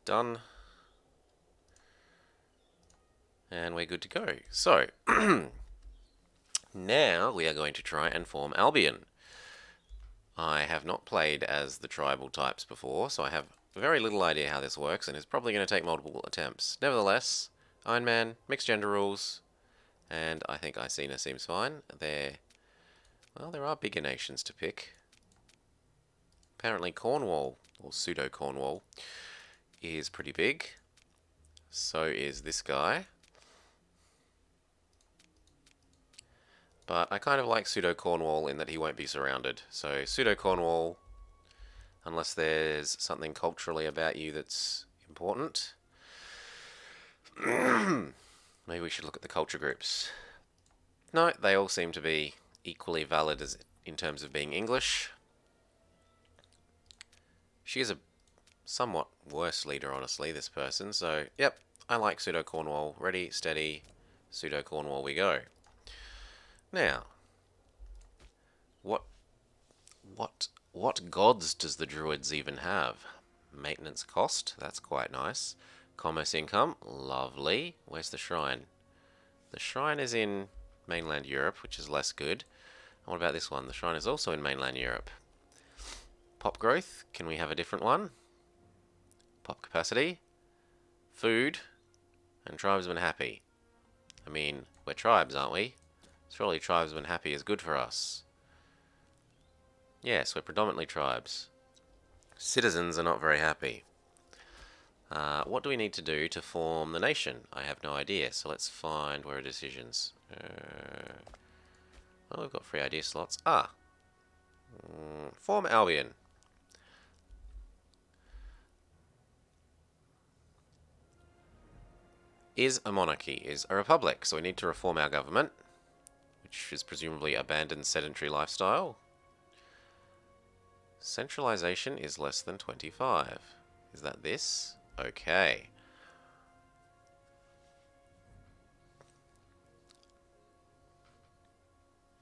Done. And we're good to go. So, now we are going to try and form Albion. I have not played as the tribal types before, so I have very little idea how this works, and it's probably going to take multiple attempts. Nevertheless, Iron Man, mixed gender rules, and I think Icena seems fine. Well, there are bigger nations to pick. Apparently Cornwall, or pseudo-Cornwall, is pretty big. So is this guy. But I kind of like pseudo-Cornwall in that he won't be surrounded. So pseudo-Cornwall, unless there's something culturally about you that's important. Maybe we should look at the culture groups. No, they all seem to be equally valid as in terms of being English. She is a somewhat worse leader, honestly, this person. So, yep, I like pseudo-Cornwall. Ready, steady, pseudo-Cornwall we go. Now, what gods does the Druids even have? Maintenance cost, that's quite nice. Commerce income, lovely. Where's the shrine? The shrine is in mainland Europe, which is less good. And what about this one? The shrine is also in mainland Europe. Pop growth, can we have a different one? Pop capacity, food, and tribesmen happy. I mean, we're tribes, aren't we? Surely tribesmen happy is good for us. Yes, we're predominantly tribes. Citizens are not very happy. What do we need to do to form the nation? I have no idea, so let's find where are decisions. Well, we've got free idea slots. Form Albion. Is a monarchy, is a republic, so we need to reform our government, which is presumably abandon sedentary lifestyle. Centralization is less than 25. Is that this? Okay.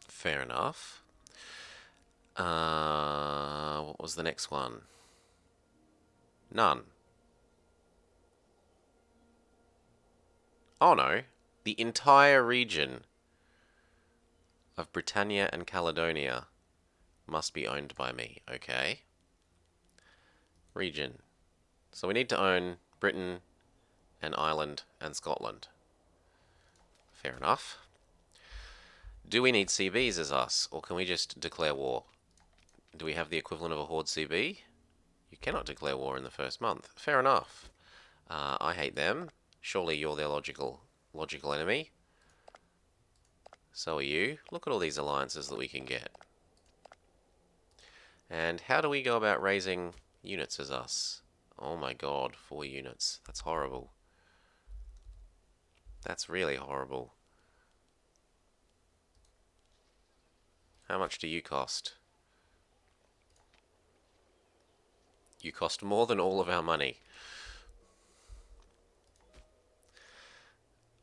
Fair enough. What was the next one? None. Oh no. The entire region of Britannia and Caledonia must be owned by me. Okay. Region. So we need to own Britain and Ireland and Scotland. Fair enough. Do we need CBs as us, or can we just declare war? Do we have the equivalent of a Horde CB? You cannot declare war in the first month. Fair enough. I hate them. Surely you're their logical enemy. So are you. Look at all these alliances that we can get. And how do we go about raising units as us? Oh my god, 4 units. That's horrible. That's really horrible. How much do you cost? You cost more than all of our money.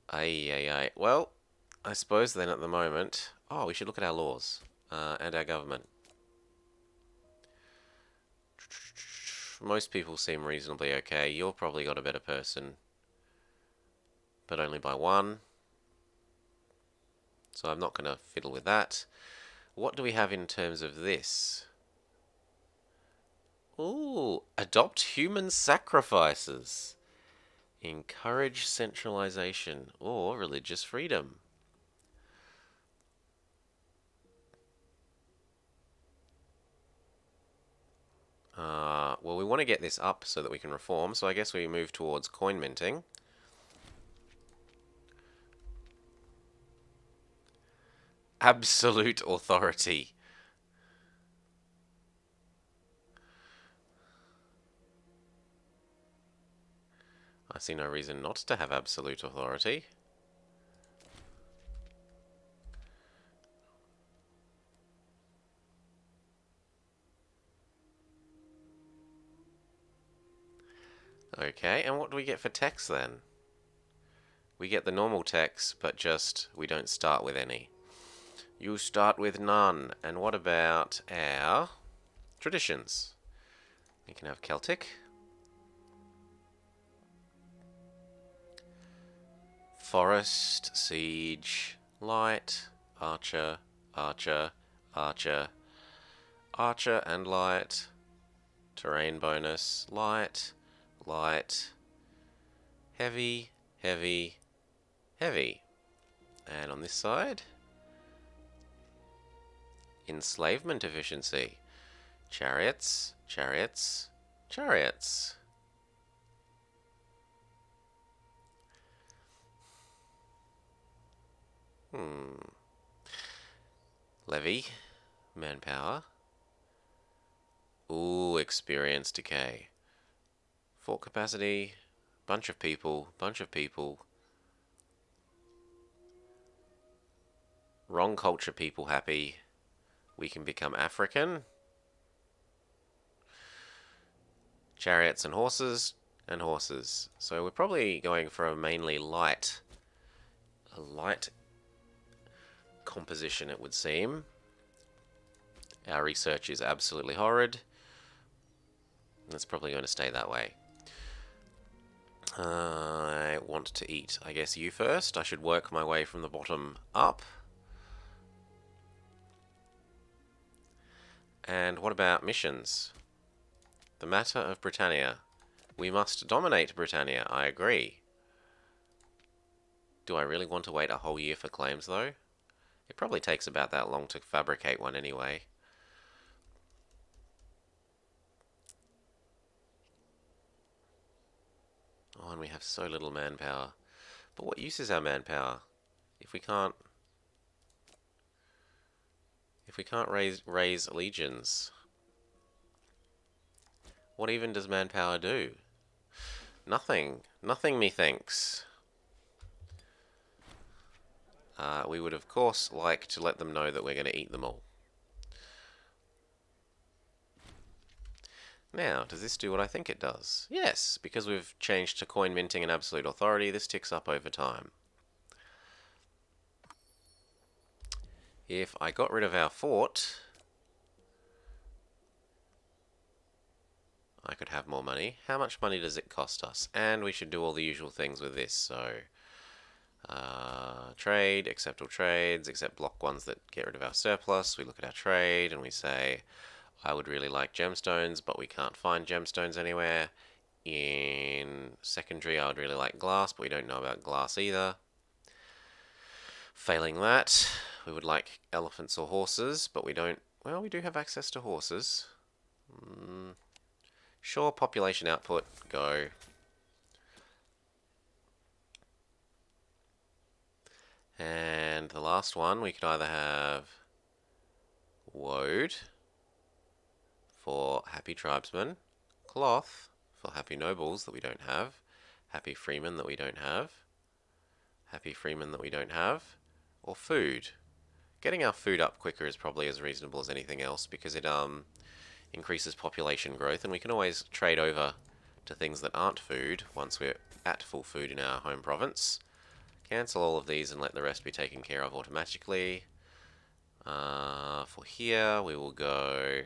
Ay. Well, I suppose then at the moment... Oh, we should look at our laws. And our government. Most people seem reasonably okay. You're probably got a better person. But only by 1. So I'm not going to fiddle with that. What do we have in terms of this? Ooh, adopt human sacrifices. Encourage centralization or religious freedom. Well, we want to get this up so that we can reform, so I guess we move towards coin minting. Absolute authority. I see no reason not to have absolute authority. Okay, and what do we get for text then? We get the normal text, but just we don't start with any. You start with none. And what about our traditions? We can have Celtic. Forest, siege, light, archer, archer, archer, archer and light, terrain bonus, light, light, heavy, heavy, heavy. And on this side, enslavement efficiency, chariots, chariots, chariots. Levy, manpower. Ooh, experience decay. Fort capacity, bunch of people, bunch of people. Wrong culture people happy. We can become African. Chariots and horses, and horses. So we're probably going for a mainly light, composition, it would seem. Our research is absolutely horrid. It's probably going to stay that way. I want to eat. I guess you first. I should work my way from the bottom up. And what about missions? The matter of Britannia. We must dominate Britannia, I agree. Do I really want to wait a whole year for claims, though? It probably takes about that long to fabricate one anyway. Oh, and we have so little manpower. But what use is our manpower if we can't raise legions? What even does manpower do? Nothing. Nothing, methinks. We would, of course, like to let them know that we're going to eat them all. Now, does this do what I think it does? Yes, because we've changed to coin minting and absolute authority, this ticks up over time. If I got rid of our fort, I could have more money. How much money does it cost us? And we should do all the usual things with this, so... trade, accept all trades, accept block ones that get rid of our surplus. We look at our trade and we say, I would really like gemstones, but we can't find gemstones anywhere. In secondary, I would really like glass, but we don't know about glass either. Failing that, we would like elephants or horses, but we don't... Well, we do have access to horses. Sure, population output, go. And the last one, we could either have woad for happy tribesmen, cloth for happy nobles that we don't have, happy freemen that we don't have, happy freemen that we don't have, or food. Getting our food up quicker is probably as reasonable as anything else because it increases population growth, and we can always trade over to things that aren't food once we're at full food in our home province. Cancel all of these and let the rest be taken care of automatically. For here, we will go...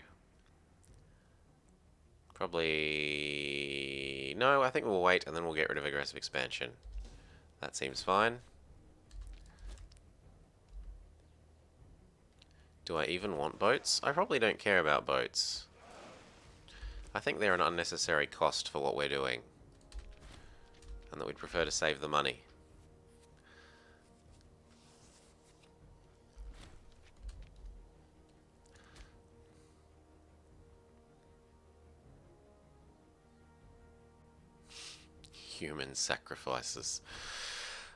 Probably... No, I think we'll wait and then we'll get rid of aggressive expansion. That seems fine. Do I even want boats? I probably don't care about boats. I think they're an unnecessary cost for what we're doing. And that we'd prefer to save the money. Human sacrifices.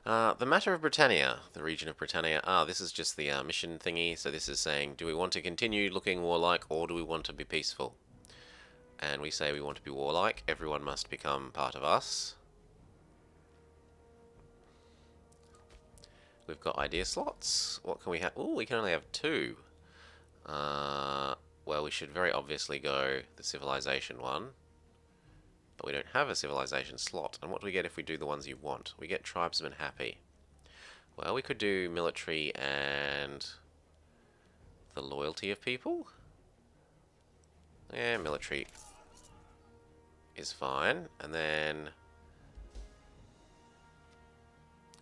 The matter of Britannia, the region of Britannia. This is just the mission thingy. So this is saying, do we want to continue looking warlike or do we want to be peaceful? And we say we want to be warlike. Everyone must become part of us. We've got idea slots. What can we have? Oh, we can only have 2. Well, we should very obviously go the civilization one. But we don't have a civilization slot. And what do we get if we do the ones you want? We get tribesmen happy. Well, we could do military and the loyalty of people. Yeah, military is fine. And then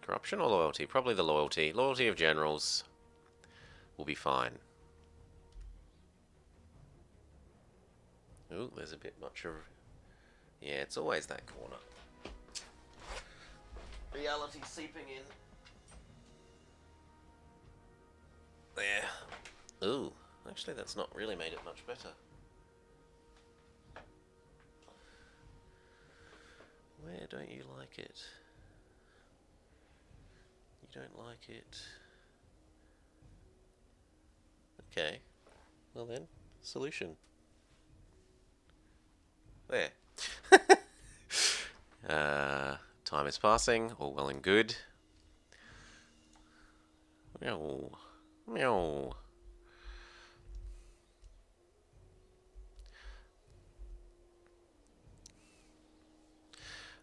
Corruption or loyalty? Probably the loyalty. Loyalty of generals will be fine. Ooh, there's a bit much of... Yeah, it's always that corner. Reality seeping in. There. Ooh, actually that's not really made it much better. Where don't you like it? You don't like it. Okay. Well then, solution. There. Time is passing, all well and good. Meow. Meow.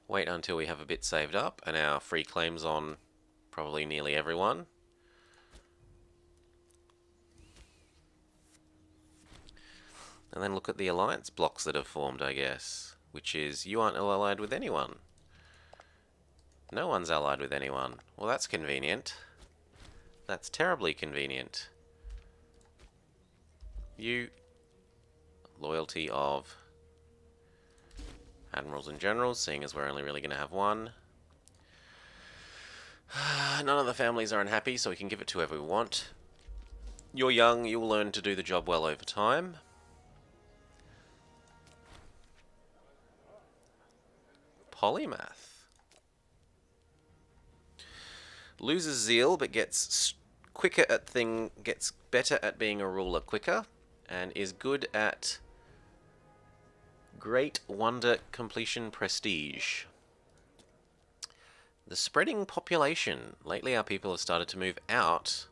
Wait until we have a bit saved up and our free claims on probably nearly everyone. And then look at the alliance blocks that have formed, I guess. Which is, you aren't allied with anyone. No one's allied with anyone. Well, that's convenient. That's terribly convenient. You... Loyalty of... Admirals and Generals, seeing as we're only really going to have one. None of the families are unhappy, so we can give it to whoever we want. You're young, you'll learn to do the job well over time. Polymath. Loses zeal, but gets gets better at being a ruler quicker, and is good at Great Wonder Completion Prestige. The spreading population. Lately our people have started to move out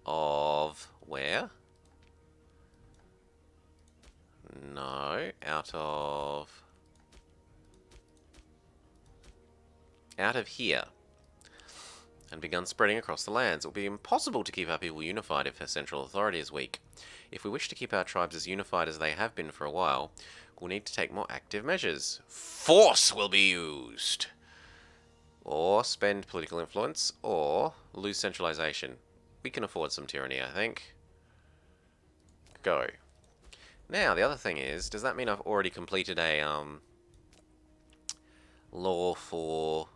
of... where? No, out of here. And begun spreading across the lands. It will be impossible to keep our people unified if our central authority is weak. If we wish to keep our tribes as unified as they have been for a while, we'll need to take more active measures. Force will be used! Or spend political influence, or lose centralization. We can afford some tyranny, I think. Go. Now, the other thing is, does that mean I've already completed a law for...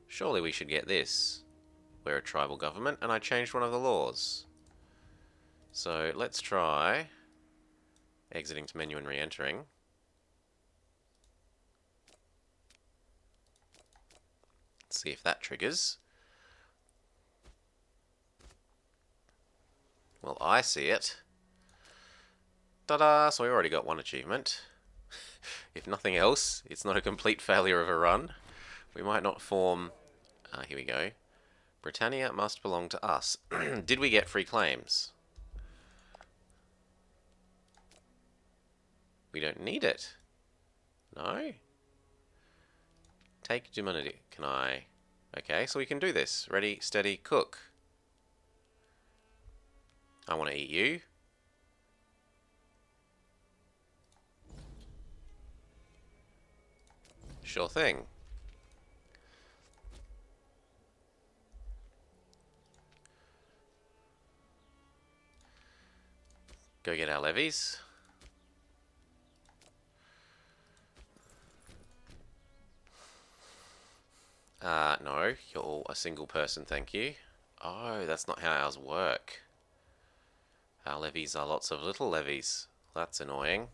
Surely we should get this. We're a tribal government, and I changed one of the laws. So let's try exiting to menu and re-entering. See if that triggers. Well, I see it. Ta-da! So we already got one achievement. If nothing else, it's not a complete failure of a run. We might not form... here we go. Britannia must belong to us. Did we get free claims? We don't need it. No? Take Dumanity. Can I... Okay, so we can do this. Ready, steady, cook. I want to eat you. Sure thing. Go get our levies. No, you're all a single person, thank you. Oh, that's not how ours work. Our levies are lots of little levies. That's annoying.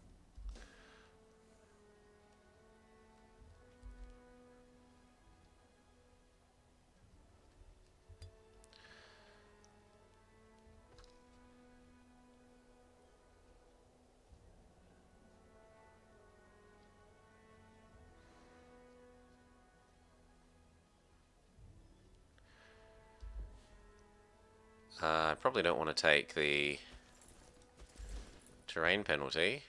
I probably don't want to take the terrain penalty.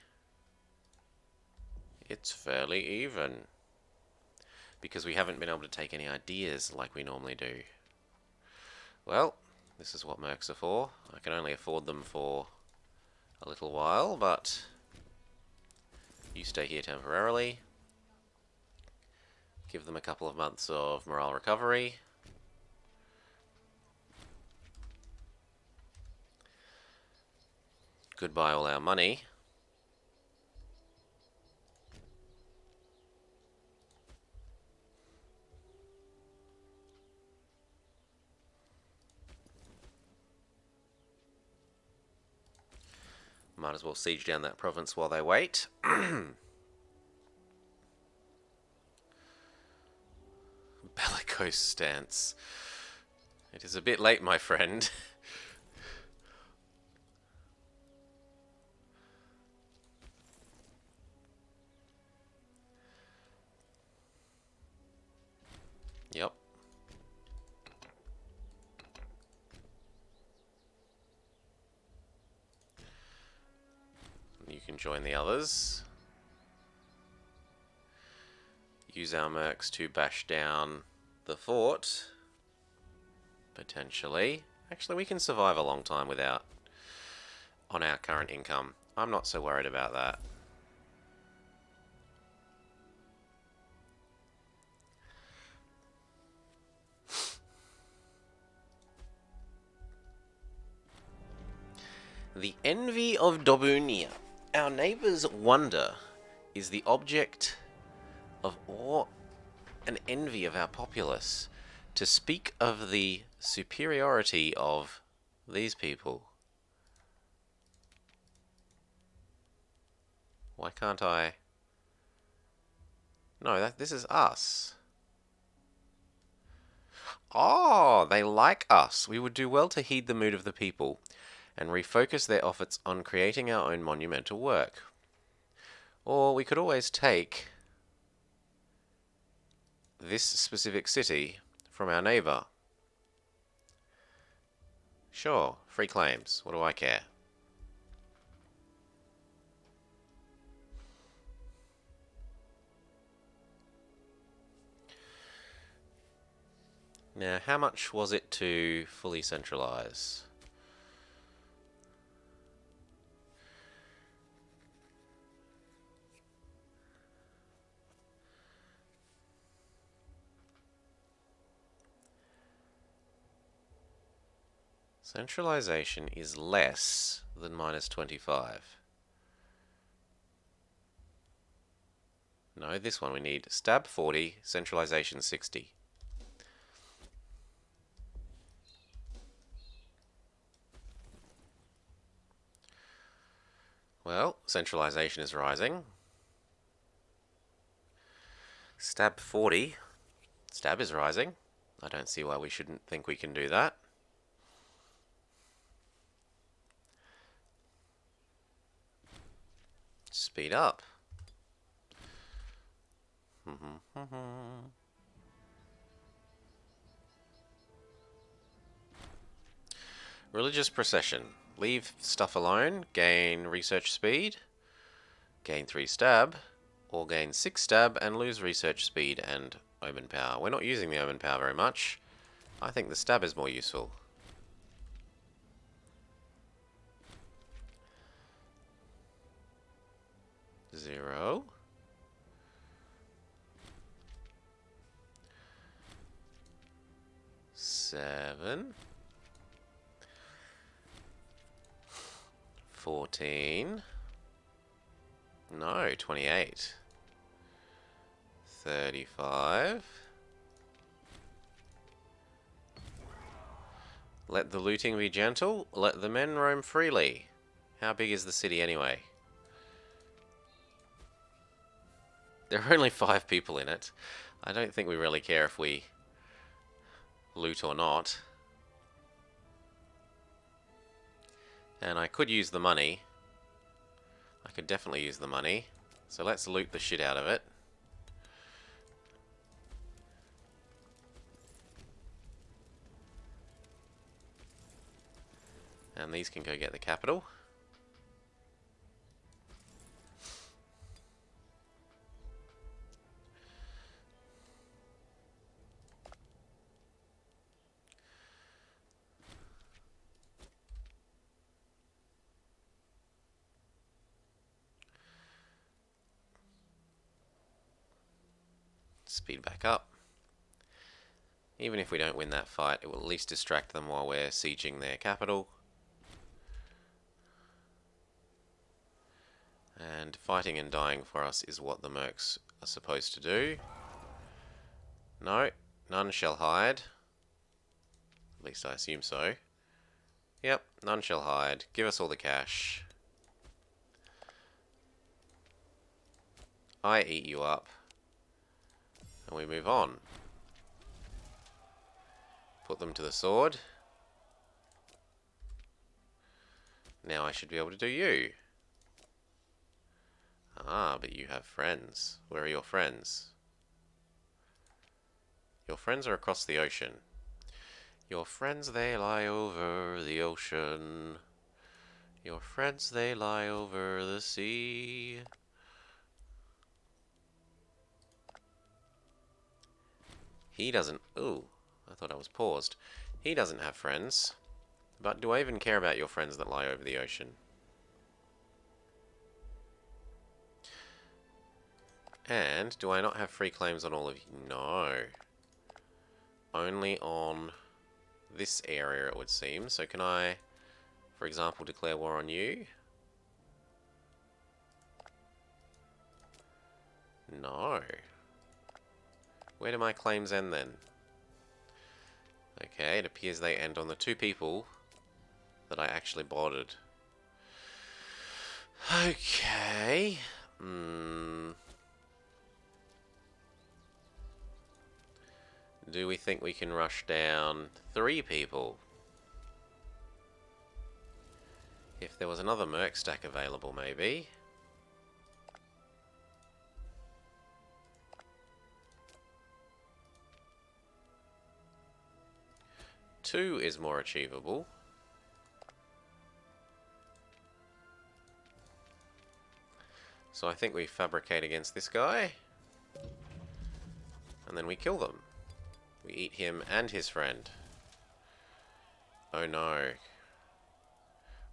It's fairly even. Because we haven't been able to take any ideas like we normally do. Well, this is what mercs are for. I can only afford them for a little while, but you stay here temporarily. Give them a couple of months of morale recovery. Goodbye all our money. Might as well siege down that province while they wait. Bellicose stance. It is a bit late, my friend. Yep. You can join the others. Use our mercs to bash down the fort. Potentially. Actually, we can survive a long time without on our current income. I'm not so worried about that. The envy of Dobunia. Our neighbour's wonder is the object of awe and envy of our populace. To speak of the superiority of these people. Why can't I? No, this is us. Oh, they like us. We would do well to heed the mood of the people and refocus their efforts on creating our own monumental work. Or we could always take this specific city from our neighbour. Sure, free claims. What do I care? Now, how much was it to fully centralise? Centralization is less than minus 25. No, this one we need stab 40, centralization 60. Well, centralization is rising. Stab 40. Stab is rising. I don't see why we shouldn't think we can do that. Speed up. Religious procession. Leave stuff alone, gain research speed, gain 3 stab, or gain 6 stab and lose research speed and omen power. We're not using the omen power very much. I think the stab is more useful. Zero. Seven. 14. No, 28. 35. Let the looting be gentle. Let the men roam freely. How big is the city anyway? There are only 5 people in it. I don't think we really care if we loot or not. And I could use the money. I could definitely use the money. So let's loot the shit out of it. And these can go get the capital. speed back up. Even if we don't win that fight, it will at least distract them while we're sieging their capital. And fighting and dying for us is what the mercs are supposed to do. No, none shall hide. At least I assume so. Yep, none shall hide. Give us all the cash. I eat you up. And we move on. Put them to the sword. Now I should be able to do you. Ah, but you have friends. Where are your friends? Your friends are across the ocean. Your friends, they lie over the ocean. Your friends, they lie over the sea. He doesn't... Ooh, I thought I was paused. He doesn't have friends. But do I even care about your friends that lie over the ocean? And do I not have free claims on all of you? No. Only on this area, it would seem. So can I, for example, declare war on you? No. Where do my claims end then? Okay, it appears they end on the two people that I actually boarded. Okay. Do we think we can rush down 3 people? If there was another merc stack available, maybe. Two is more achievable. So I think we fabricate against this guy. And then we kill them. We eat him and his friend. Oh no.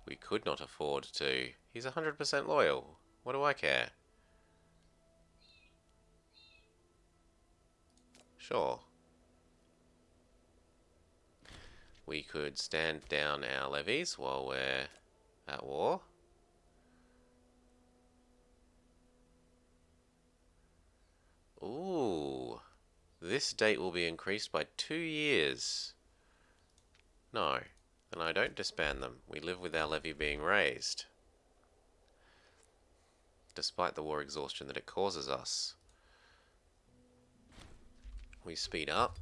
We could not afford to. He's 100% loyal. What do I care? Sure. We could stand down our levies while we're at war. Ooh. This date will be increased by 2 years. No. Then I don't disband them. We live with our levy being raised. Despite the war exhaustion that it causes us. We speed up.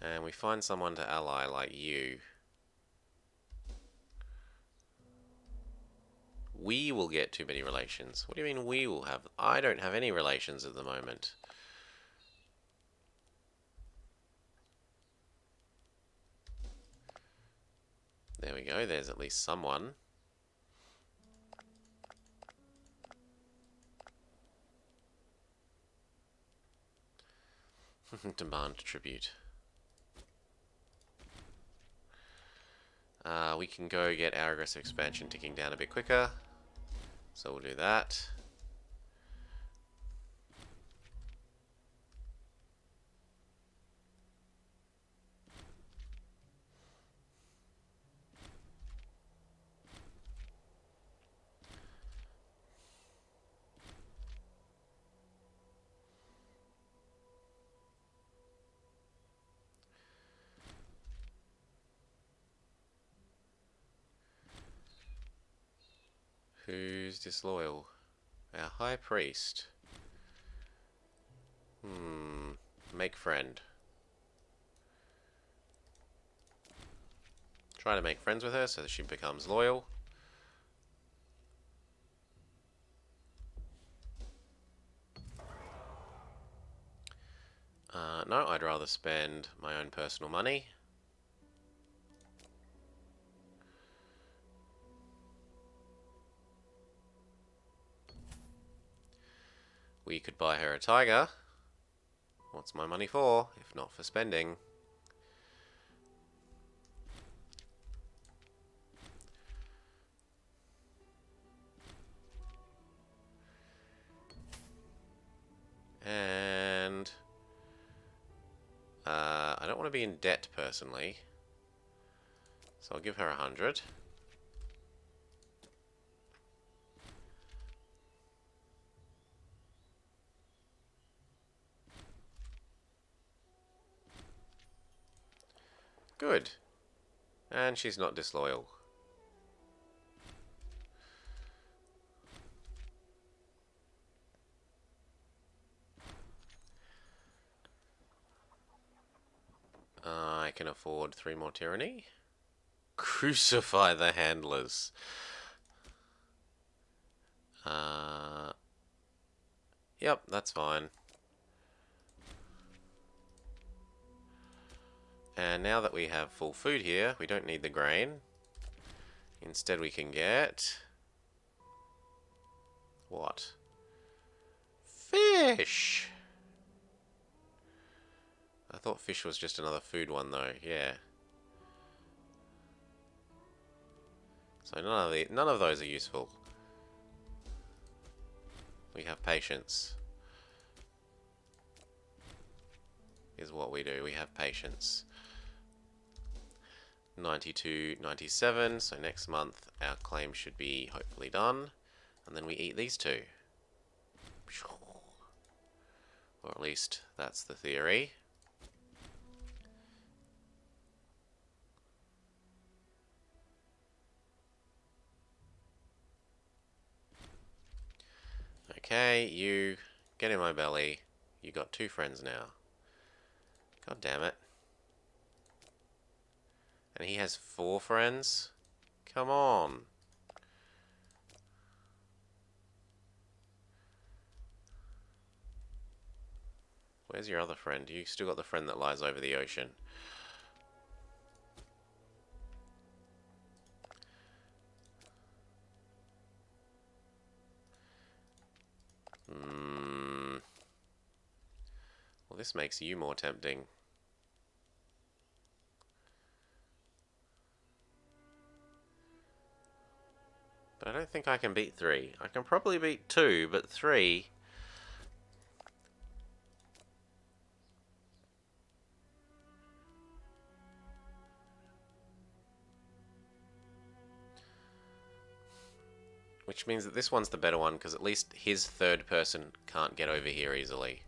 And we find someone to ally like you. We will get too many relations. What do you mean we will have? I don't have any relations at the moment. There we go, there's at least someone. Demand tribute. We can go get our aggressive expansion ticking down a bit quicker. So we'll do that. Who's disloyal? Our high priest. Make friend. Try to make friends with her so that she becomes loyal. No, I'd rather spend my own personal money. We could buy her a tiger. What's my money for, if not for spending? to be in debt personally. So I'll give her 100. Good. And she's not disloyal. I can afford 3 more tyranny. Crucify the handlers. Yep, that's fine. And now that we have full food here, we don't need the grain. Instead we can get... what? Fish! I thought fish was just another food one though, yeah. So none of those are useful. We have patience. Is what we do. We have patience. 92, 97. So next month our claim should be hopefully done. And then we eat these two. Or at least that's the theory. Okay, you get in my belly. You got 2 friends now. God damn it. And he has 4 friends? Come on. Where's your other friend? You still got the friend that lies over the ocean. Well, this makes you more tempting. But I don't think I can beat 3. I can probably beat 2, but 3... which means that this one's the better one, because at least his third person can't get over here easily.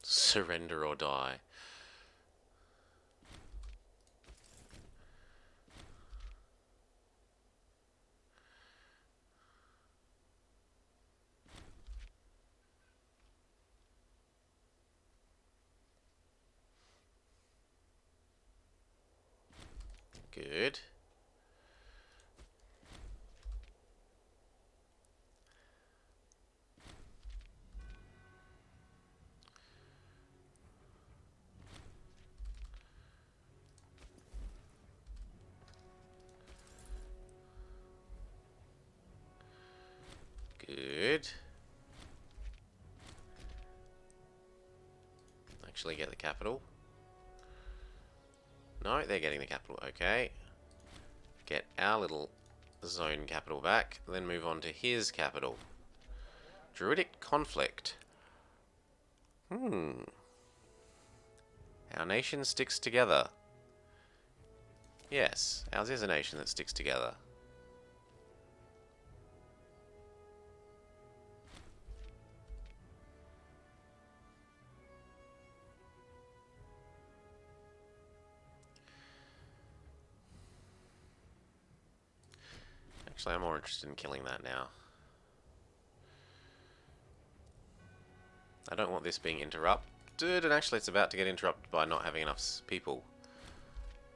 Surrender or die. Good. Good. Actually get the capital. No, they're getting the capital. Okay. Get our little zone capital back, then move on to his capital. Druidic conflict. Our nation sticks together. Yes, ours is a nation that sticks together. Actually, I'm more interested in killing that now. I don't want this being interrupted, and actually it's about to get interrupted by not having enough people.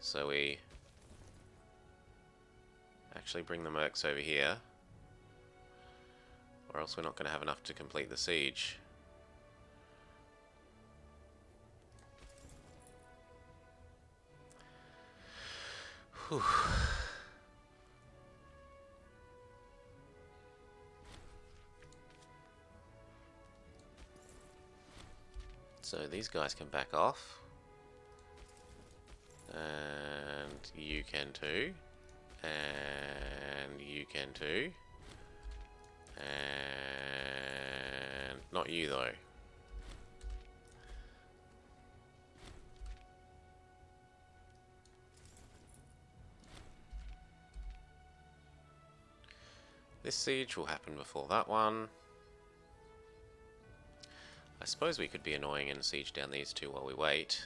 So we Actually bring the mercs over here, or else we're not going to have enough to complete the siege. Whew. So these guys can back off. And you can too. And you can too. And not you though. This siege will happen before that one. I suppose we could be annoying and siege down these two while we wait.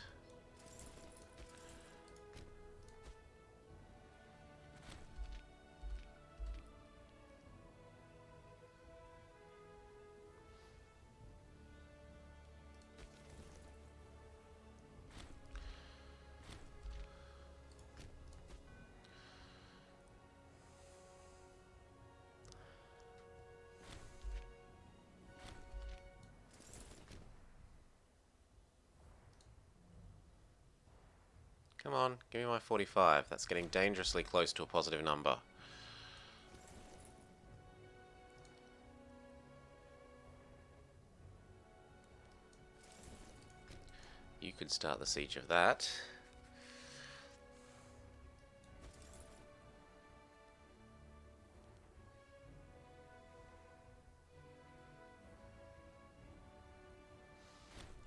Come on, give me my 45. That's getting dangerously close to a positive number. You could start the siege of that.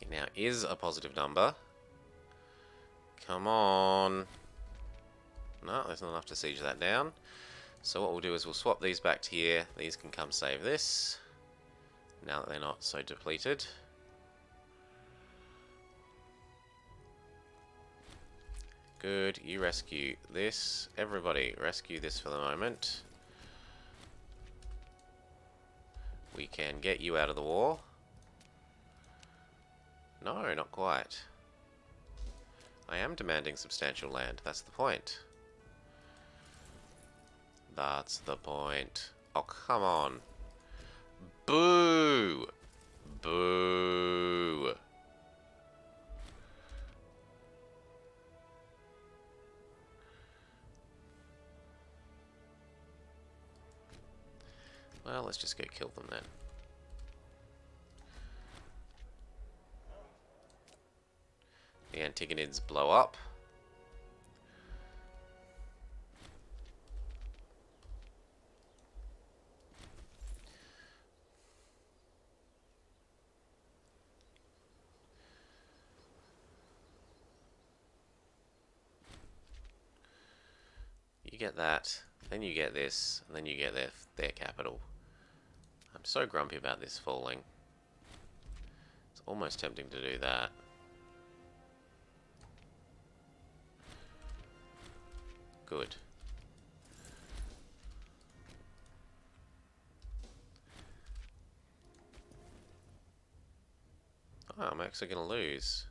It now is a positive number. Come on. No, there's not enough to siege that down. So what we'll do is we'll swap these back to here. These can come save this, now that they're not so depleted. Good, you rescue this. Everybody, rescue this for the moment. We can get you out of the war. No, not quite. I am demanding substantial land, that's the point. That's the point. Oh, come on. Boo! Boo! Well, let's just go kill them then. The Antagonids blow up. You get that, then you get this, and then you get their capital. I'm so grumpy about this falling. It's almost tempting to do that. Good. Oh, I'm actually going to lose.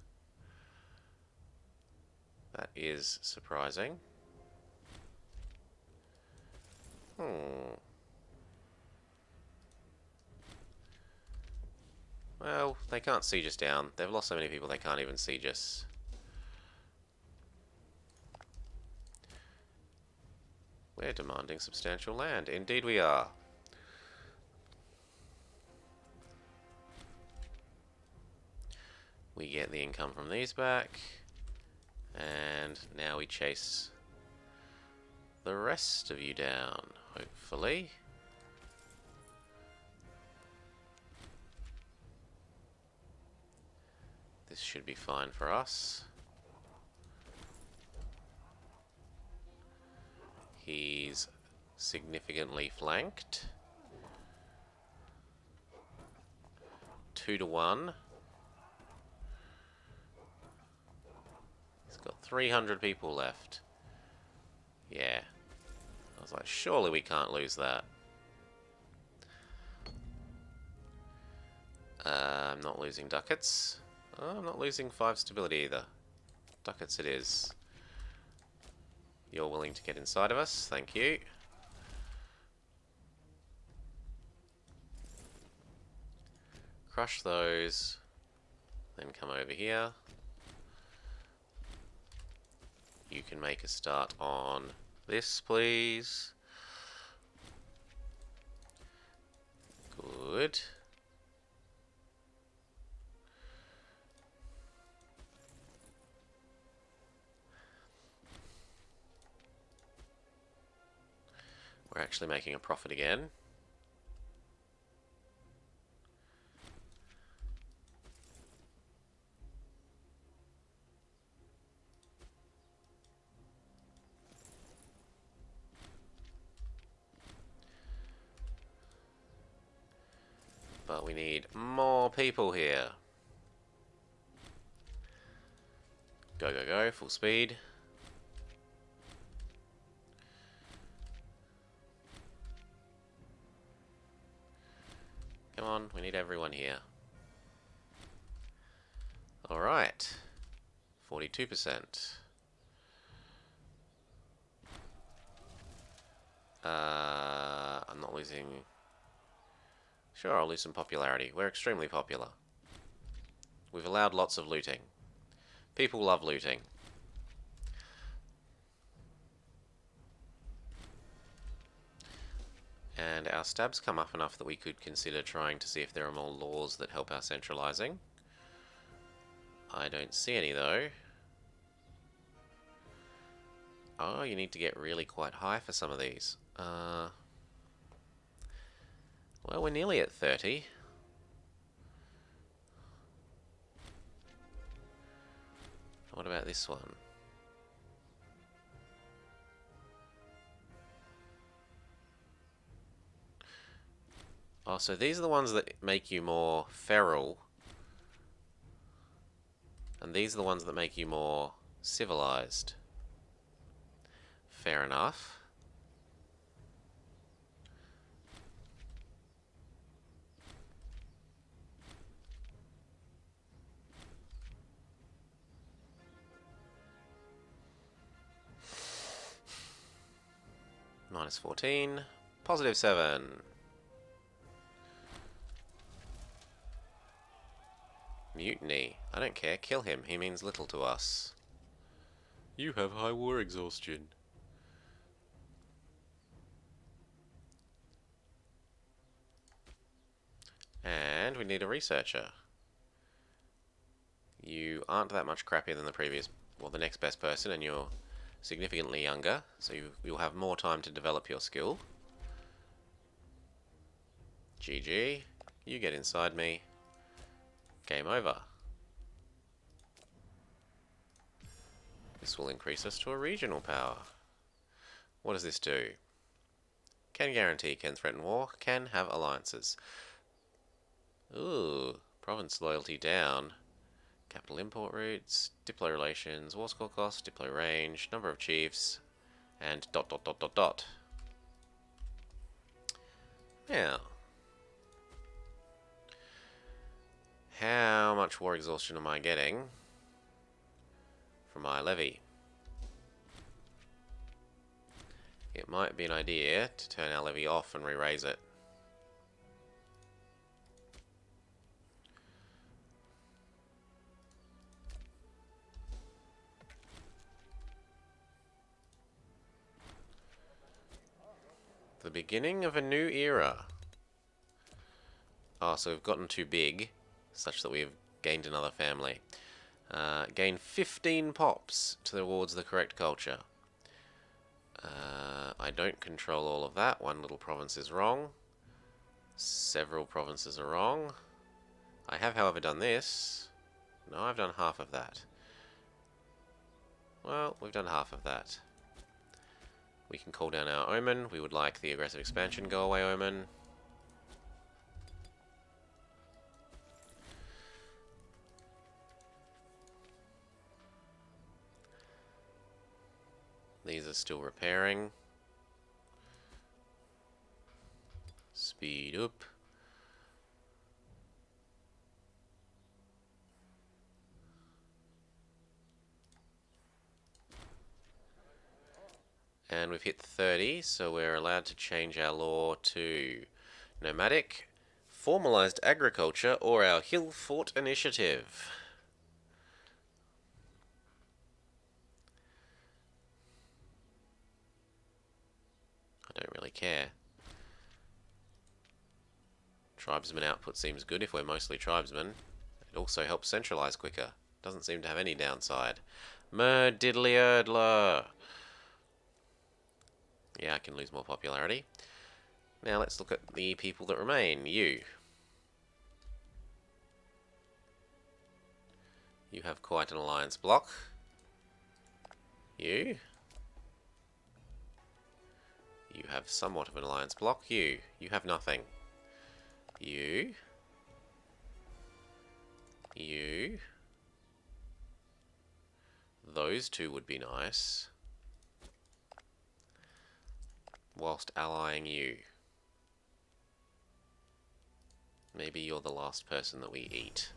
That is surprising. Well, they can't siege us down. They've lost so many people they can't even siege us. We're demanding substantial land. Indeed we are. We get the income from these back. And now we chase the rest of you down, hopefully. This should be fine for us. He's significantly flanked. 2 to 1. He's got 300 people left. Yeah. I was like, surely we can't lose that. I'm not losing ducats. Oh, I'm not losing 5 stability either. Ducats it is. You're willing to get inside of us, thank you. crush those, then come over here. You can make a start on this, please. Good. We're actually making a profit again. But we need more people here. Go, go, go, full speed. Come on, we need everyone here. Alright. 42%. I'm not losing... Sure, I'll lose some popularity. We're extremely popular. We've allowed lots of looting. People love looting. And our stabs come up enough that we could consider trying to see if there are more laws that help our centralizing. I don't see any though. Oh, you need to get really quite high for some of these. Well, we're nearly at 30. What about this one? Oh, so these are the ones that make you more feral. And these are the ones that make you more civilized. Fair enough. Minus 14. Positive 7. Mutiny. I don't care. Kill him. He means little to us. You have high war exhaustion. And we need a researcher. You aren't that much crappier than the previous, well, the next best person, and you're significantly younger, so you'll have more time to develop your skill. GG. You get inside me. Game over. This will increase us to a regional power. What does this do? Can guarantee, can threaten war, can have alliances. Ooh, province loyalty down. Capital import routes, diplo relations, war score cost, diplo range, number of chiefs, and ... Now, how much war exhaustion am I getting from my levy? It might be an idea to turn our levy off and re-raise it. The beginning of a new era. Oh, so we've gotten too big, such that we've gained another family. Gain 15 pops towards the correct culture. I don't control all of that. One little province is wrong. Several provinces are wrong. I have, however, done this. No, I've done half of that. Well, we've done half of that. We can call down our omen. We would like the aggressive expansion go away omen. These are still repairing. Speed up. And we've hit 30, so we're allowed to change our law to nomadic, Formalized agriculture or our hill fort initiative? I don't really care. Tribesman output seems good if we're mostly tribesmen. It also helps centralize quicker. Doesn't seem to have any downside. Diddly-erdler. Yeah, I can lose more popularity. Now let's look at the people that remain. You. You have quite an alliance block. You. You have somewhat of an alliance block. You. You have nothing. You. You. Those two would be nice. Whilst allying you. Maybe you're the last person that we eat.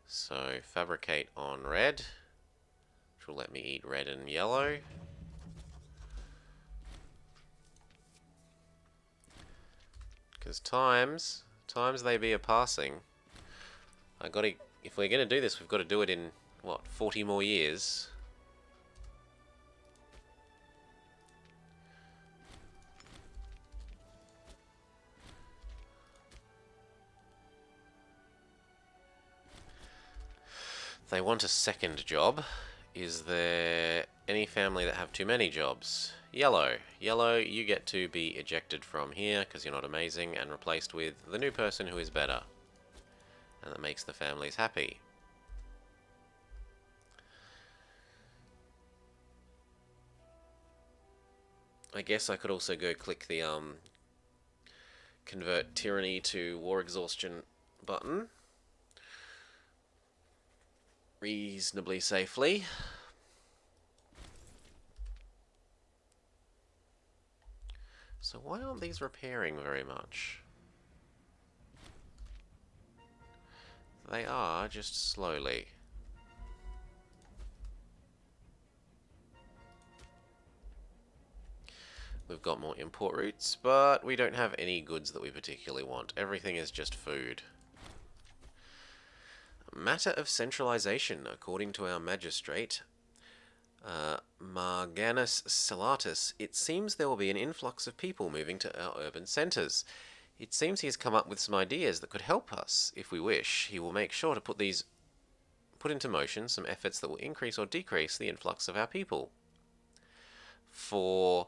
So, fabricate on red, which will let me eat red and yellow. Because times they be a-passing. If we're going to do this, we've got to do it in, what, 40 more years? They want a second job. Is there any family that have too many jobs? Yellow. Yellow, you get to be ejected from here because you're not amazing and replaced with the new person who is better. And that makes the families happy. I guess I could also go click the convert tyranny to war exhaustion button. Reasonably safely. So why aren't these repairing very much? They are, just slowly. We've got more import routes, but we don't have any goods that we particularly want. Everything is just food. Matter of centralization, according to our magistrate, Marganus Salatus, it seems there will be an influx of people moving to our urban centres. It seems he has come up with some ideas that could help us, if we wish. He will make sure to put into motion some efforts that will increase or decrease the influx of our people. So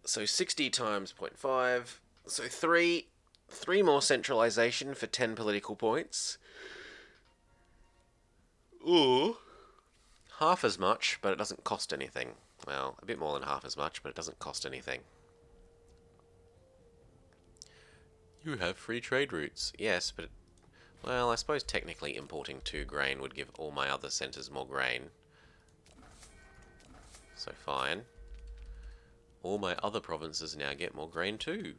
60 times 0.5, so 3 more centralization for 10 political points. Or half as much, but it doesn't cost anything. Well, a bit more than half as much, but it doesn't cost anything. You have free trade routes. Yes, but well, I suppose technically importing 2 grain would give all my other centres more grain. So fine. All my other provinces now get more grain too.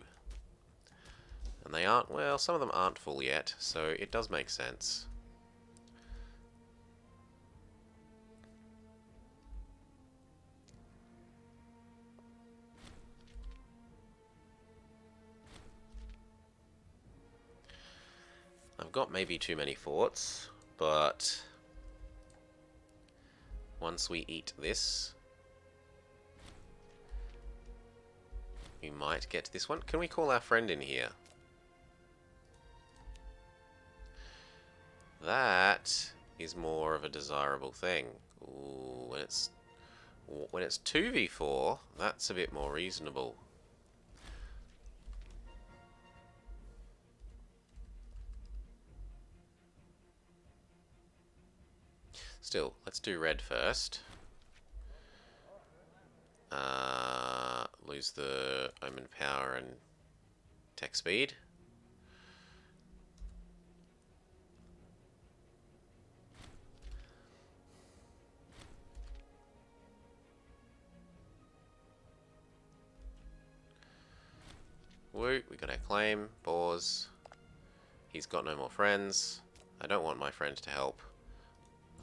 And they aren't, well, some of them aren't full yet, so it does make sense. I've got maybe too many forts, but once we eat this, we might get this one. Can we call our friend in here? That is more of a desirable thing. Ooh, when it's 2v4, that's a bit more reasonable. Still, let's do red first. Lose the omen power and tech speed. Woo, we got our claim, Boars. He's got no more friends. I don't want my friend to help.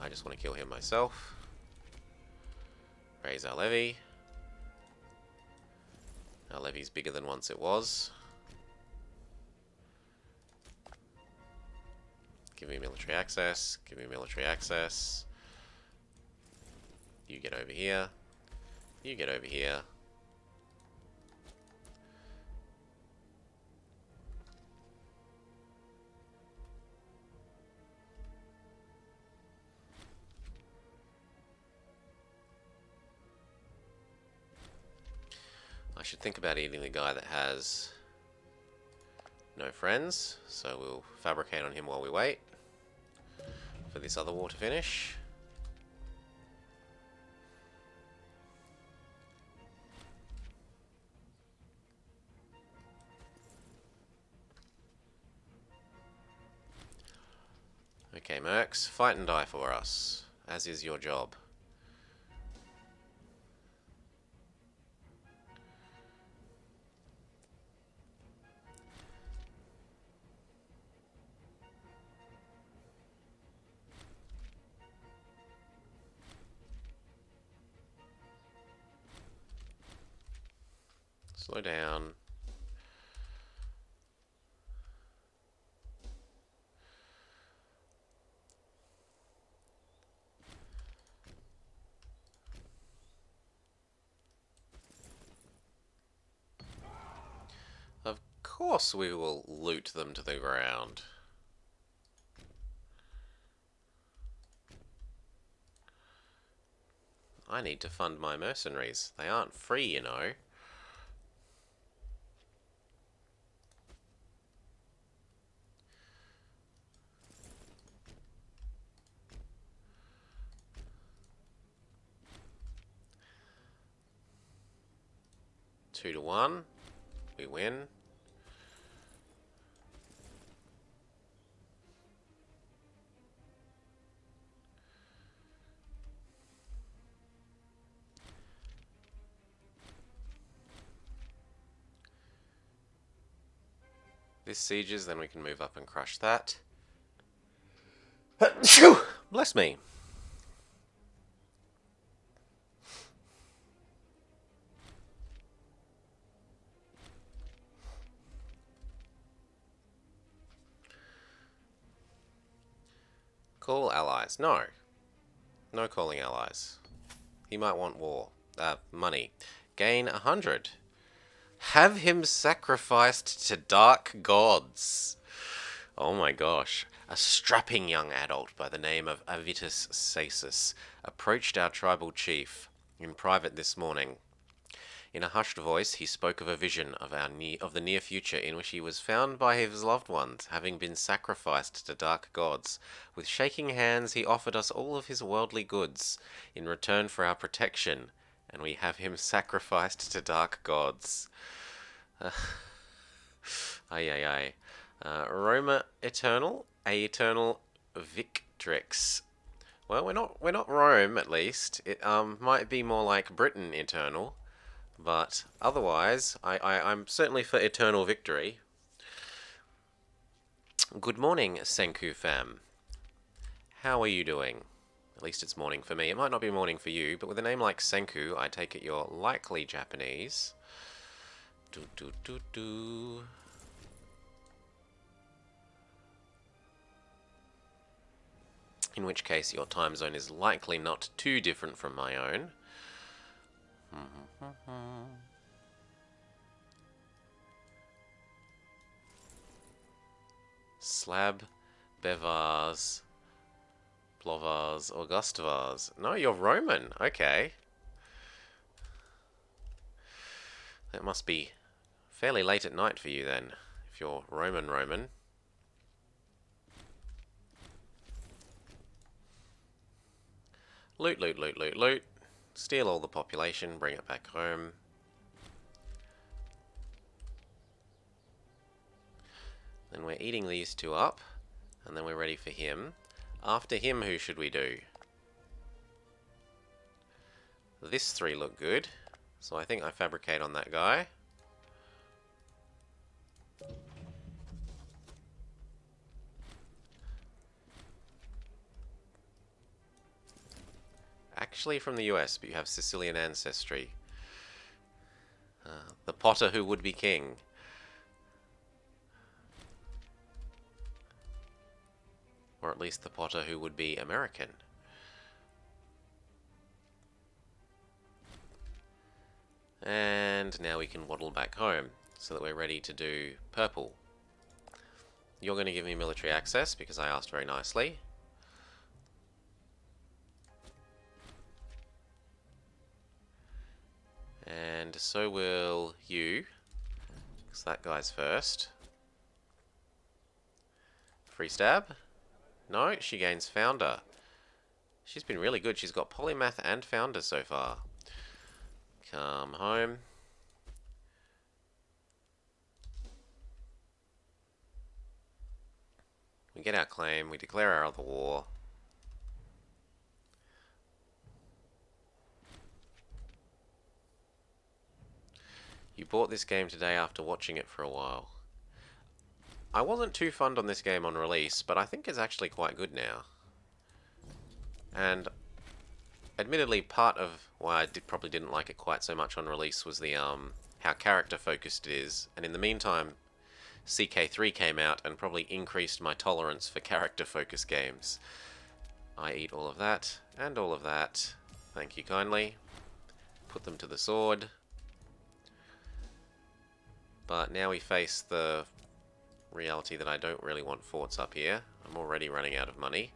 I just want to kill him myself. Raise our levy. Our levy's bigger than once it was. Give me military access. Give me military access. You get over here. You get over here. I should think about eating the guy that has no friends, so we'll fabricate on him while we wait for this other war to finish. Okay, mercs, fight and die for us, as is your job. Slow down. Of course we will loot them to the ground. I need to fund my mercenaries. They aren't free, you know. Two to one. We win. This sieges, then we can move up and crush that. Bless me. Call allies. No. No calling allies. He might want war. Money. Gain 100. Have him sacrificed to dark gods. Oh my gosh. A strapping young adult by the name of Avitus Sasis approached our tribal chief in private this morning. In a hushed voice, he spoke of a vision of the near future in which he was found by his loved ones, having been sacrificed to dark gods. With shaking hands, he offered us all of his worldly goods in return for our protection, and we have him sacrificed to dark gods. Ay. Roma Eternal, Aeternal Victrix. Well, we're not Rome, at least. It might be more like Britain Eternal. But otherwise, I'm certainly for eternal victory. Good morning, Senku fam. How are you doing? At least it's morning for me. It might not be morning for you, but with a name like Senku, I take it you're likely Japanese. In which case, your time zone is likely not too different from my own. Slab, Bevars, Plovars, Augustivars. No, you're Roman. Okay. That must be fairly late at night for you then, if you're Roman. Loot. Steal all the population, bring it back home. Then we're eating these two up, and then we're ready for him. After him, who should we do? This three look good, so I think I fabricate on that guy. Actually from the US, but you have Sicilian ancestry. The Potter who would be king. Or at least the Potter who would be American. And now we can waddle back home, so that we're ready to do purple. You're going to give me military access, because I asked very nicely. And so will you, because that guy's first. Free stab? No, she gains Founder. She's been really good. She's got Polymath and Founder so far. Come home. We get our claim. We declare our other war. You bought this game today after watching it for a while. I wasn't too fond on this game on release, but I think it's actually quite good now. And admittedly, part of why I probably didn't like it quite so much on release was the how character focused it is. And in the meantime, CK3 came out and probably increased my tolerance for character focused games. I eat all of that and all of that. Thank you kindly. Put them to the sword. But now we face the reality that I don't really want forts up here. I'm already running out of money.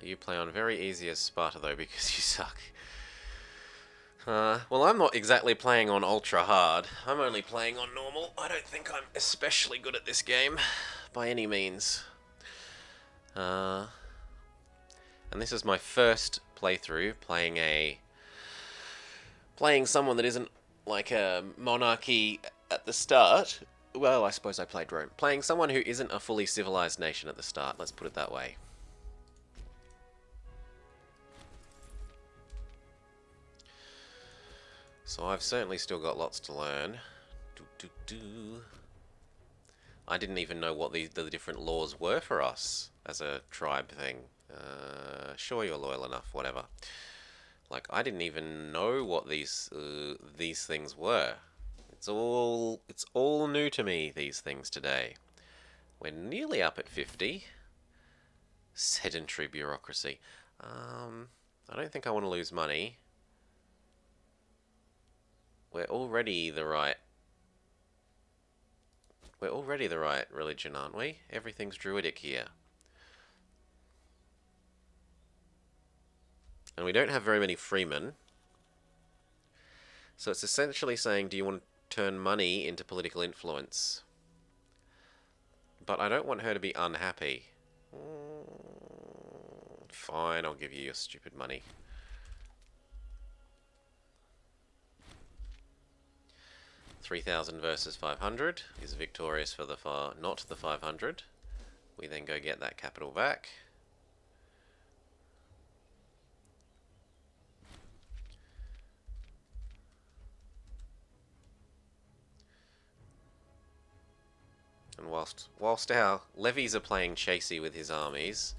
You play on very easy as Sparta though, because you suck. Well, I'm not exactly playing on ultra hard. I'm only playing on normal. I don't think I'm especially good at this game, by any means. And this is my first playthrough playing someone that isn't like a monarchy at the start. Well, I suppose I played Rome. Playing someone who isn't a fully civilized nation at the start, let's put it that way. So I've certainly still got lots to learn. I didn't even know what the different laws were for us as a tribe thing. Sure, you're loyal enough, whatever. Like, I didn't even know what these things were. It's all new to me, these things today. We're nearly up at 50. Sedentary bureaucracy. I don't think I want to lose money. We're already the right religion, aren't we? Everything's druidic here. And we don't have very many freemen. So it's essentially saying, do you want to turn money into political influence? But I don't want her to be unhappy. Fine, I'll give you your stupid money. $3,000 versus 500 is victorious for not the 500. We then go get that capital back. And whilst our levies are playing chasey with his armies,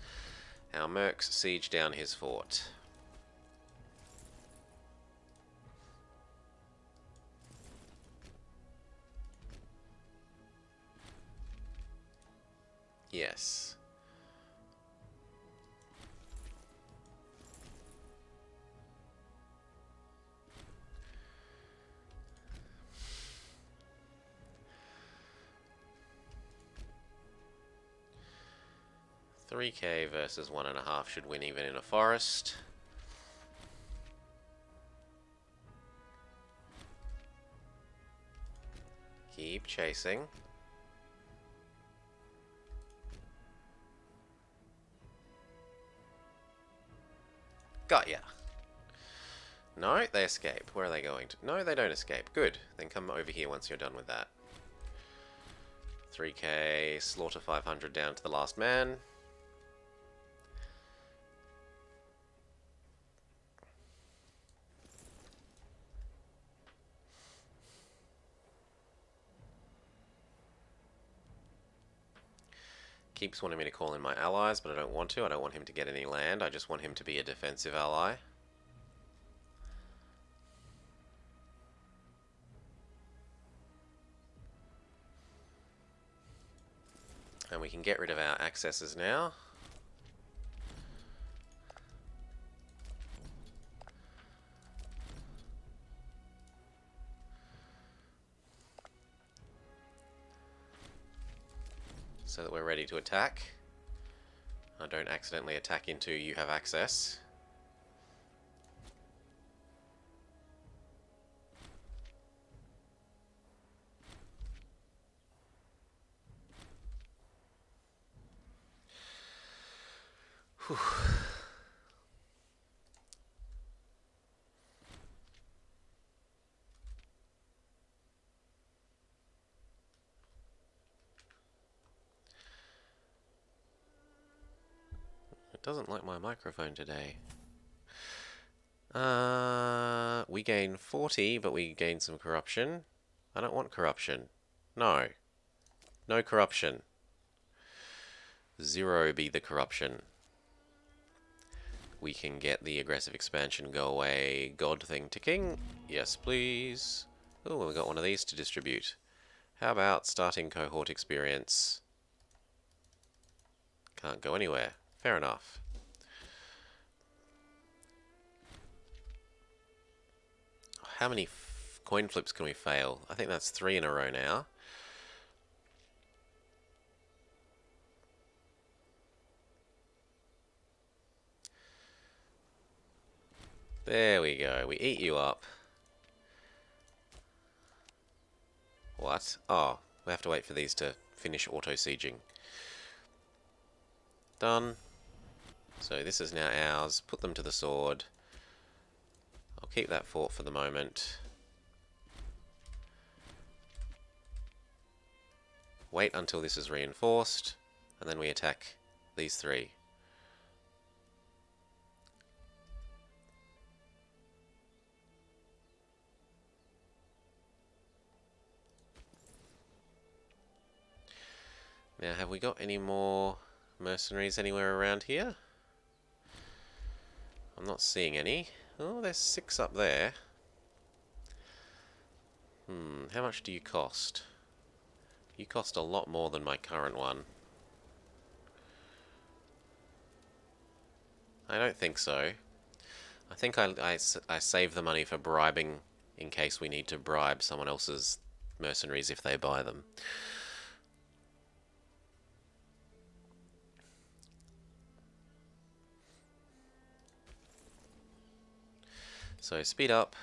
our mercs siege down his fort. Yes. $3K versus 1.5 should win even in a forest. Keep chasing. Got ya. No, they escape. Where are they going to? No, they don't escape. Good. Then come over here once you're done with that. 3K, slaughter 500 down to the last man. Keeps wanting me to call in my allies, but I don't want to. I don't want him to get any land. I just want him to be a defensive ally. And we can get rid of our accesses now. So that we're ready to attack. I don't accidentally attack into you have access. Whew. It doesn't like my microphone today. We gain 40, but we gain some corruption. I don't want corruption. No. No corruption. 0 be the corruption. We can get the aggressive expansion go away. God thing ticking. Yes, please. Oh, we got one of these to distribute. How about starting cohort experience? Can't go anywhere. Fair enough. How many coin flips can we fail? I think that's 3 in a row now. There we go. We eat you up. What? Oh, we have to wait for these to finish auto-sieging. Done. So this is now ours. Put them to the sword. I'll keep that fort for the moment. Wait until this is reinforced, and then we attack these 3. Now, have we got any more mercenaries anywhere around here? I'm not seeing any. Oh, there's 6 up there. How much do you cost? You cost a lot more than my current one. I don't think so. I think I save the money for bribing in case we need to bribe someone else's mercenaries if they buy them. So speed up.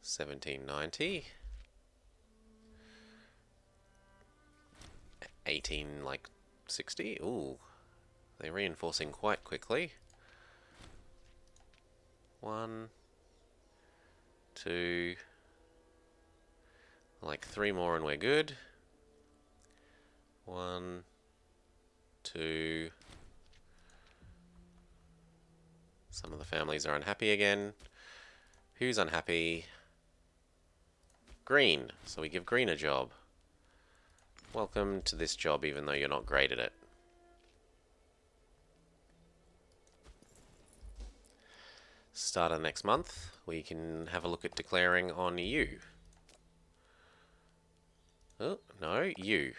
1790. 18 like 60. Ooh. They're reinforcing quite quickly. 1, 2, like 3 more and we're good. 1, 2. Some of the families are unhappy again. Who's unhappy? Green. So we give Green a job. Welcome to this job even though you're not great at it. Start of next month, we can have a look at declaring on you. Oh, no, you.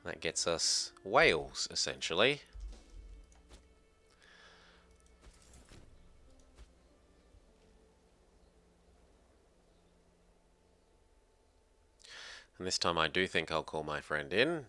That gets us Wales, essentially. And this time I do think I'll call my friend in.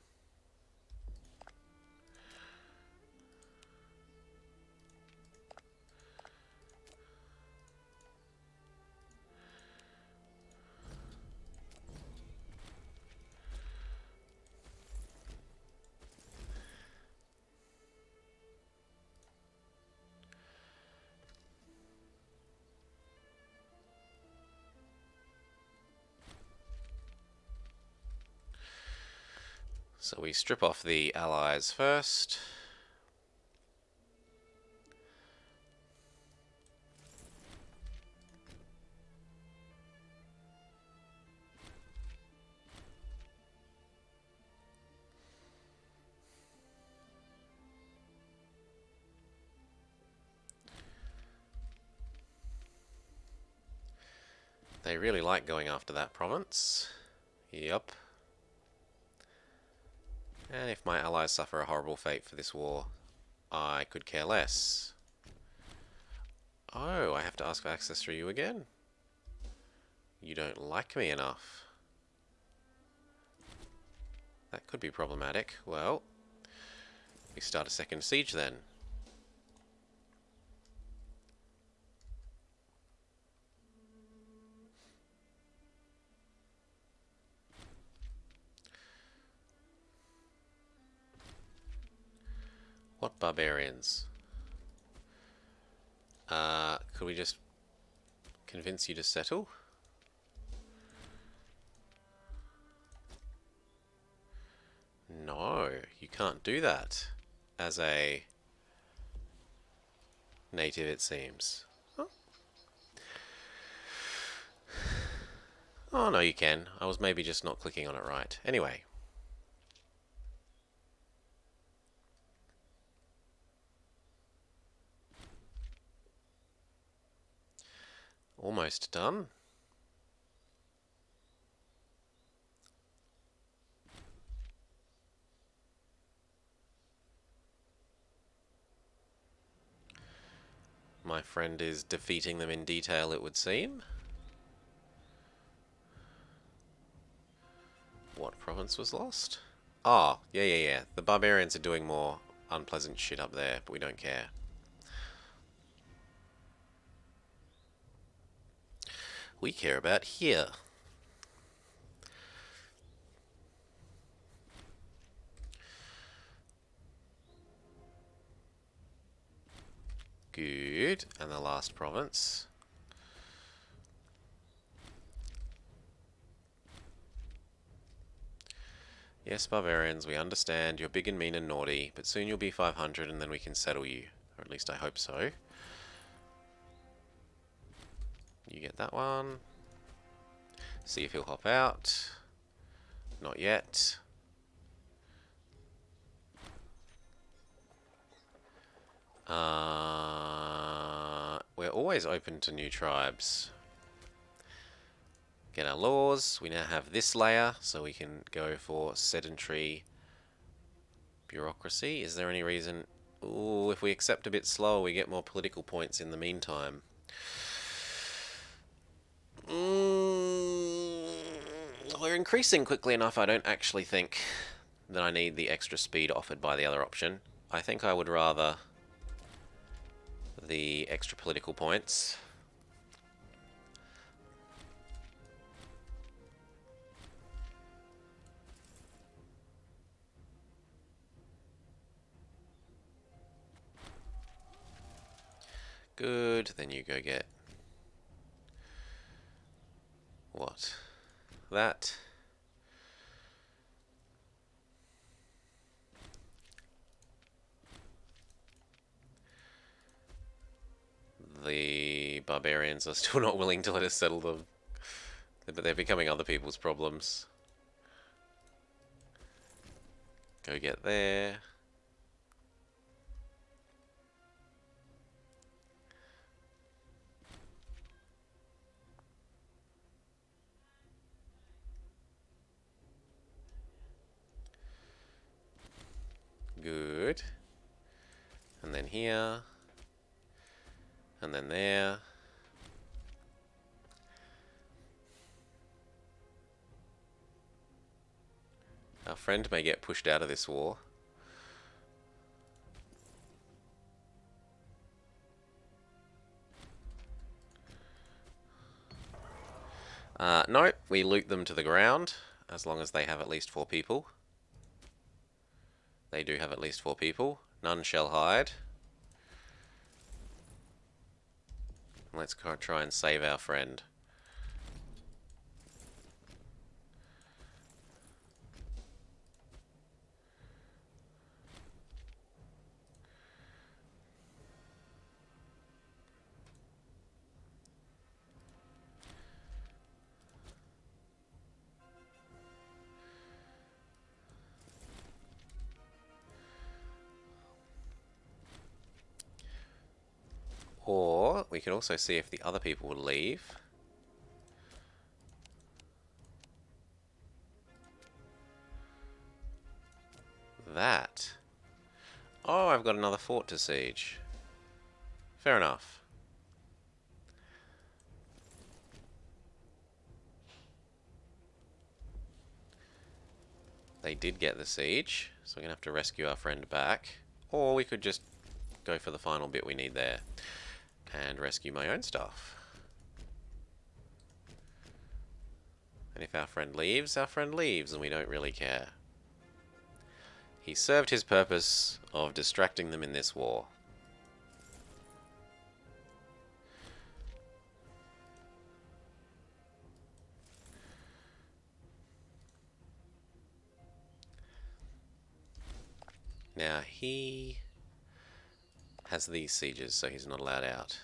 So we strip off the allies first. They really like going after that province. Yep. And if my allies suffer a horrible fate for this war, I could care less. Oh, I have to ask for access through you again? You don't like me enough. That could be problematic. Well, we start a second siege then. What barbarians? Could we just convince you to settle? No, you can't do that. As a native, it seems. Oh, no, you can. I was maybe just not clicking on it right. Anyway. Almost done. My friend is defeating them in detail, it would seem. What province was lost? Oh, yeah. The barbarians are doing more unpleasant shit up there, but we don't care. We care about here. Good. And the last province. Yes, barbarians, we understand. You're big and mean and naughty, but soon you'll be 500 and then we can settle you. Or at least I hope so. You get that one. See if he'll hop out. Not yet. We're always open to new tribes. Get our laws. We now have this layer, so we can go for sedentary bureaucracy. Is there any reason? Ooh, if we accept a bit slower, we get more political points in the meantime. We're increasing quickly enough. I don't actually think that I need the extra speed offered by the other option. I think I would rather the extra political points. Good, then you go get what? That. The barbarians are still not willing to let us settle them. But they're becoming other people's problems. Go get there. Good. And then here. And then there. Our friend may get pushed out of this war. No, we loot them to the ground, as long as they have at least 4 people. They do have at least 4 people. None shall hide. Let's try and save our friend. Or we can also see if the other people will leave. that. Oh, I've got another fort to siege. Fair enough. They did get the siege, so we're going to have to rescue our friend back. Or we could just go for the final bit we need there and rescue my own stuff. And if our friend leaves, and we don't really care. He served his purpose of distracting them in this war. Now he has these sieges, so he's not allowed out.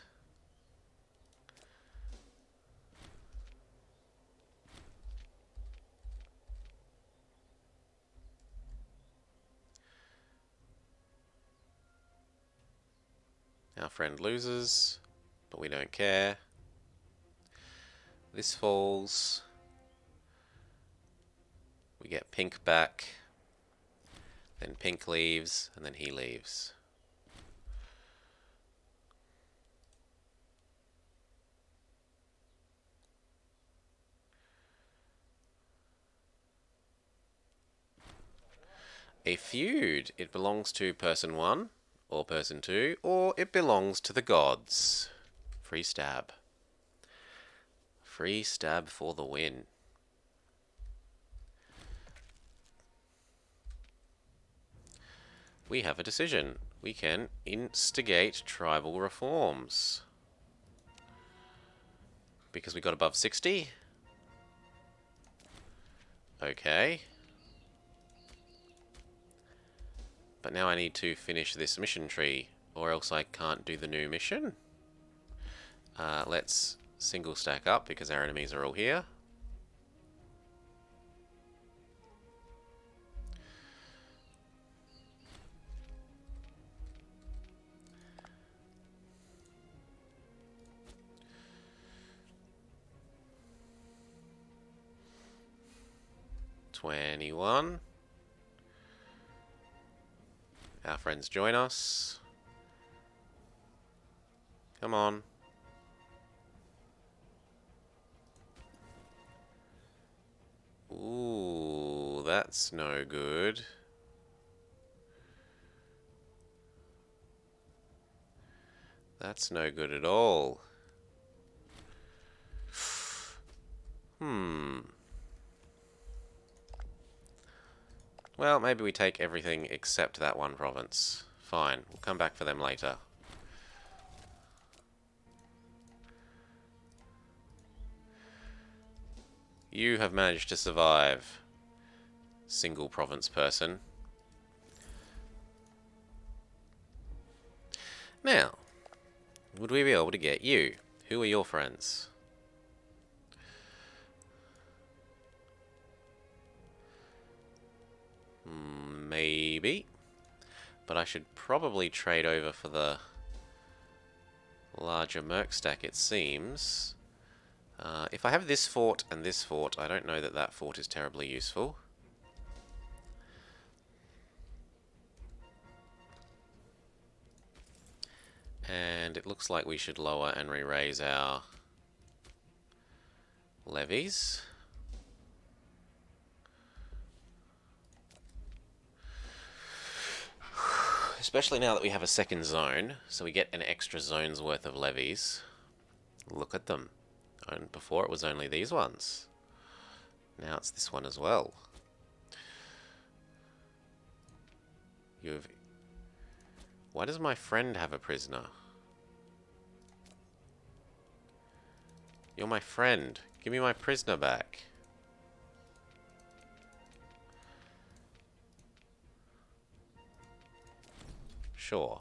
Our friend loses, but we don't care. This falls. We get pink back. Then pink leaves, and then he leaves. A feud. It belongs to person 1, or person 2, or it belongs to the gods. Free stab. Free stab for the win. We have a decision. We can instigate tribal reforms. Because we got above 60. Okay. But now I need to finish this mission tree, or else I can't do the new mission. Let's single stack up, because our enemies are all here. $21. Our friends join us. Come on. Ooh, that's no good. That's no good at all. Well, maybe we take everything except that one province. Fine, we'll come back for them later. You have managed to survive, single province person. Now, would we be able to get you? Who are your friends? Maybe. But I should probably trade over for the larger merc stack, it seems. If I have this fort and this fort, I don't know that that fort is terribly useful. And it looks like we should lower and re-raise our levies. Especially now that we have a second zone, so we get an extra zone's worth of levies. Look at them. And before it was only these ones. Now it's this one as well. Why does my friend have a prisoner? You're my friend. Give me my prisoner back. Sure.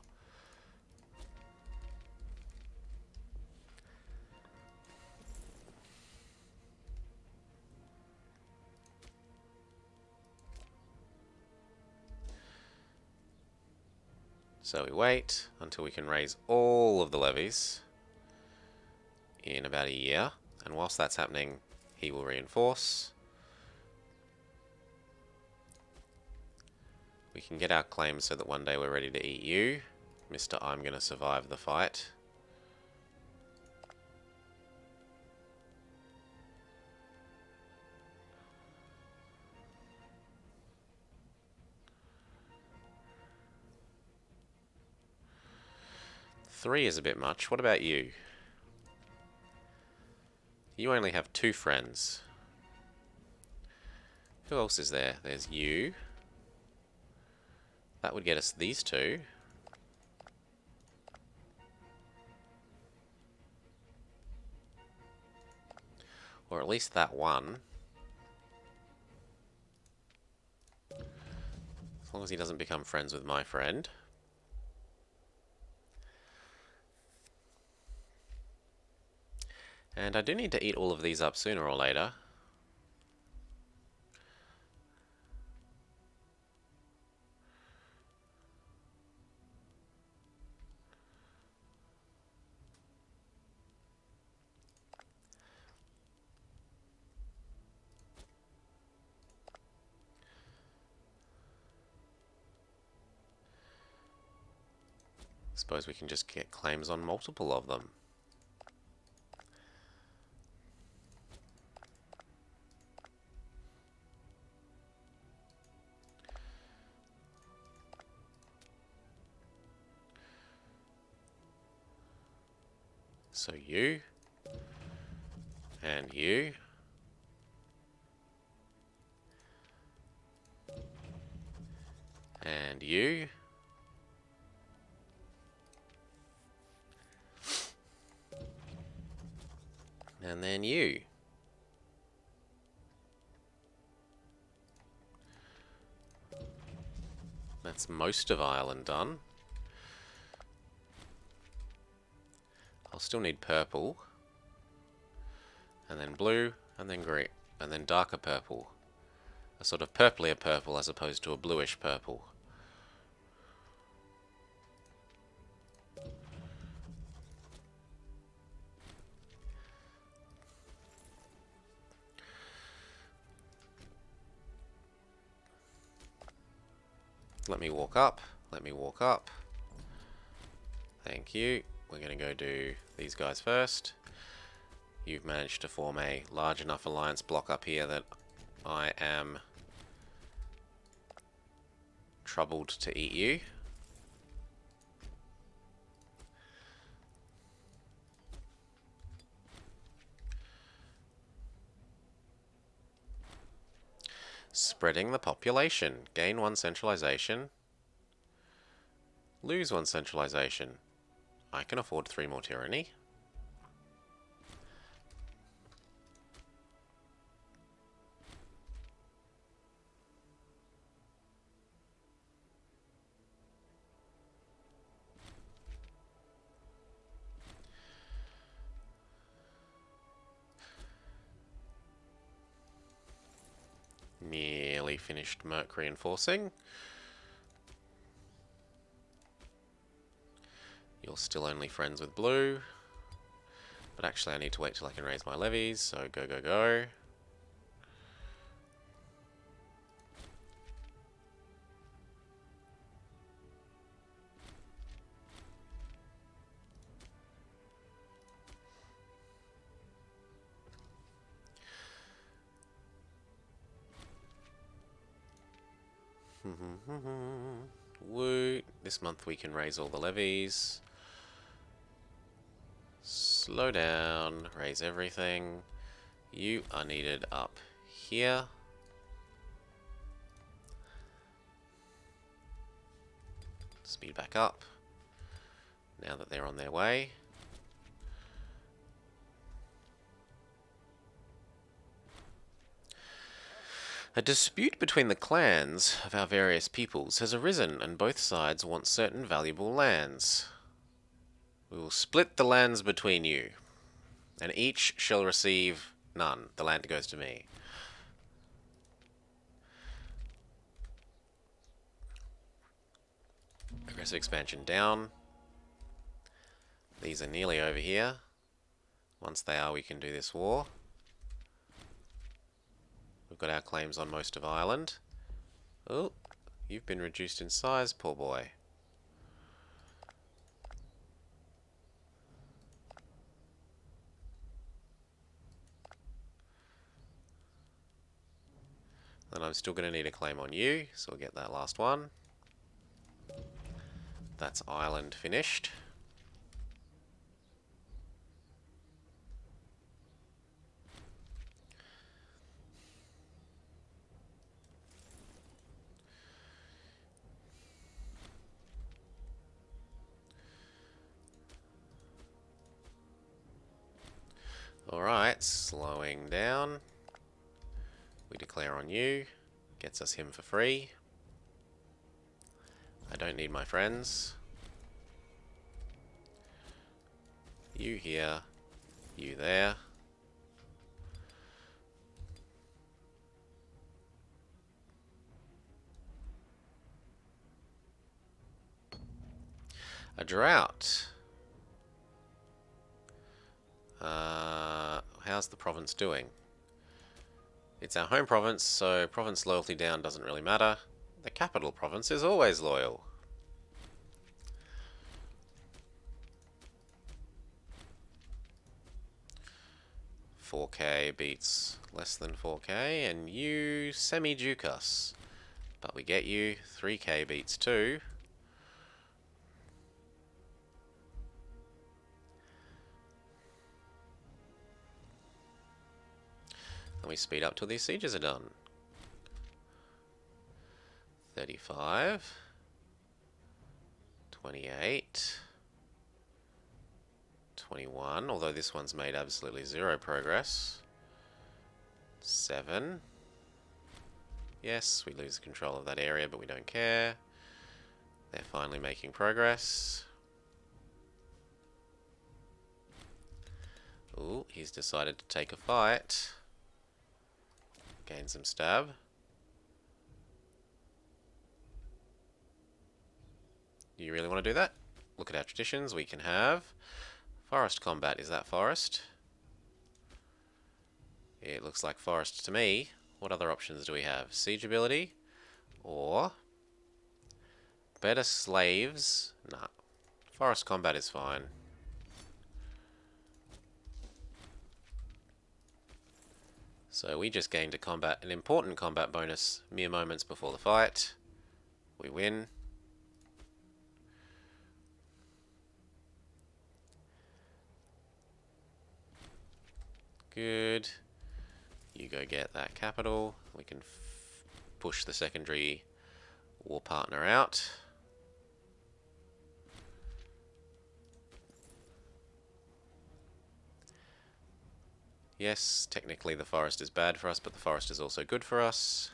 So we wait until we can raise all of the levies in about a year, and whilst that's happening, he will reinforce. We can get our claims so that one day we're ready to eat you, Mr. I'm gonna survive the fight. Three is a bit much. What about you? You only have 2 friends. Who else is there? There's you. That would get us these 2. Or at least that one. As long as he doesn't become friends with my friend. And I do need to eat all of these up sooner or later. Suppose we can just get claims on multiple of them. So you, and you, and you, and then you. That's most of Ireland done. I'll still need purple, and then blue, and then green, and then darker purple. A sort of purplier purple as opposed to a bluish purple. Let me walk up, let me walk up. Thank you. We're going to go do these guys first. You've managed to form a large enough alliance block up here that I am troubled to eat you. Spreading the population. Gain 1 centralization. Lose 1 centralization. I can afford 3 more tyranny. Nearly finished Merc reinforcing. You're still only friends with blue. But actually I need to wait till I can raise my levies, so go, go, go. Woo. This month we can raise all the levies. Slow down, raise everything. You are needed up here. Speed back up. Now that they're on their way. A dispute between the clans of our various peoples has arisen, and both sides want certain valuable lands. We will split the lands between you, and each shall receive none. The land goes to me. Aggressive expansion down. These are nearly over here. Once they are, we can do this war. We've got our claims on most of Ireland. Oh, You've been reduced in size, poor boy. And I'm still going to need a claim on you, so we'll get that last one. That's island finished. Alright, slowing down. We declare on you. Gets us him for free. I don't need my friends. You here. You there. A drought. How's the province doing? It's our home province, so province loyalty down doesn't really matter. The capital province is always loyal. $4K beats less than 4K, and you semi-duke us. But we get you. 3K beats 2. And we speed up till these sieges are done. 35. 28. 21, although this one's made absolutely zero progress. 7. Yes, we lose control of that area, but we don't care. They're finally making progress. Ooh, he's decided to take a fight. Gain some stab. You really want to do that? Look at our traditions. We can have forest combat. Is that forest? It looks like forest to me. What other options do we have? Siege ability? Or better slaves? Nah. Forest combat is fine. So we just gained an important combat bonus mere moments before the fight. We win. Good. You go get that capital. We can push the secondary war partner out. Yes, technically the forest is bad for us, but the forest is also good for us.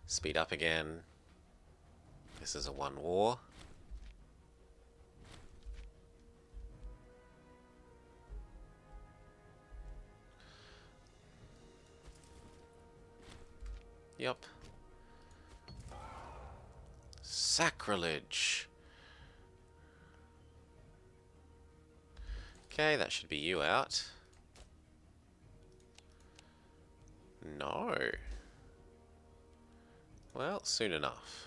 Speed up again. This is a 1 war. Yup. Sacrilege. Okay, that should be you out. No. Well, soon enough.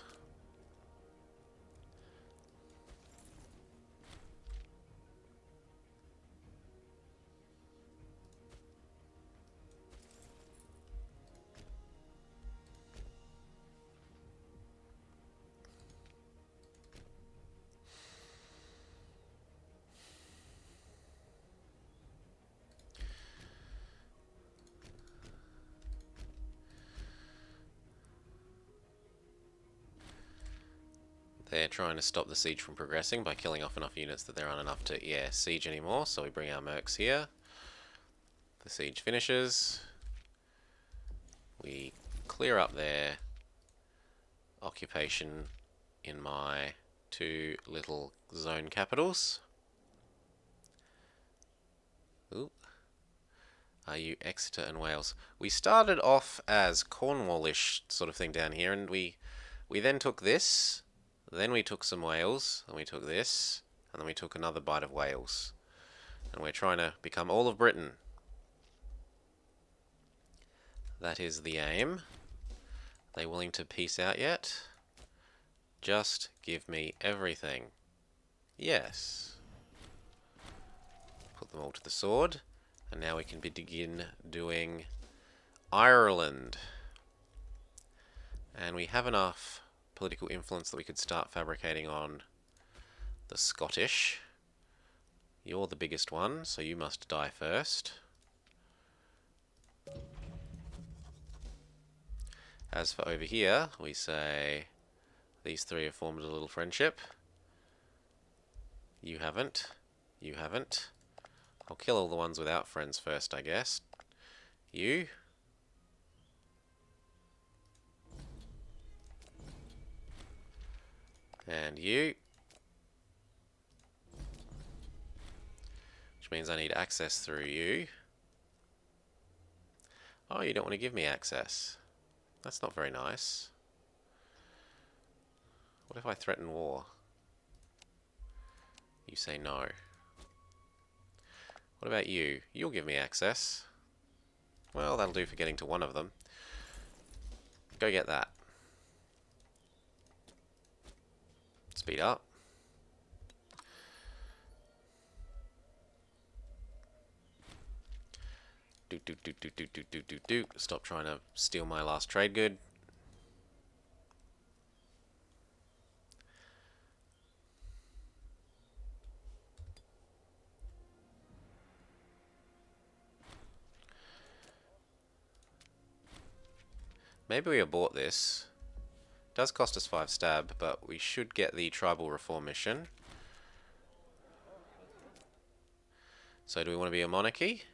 They're trying to stop the siege from progressing by killing off enough units that there aren't enough to, siege anymore. So we bring our mercs here. The siege finishes. We clear up their occupation in my 2 little zone capitals. Ooh. Are you Exeter and Wales? We started off as Cornwallish sort of thing down here, and we then took this. Then we took some Wales, and we took this, and then we took another bite of Wales. And we're trying to become all of Britain. That is the aim. Are they willing to peace out yet? Just give me everything. Yes. Put them all to the sword. And now we can begin doing Ireland. And we have enough political influence that we could start fabricating on the Scottish. You're the biggest one, so you must die first. As for over here, we say these three have formed a little friendship. You haven't. You haven't. I'll kill all the ones without friends first, I guess. You. And you. Which means I need access through you. Oh, you don't want to give me access. That's not very nice. What if I threaten war? You say no. What about you? You'll give me access. Well, that'll do for getting to one of them. Go get that. Speed up. Do. Stop trying to steal my last trade good. Maybe we abort this. It does cost us 5 stab, but we should get the tribal reform mission. So do we want to be a monarchy?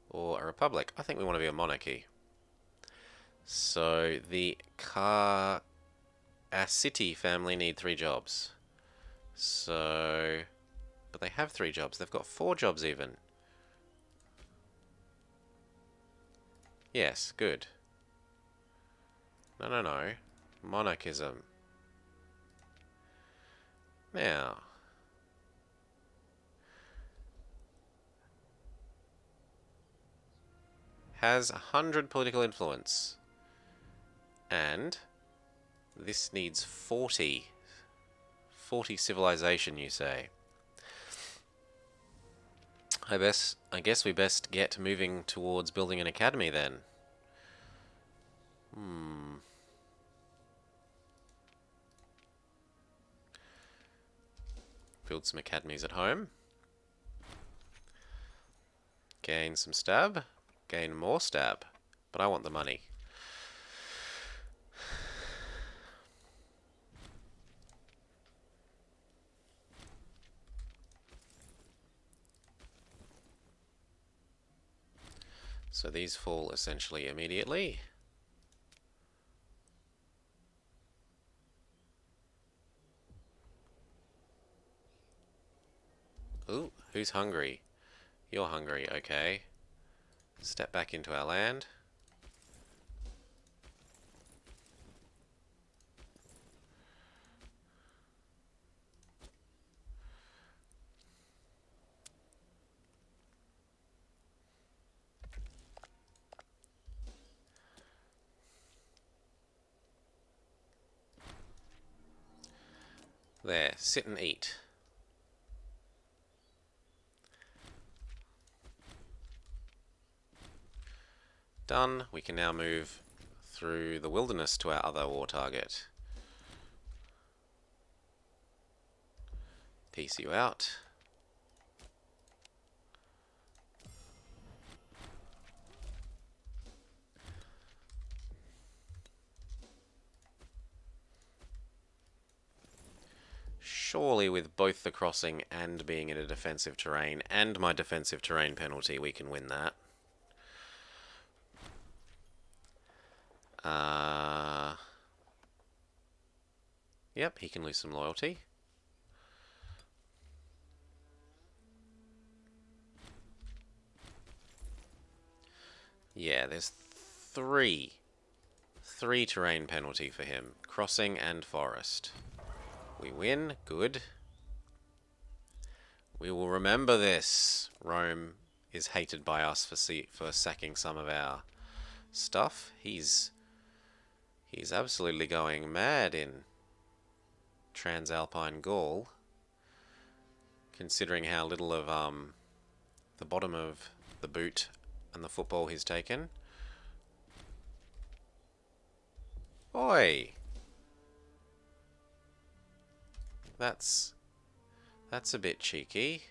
Or a republic? I think we want to be a monarchy. So the City family need 3 jobs. So... But they have 3 jobs. They've got 4 jobs even. Yes, good. No. Monarchism. Now. Has 100 political influence. And this needs 40. 40 civilization, you say. I guess we best get moving towards building an academy then. Build some academies at home. Gain some stab. Gain more stab. But I want the money. So these fall essentially immediately. Ooh, who's hungry? You're hungry, okay. Step back into our land. There, sit and eat. Done. We can now move through the wilderness to our other war target. Peace you out. Surely with both the crossing and being in a defensive terrain and my defensive terrain penalty, we can win that. Yep, he can lose some loyalty. Yeah, there's 3 terrain penalty for him. Crossing and forest. We win. Good. We will remember this. Rome is hated by us for sacking some of our stuff. He's absolutely going mad in Transalpine Gaul, considering how little of the bottom of the boot and the football he's taken. Oi! That's a bit cheeky.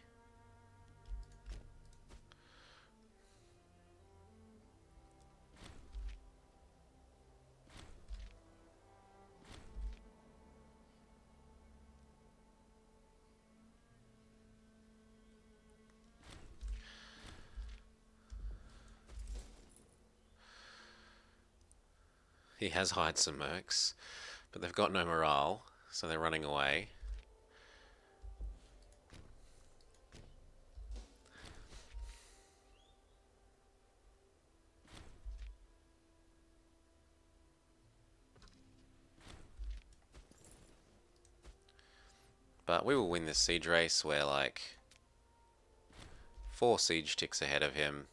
He has hired some mercs, but they've got no morale, so they're running away. But we will win this siege race. We're like 4 siege ticks ahead of him.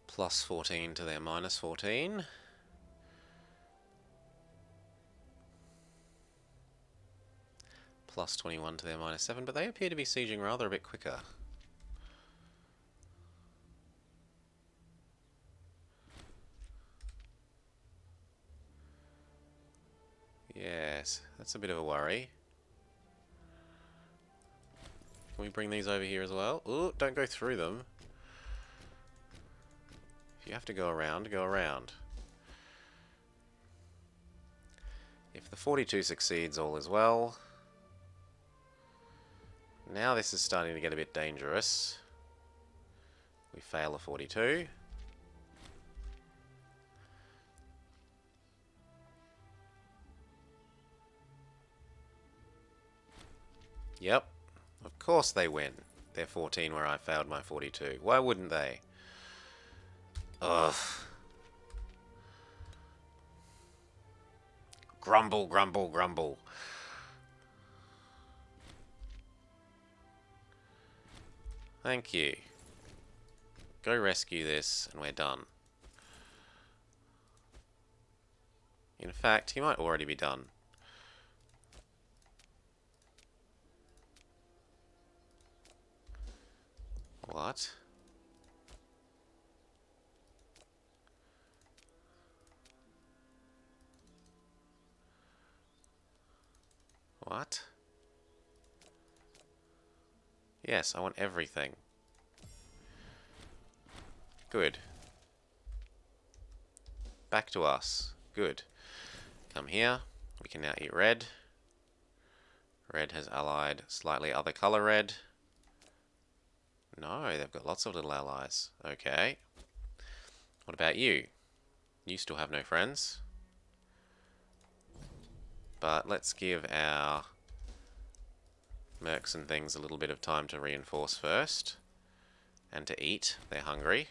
Plus 14 to their minus 14. Plus 21 to their minus 7, but they appear to be sieging rather a bit quicker. Yes, that's a bit of a worry. Can we bring these over here as well? Ooh, don't go through them. If you have to go around, go around. If the 42 succeeds, all is well. Now this is starting to get a bit dangerous. We fail a 42. Yep. Of course they win. They're 14 where I failed my 42. Why wouldn't they? Ugh. Grumble, grumble, grumble. Thank you. Go rescue this and we're done. In fact, he might already be done. What? What? Yes, I want everything. Good. Back to us. Good. Come here. We can now eat red. Red has allied slightly other colour red. No, they've got lots of little allies. Okay. What about you? You still have no friends. But let's give our mercs and things a little bit of time to reinforce first. And to eat. They're hungry.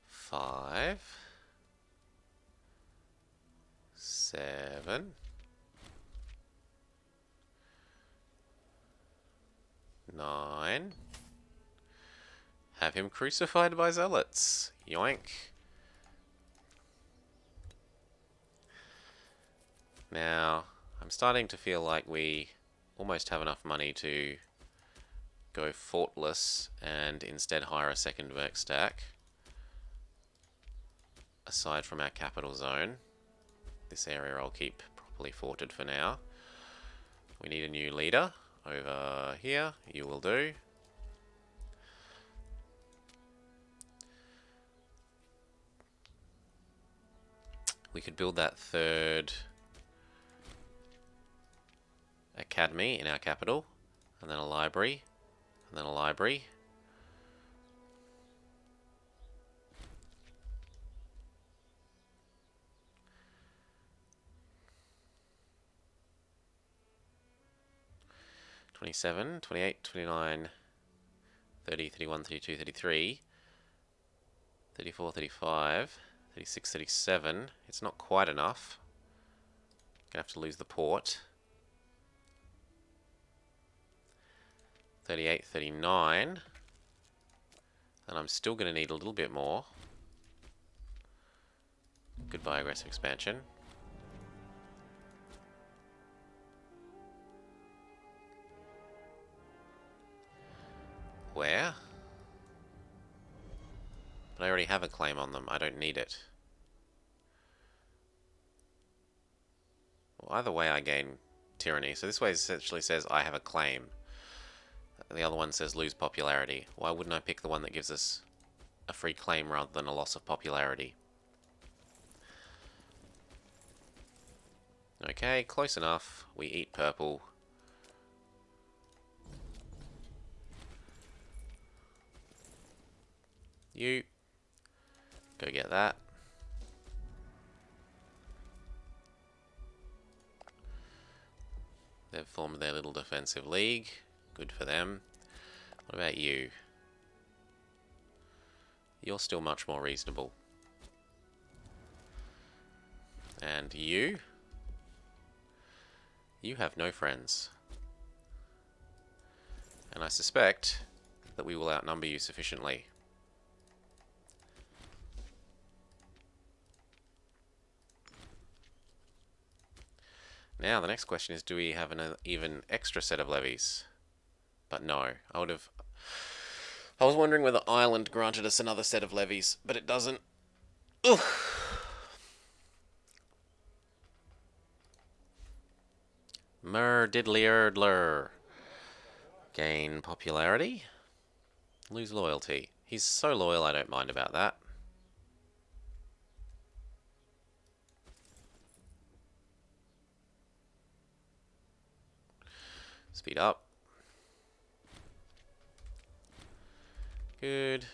Five. 7. 9. Have him crucified by zealots. Yoink. Now, I'm starting to feel like we almost have enough money to go fortless and instead hire a second merc stack. Aside from our capital zone. This area I'll keep properly forted for now. We need a new leader over here. You will do. we could build that third academy in our capital, and then a library, and then a library. '27, '28, '29, '30, '31, '32, '33, '34, '35, '36, '37. It's not quite enough. Gonna have to lose the port. 38, 39. And I'm still going to need a little bit more. Goodbye, aggressive expansion. Where? But I already have a claim on them. I don't need it. Well, either way I gain tyranny. So this way essentially says I have a claim. The other one says lose popularity. Why wouldn't I pick the one that gives us a free claim rather than a loss of popularity? Okay, close enough. We eat purple. You. Go get that. They've formed their little defensive league. Good for them. What about you? You're still much more reasonable. And you? You have no friends. And I suspect that we will outnumber you sufficiently. Now, the next question is, do we have an even extra set of levies? But no, I was wondering whether Ireland granted us another set of levies, but it doesn't. Ugh. Diddly-erdler. Gain popularity. Lose loyalty. He's so loyal, I don't mind about that. Speed up. Good.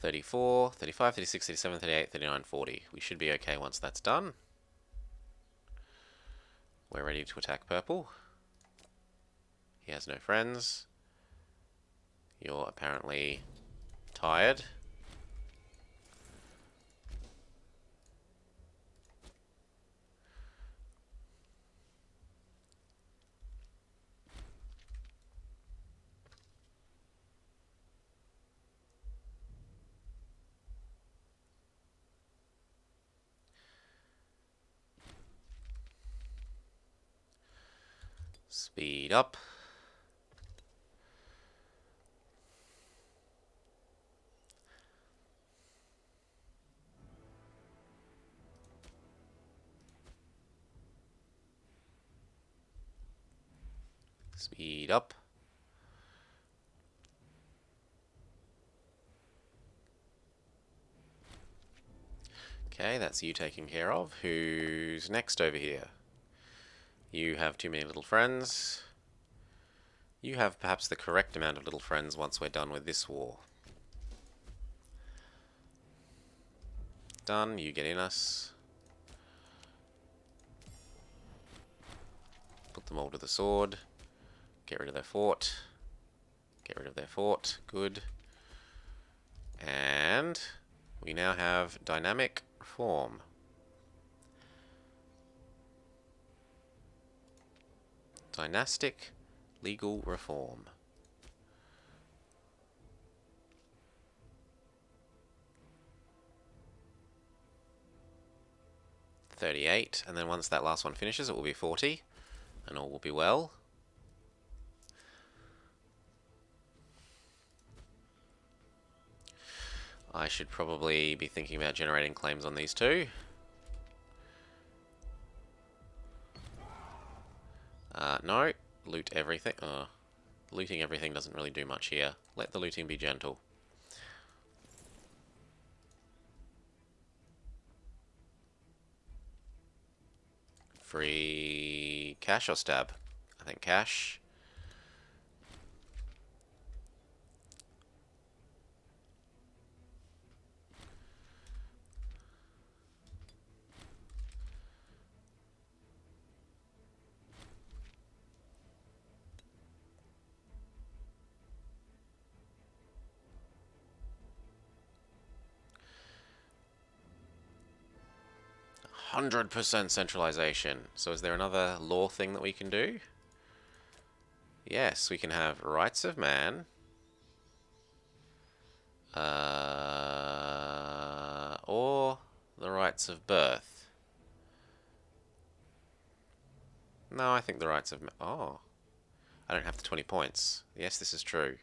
$34, $35, $36, $37, $38, $39, $40. We should be okay once that's done. We're ready to attack purple. He has no friends. You're apparently tired. Speed up. Speed up. Okay, that's you taken care of. Who's next over here? You have too many little friends. You have perhaps the correct amount of little friends once we're done with this war. Done, you get in us. Put them all to the sword. Get rid of their fort. Get rid of their fort. Good. And we now have dynamic reform. Dynastic legal reform. $38, and then once that last one finishes, it will be 40, and all will be well. I should probably be thinking about generating claims on these two. No. Loot everything. Looting everything doesn't really do much here. Let the looting be gentle. Free cash or stab? I think cash. %100% centralization. So is there another law thing that we can do? Yes, we can have rights of man. Or the rights of birth. No, I think the rights of man. Oh. I don't have the 20 points. Yes, this is true.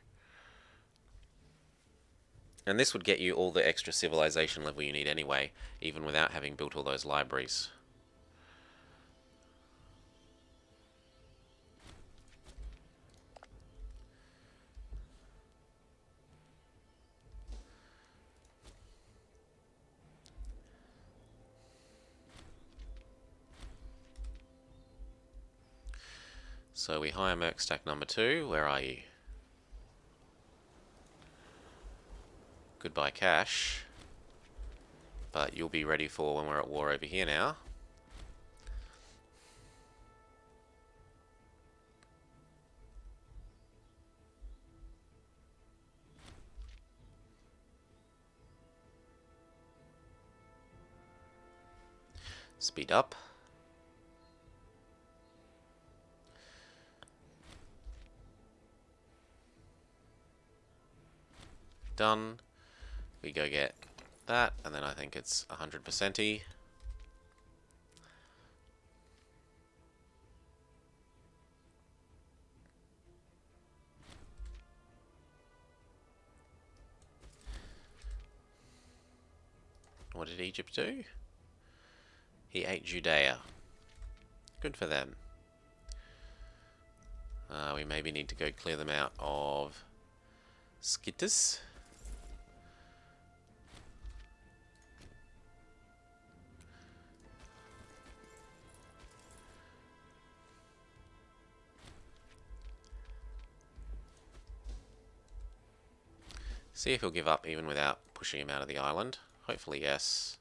And this would get you all the extra civilization level you need anyway, even without having built all those libraries. So we hire Merc stack number 2. Where are you? Goodbye cash. But you'll be ready for when we're at war over here now. Speed up. Done. We go get that, and then I think it's 100%y. What did Egypt do? He ate Judea. Good for them. We maybe need to go clear them out of Skyttis. See if he'll give up even without pushing him out of the island. Hopefully, yes.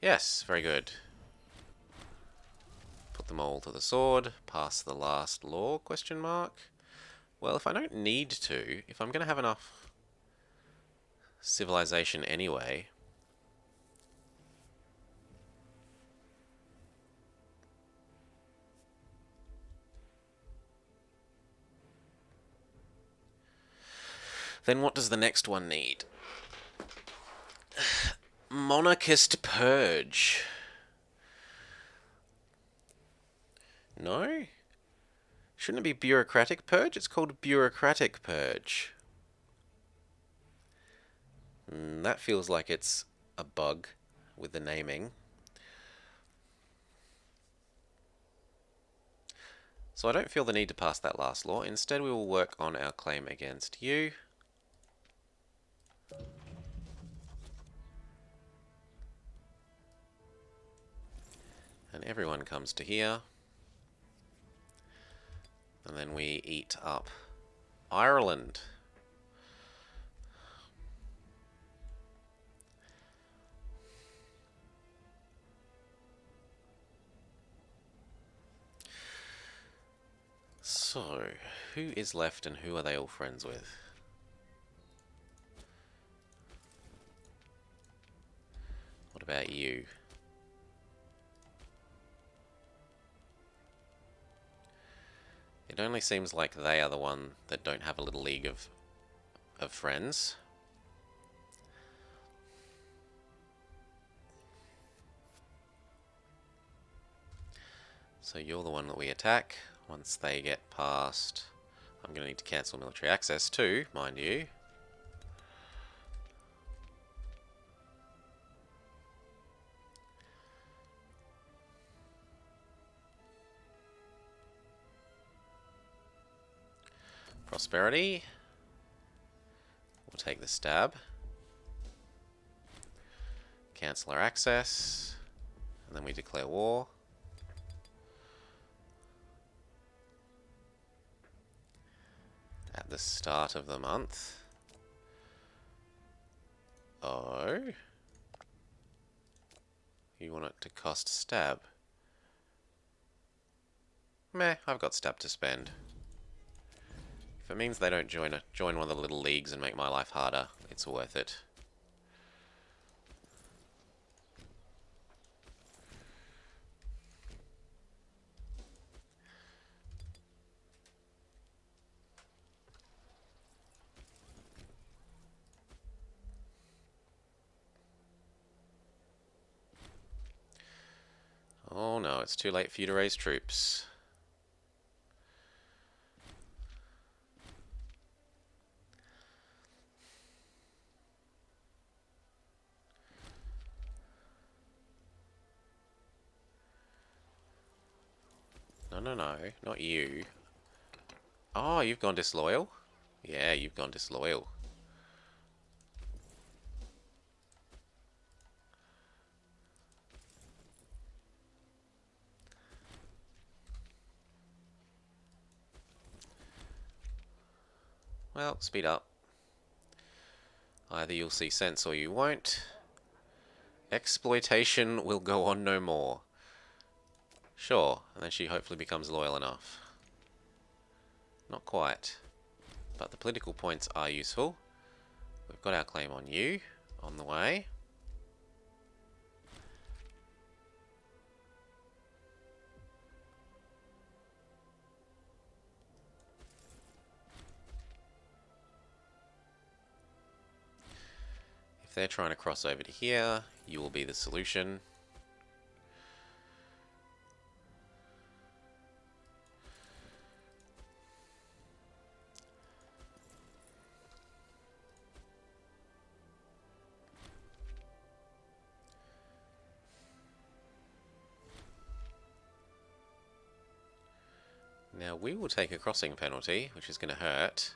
Yes, very good. Put them all to the sword. Pass the last law, question mark. Well, if I don't need to, if I'm going to have enough civilization anyway, then what does the next one need? Monarchist Purge. No? Shouldn't it be Bureaucratic Purge? It's called Bureaucratic Purge. That feels like it's a bug with the naming. So I don't feel the need to pass that last law. Instead, we will work on our claim against you. And everyone comes to here. And then we eat up Ireland. So, who is left and who are they all friends with? What about you? It only seems like they are the one that don't have a little league of friends. So you're the one that we attack. Once they get past... I'm going to need to cancel military access too, mind you. Prosperity. We'll take the stab. Cancel our access. And then we declare war. At the start of the month. Oh. You want it to cost stab. Meh, I've got stab to spend. If it means they don't join one of the little leagues and make my life harder, it's worth it. Oh no, it's too late for you to raise troops. No, not you. Oh, you've gone disloyal? Yeah, you've gone disloyal. Well, speed up. Either you'll see sense or you won't. Exploitation will go on no more. Sure, and then she hopefully becomes loyal enough. Not quite. But the political points are useful. We've got our claim on you, on the way. If they're trying to cross over to here, you will be the solution. Now we will take a crossing penalty, which is going to hurt.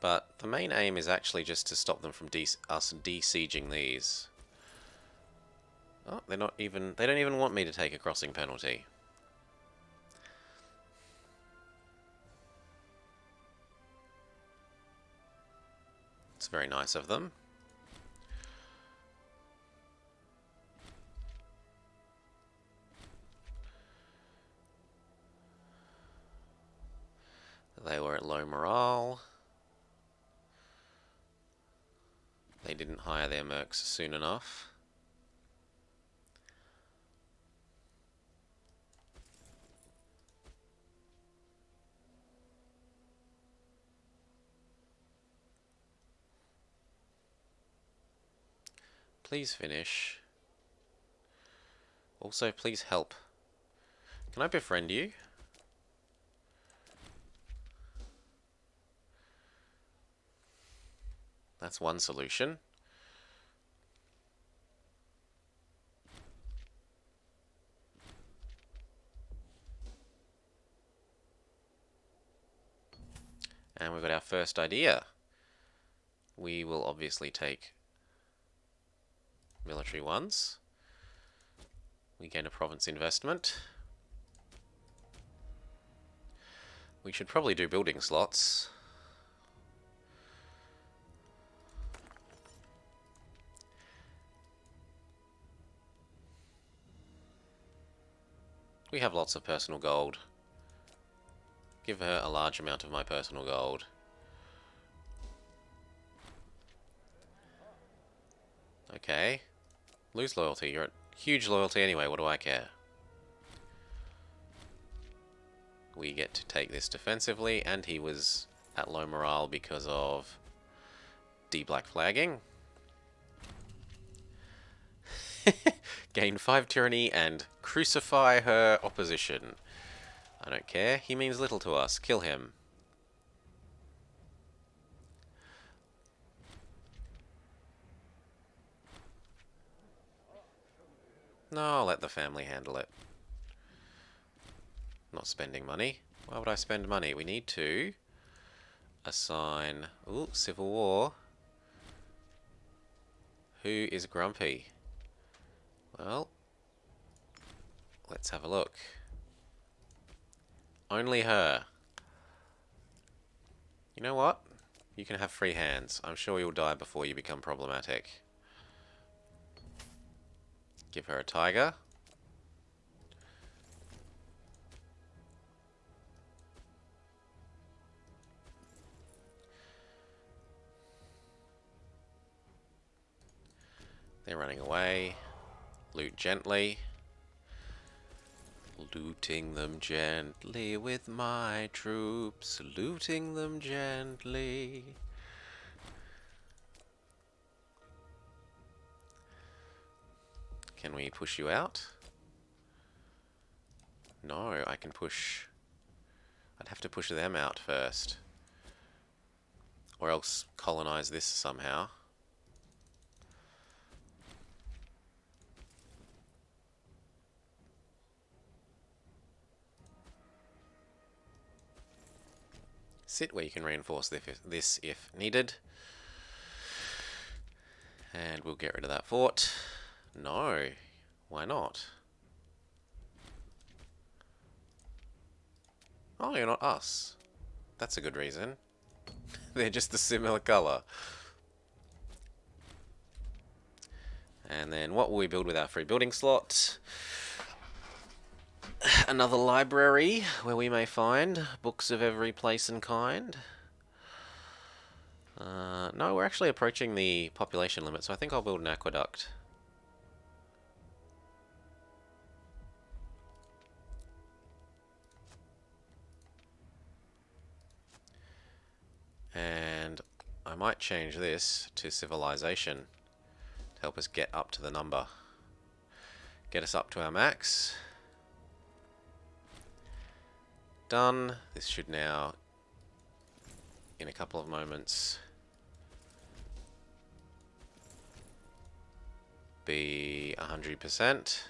But the main aim is actually just to stop them from us de-sieging these. Oh, they don't even want me to take a crossing penalty. It's very nice of them. They were at low morale. They didn't hire their mercs soon enough. Please finish. Also, please help. Can I befriend you? That's one solution. And we've got our first idea. We will obviously take military ones. We gain a province investment. We should probably do building slots. We have lots of personal gold. Give her a large amount of my personal gold. Okay. Lose loyalty. You're at huge loyalty anyway, what do I care? We get to take this defensively, and he was at low morale because of D-black flagging. Gain 5 tyranny and crucify her opposition. I don't care. He means little to us. Kill him. No, I'll let the family handle it. Not spending money. Why would I spend money? We need to Assign. Ooh, Civil War. Who is grumpy? Well, let's have a look. Only her. You know what? You can have free hands. I'm sure you'll die before you become problematic. Give her a tiger. They're running away. Loot gently. Looting them gently with my troops. Looting them gently. Can we push you out? No, I can push... I'd have to push them out first. Or else colonize this somehow. Sit where you can reinforce this if needed. And we'll get rid of that fort. No, why not? Oh, you're not us. That's a good reason. They're just a similar colour. And then what will we build with our free building slot? Another library where we may find books of every place and kind. No, we're actually approaching the population limit, so I think I'll build an aqueduct. And I might change this to civilization to help us get up to the number. Get us up to our max. Done. This should now, in a couple of moments, be 100%.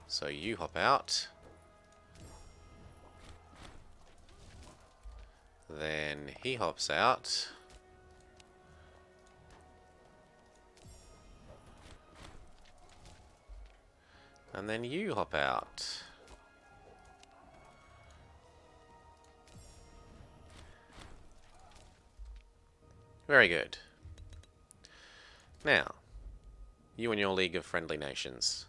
So you hop out. Then he hops out. And then you hop out. Very good. Now, you and your League of Friendly Nations.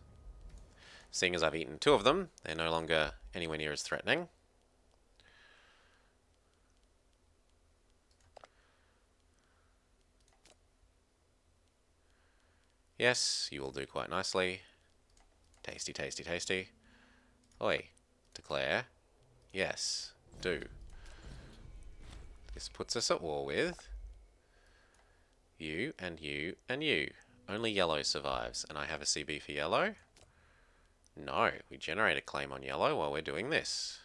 Seeing as I've eaten 2 of them, they're no longer anywhere near as threatening. Yes, you will do quite nicely. Tasty, tasty, tasty. Oi, declare. Yes, do. This puts us at war with you and you and you. Only yellow survives, and I have a CB for yellow. No, we generate a claim on yellow while we're doing this.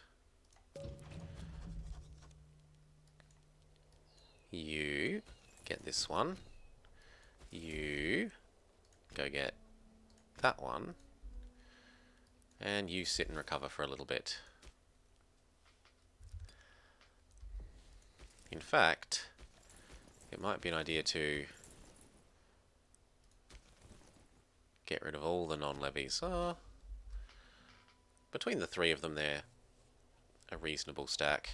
You get this one. You go get that one. And you sit and recover for a little bit. In fact, it might be an idea to get rid of all the non-levies. Between the 3 of them, they're a reasonable stack.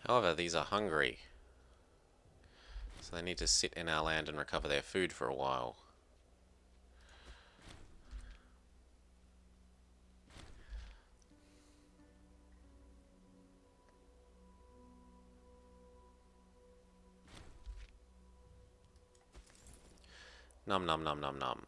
However, these are hungry, so they need to sit in our land and recover their food for a while. Num num num num num.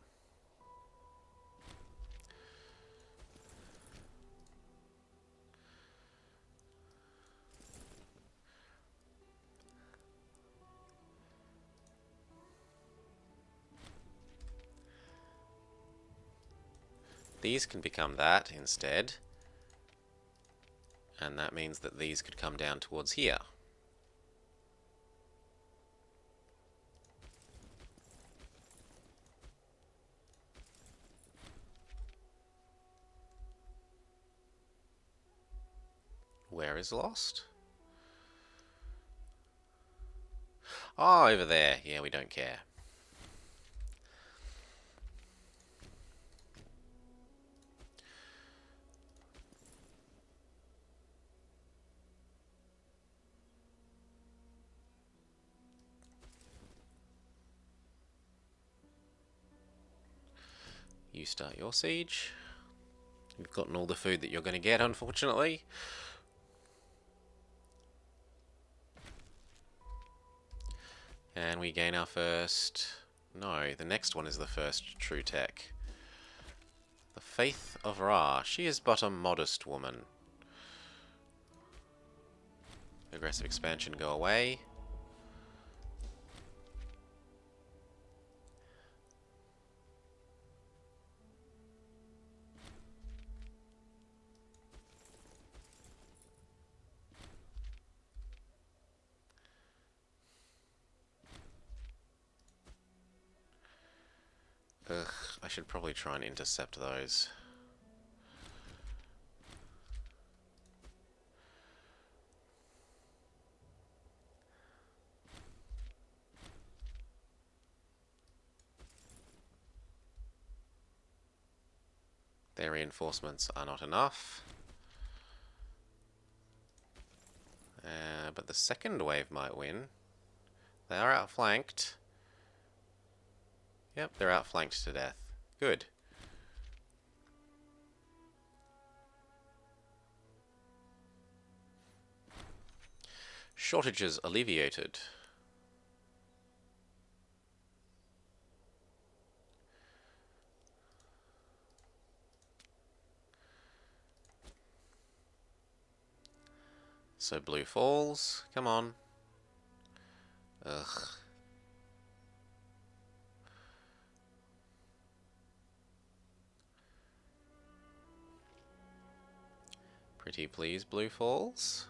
These can become that instead. And that means that these could come down towards here. Where is lost? Oh, over there. Yeah, we don't care. You start your siege. You've gotten all the food that you're going to get, unfortunately. And we gain our first... No, the next one is the first true tech. The Faith of Ra. She is but a modest woman. Aggressive expansion, go away. Ugh, I should probably try and intercept those. Their reinforcements are not enough. But the second wave might win. They are outflanked. Yep, they're outflanked to death. Good. Shortages alleviated. So blue falls. Come on. Ugh. Pretty please, blue falls.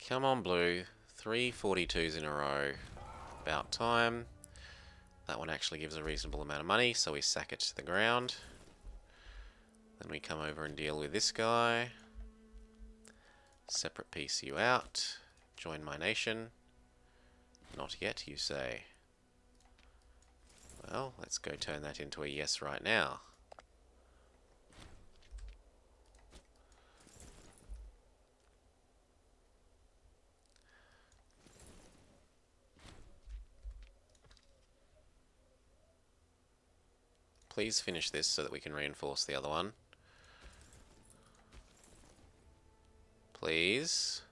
Come on, blue. 3 42s in a row. About time. That one actually gives a reasonable amount of money, so we sack it to the ground. Then we come over and deal with this guy. Separate piece you out. Join my nation. Not yet, you say. Well, let's go turn that into a yes right now. Please finish this so that we can reinforce the other one. Please.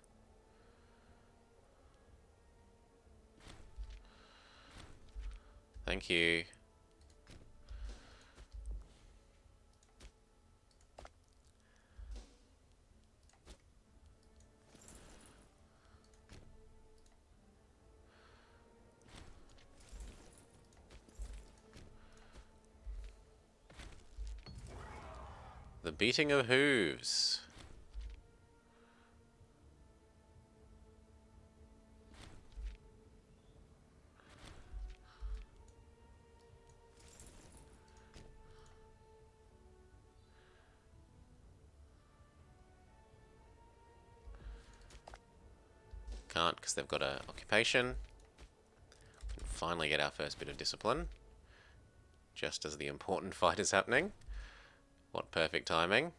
Thank you. The beating of hooves. Can't because they've got an occupation. Can finally get our first bit of discipline. Just as the important fight is happening. What perfect timing.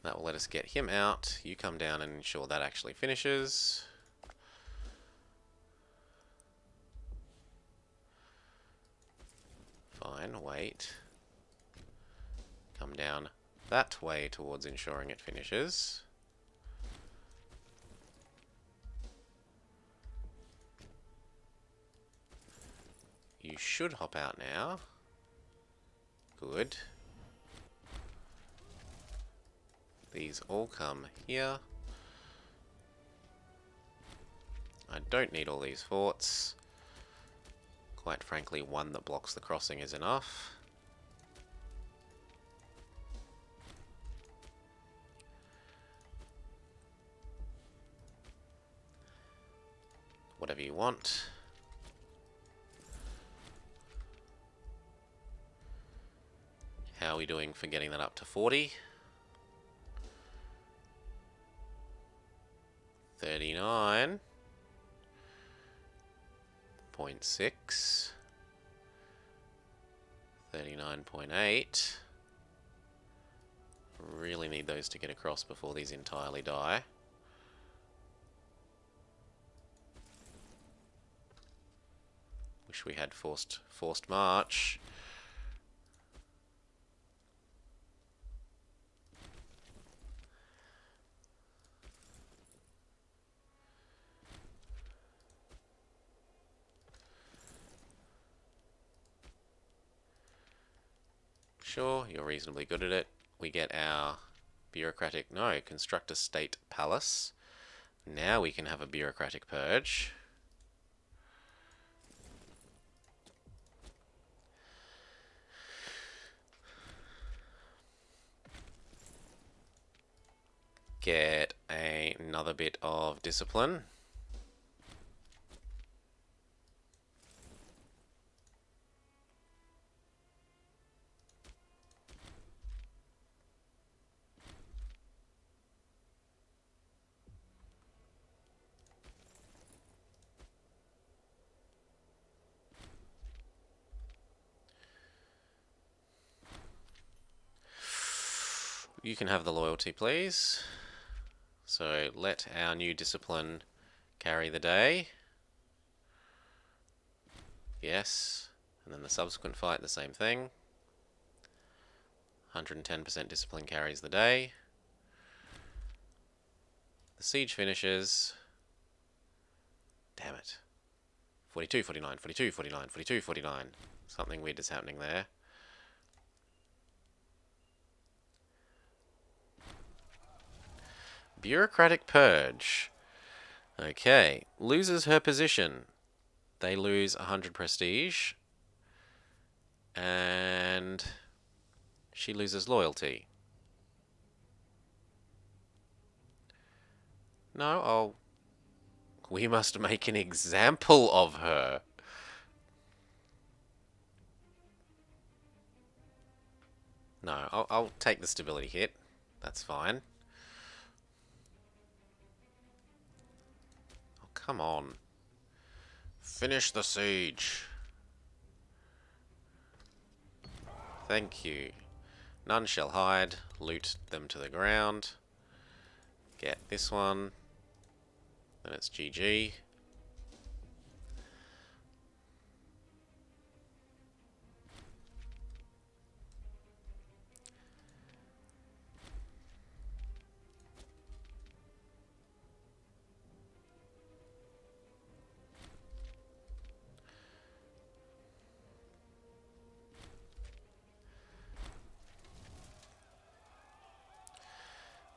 That will let us get him out. You come down and ensure that actually finishes. wait. Come down that way towards ensuring it finishes. You should hop out now. Good. These all come here. I don't need all these forts. Quite frankly, one that blocks the crossing is enough. Whatever you want. How are we doing for getting that up to 40? 39.6. 39.8. Really need those to get across before these entirely die. Wish we had forced march. Sure, you're reasonably good at it. We get our construct a state palace. Now we can have a bureaucratic purge. Get another bit of discipline. You can have the loyalty, please. So let our new discipline carry the day. Yes. And then the subsequent fight, the same thing. 110% discipline carries the day. The siege finishes. Damn it. 42, 49, 42, 49, 42, 49. Something weird is happening there. Bureaucratic purge. Okay, loses her position. They lose 100 prestige. And she loses loyalty. No, we must make an example of her. No, I'll take the stability hit. That's fine. Oh, come on. Finish the siege. Thank you. None shall hide. Loot them to the ground. Get this one. Then it's GG.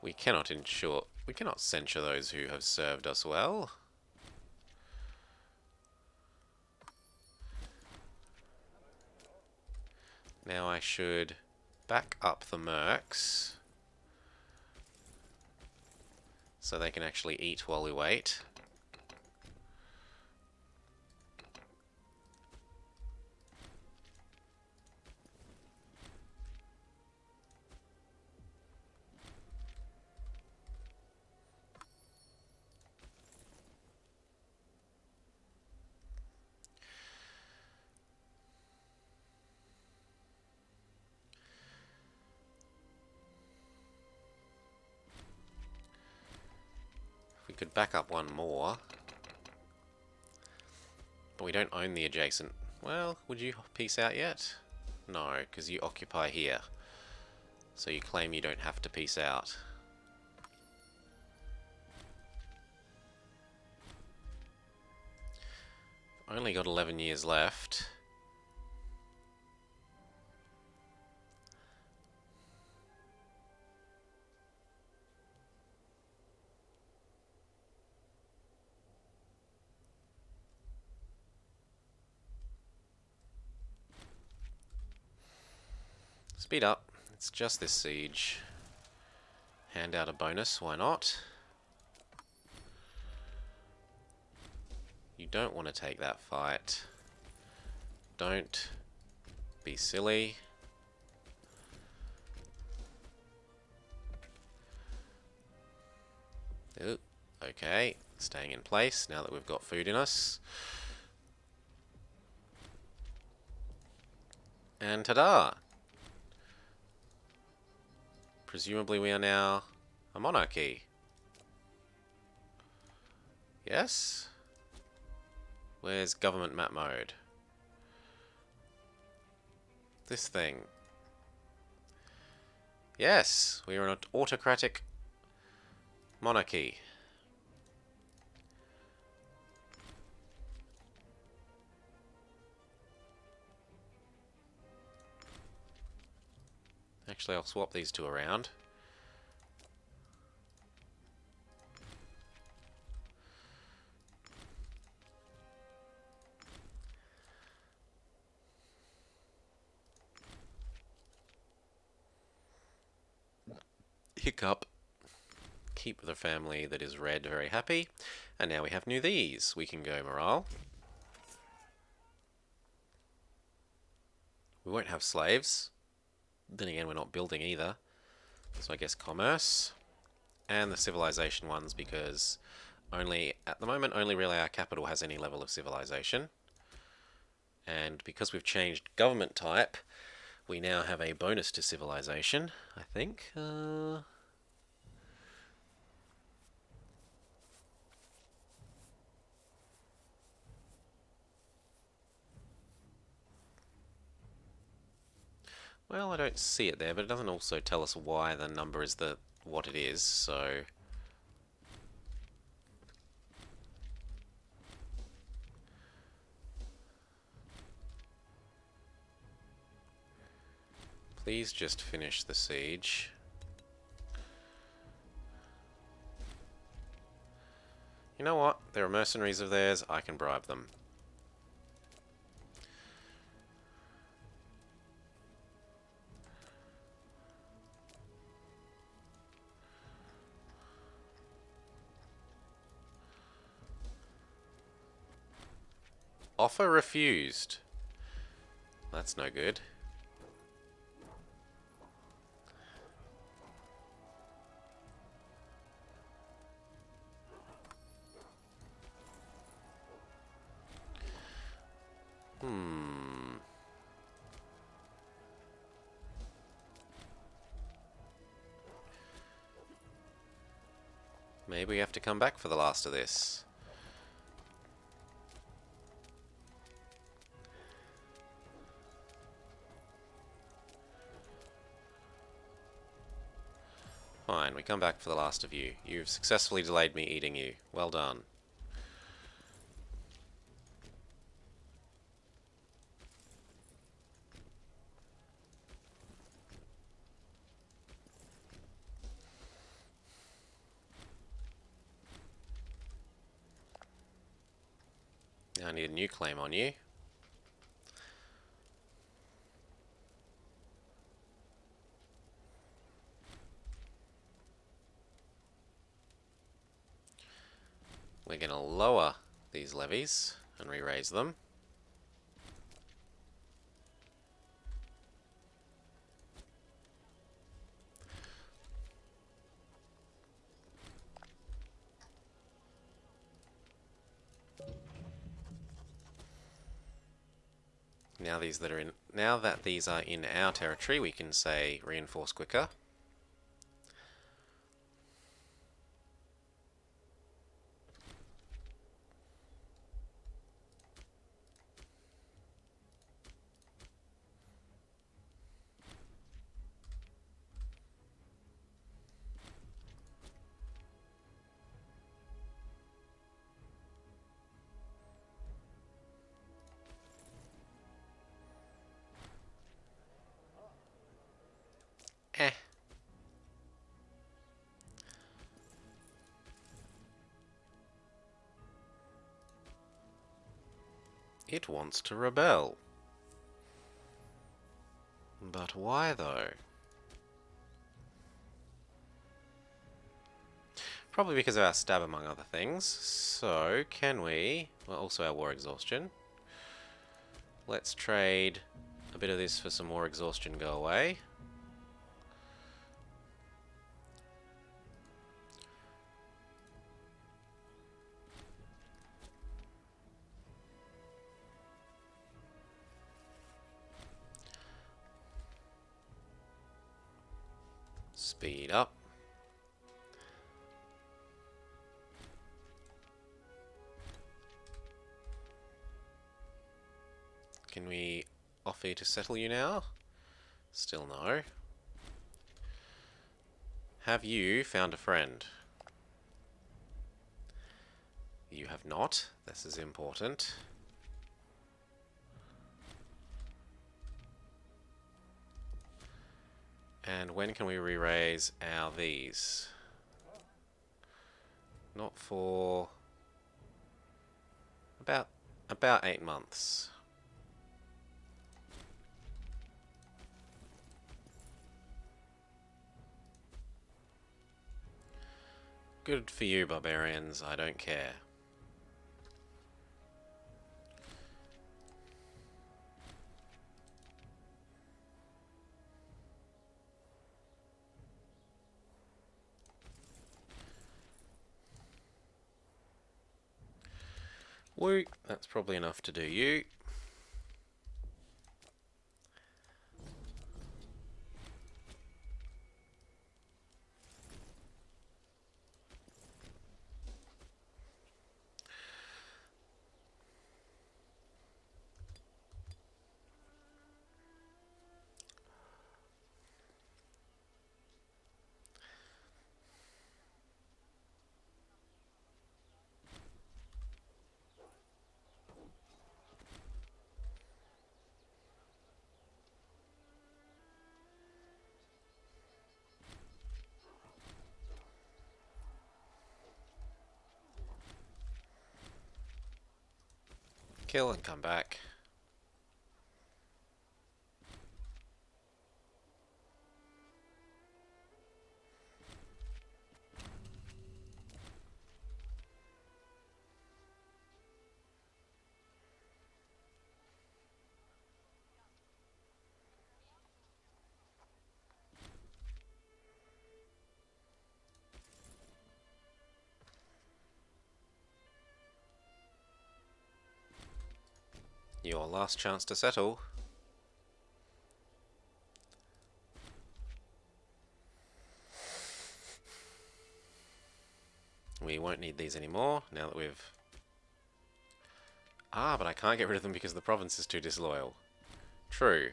We cannot censure those who have served us well. Now I should back up the mercs so they can actually eat while we wait. We could back up one more. But we don't own the adjacent. Well, would you peace out yet? No, because you occupy here. So you claim you don't have to peace out. Only got 11 years left. Speed up. It's just this siege. Hand out a bonus, why not? You don't want to take that fight. Don't be silly. Ooh, okay, staying in place now that we've got food in us. And ta-da! Presumably we are now a monarchy. Yes? Where's government map mode? This thing. Yes, we are an autocratic monarchy. Actually, I'll swap these two around. Hiccup. Keep the family that is red very happy. And now we have new these. We can go morale. We won't have slaves. Then again, we're not building either. So I guess commerce. And the civilization ones, because only, at the moment, only really our capital has any level of civilization. And because we've changed government type, we now have a bonus to civilization, I think. Well, I don't see it there, but it doesn't also tell us why the number is what it is, so... Please just finish the siege. You know what? There are mercenaries of theirs, I can bribe them. Offer refused. That's no good. Maybe we have to come back for the last of this. Fine, we come back for the last of you. You've successfully delayed me eating you. Well done. Now I need a new claim on you. We're going to lower these levies and re-raise them. Now that these are in our territory, we can say reinforce quicker. It wants to rebel. But why though? Probably because of our stab among other things. So, can we... Well, also our war exhaustion. Let's trade a bit of this for some more exhaustion go away. Speed up. Can we offer to settle you now? Still no. Have you found a friend? You have not. This is important. And when can we re-raise our these? Not for about 8 months. Good for you, barbarians. I don't care. Woo, that's probably enough to do you. Kill and come back. Your last chance to settle. We won't need these anymore now that we've... Ah, but I can't get rid of them because the province is too disloyal. True.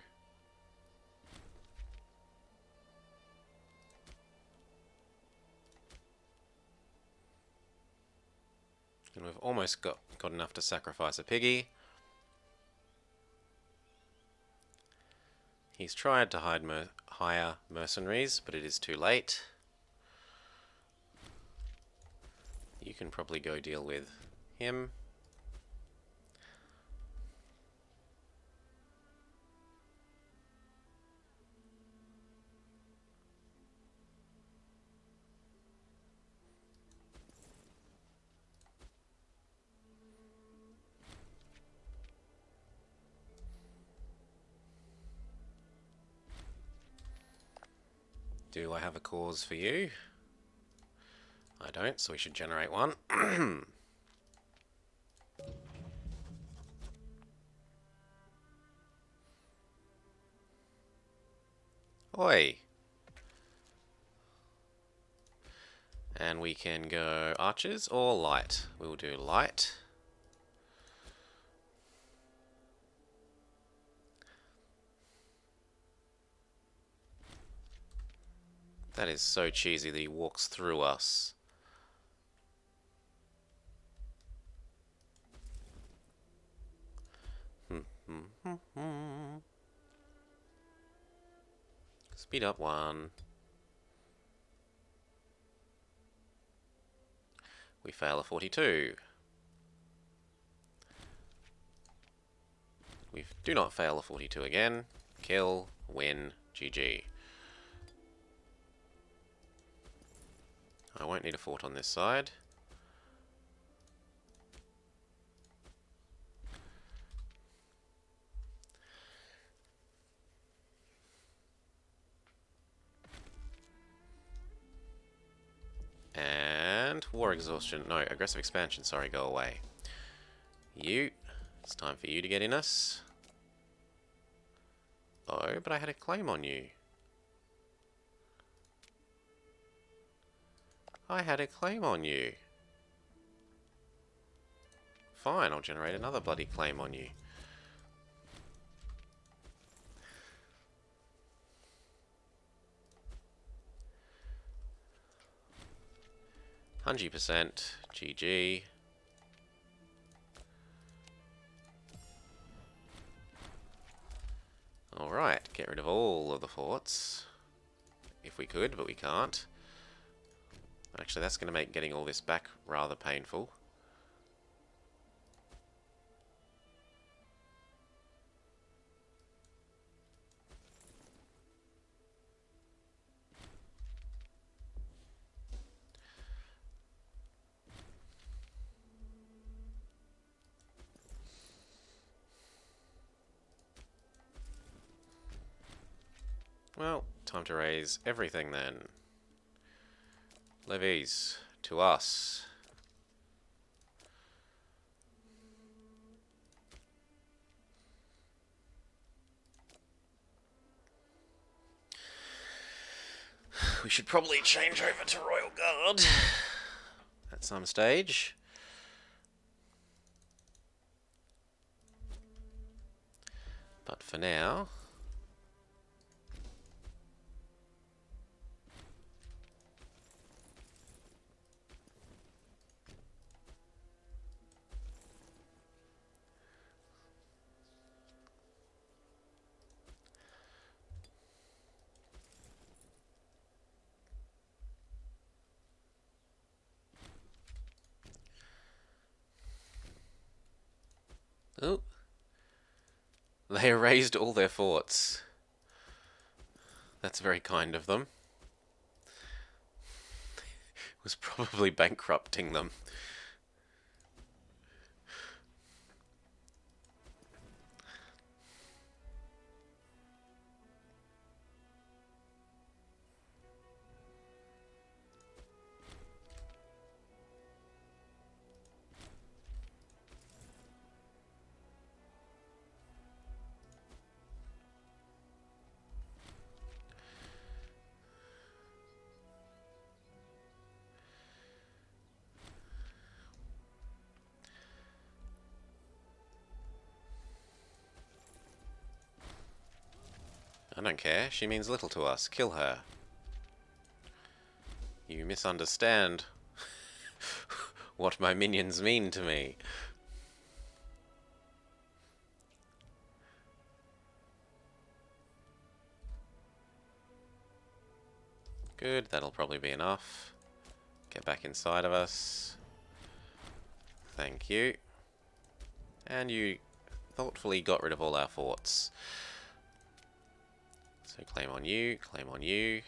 And we've almost got enough to sacrifice a piggy. He's tried to hire mercenaries, but it is too late. You can probably go deal with him. Do I have a cause for you? I don't, so we should generate one. Oi! And we can go archers or light. We'll do light. That is so cheesy that he walks through us. Speed up 1. We fail a 42. We do not fail a 42 again. Kill, win, GG. I won't need a fort on this side. And war exhaustion. No, aggressive expansion, sorry, go away. You. It's time for you to get in us. Oh, but I had a claim on you. I had a claim on you. Fine, I'll generate another bloody claim on you. %, GG. Alright, get rid of all of the forts. If we could, but we can't. Actually, that's going to make getting all this back rather painful. Well, time to raise everything then. Levies, to us. We should probably change over to Royal Guard at some stage. But for now... Oh. They erased all their forts. That's very kind of them. It was probably bankrupting them. I don't care. She means little to us. Kill her. You misunderstand what my minions mean to me. Good, that'll probably be enough. Get back inside of us. Thank you. And you thoughtfully got rid of all our forts. So claim on you, claim on you.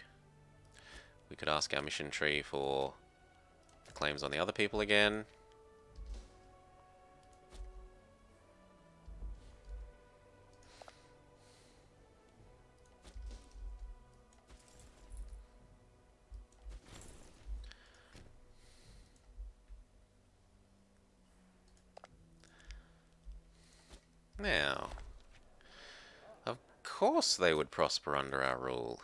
We could ask our mission tree for the claims on the other people again. Now, of course they would prosper under our rule.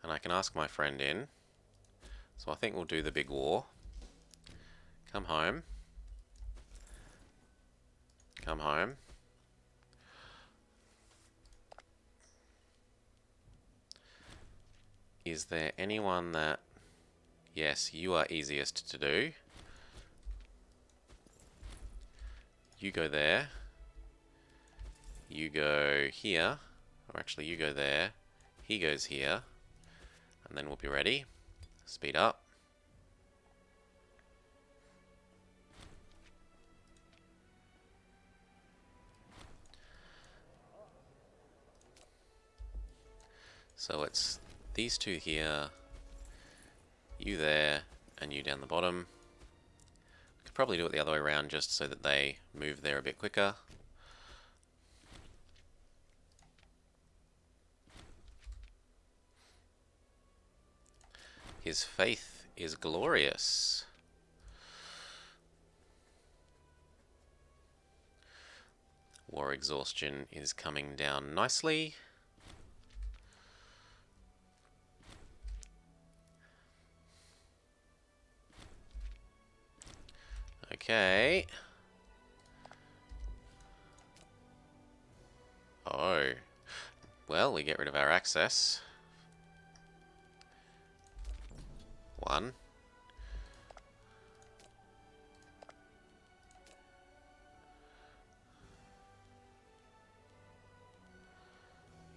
And I can ask my friend in. So I think we'll do the big war. Come home. Come home. Is there anyone that... Yes, you are easiest to do. You go there. You go here. Or actually, you go there. He goes here. And then we'll be ready. Speed up. So it's these two here, you there, and you down the bottom. Could probably do it the other way around just so that they move there a bit quicker. His faith is glorious. War exhaustion is coming down nicely. Okay. Oh. Well, we get rid of our access. One.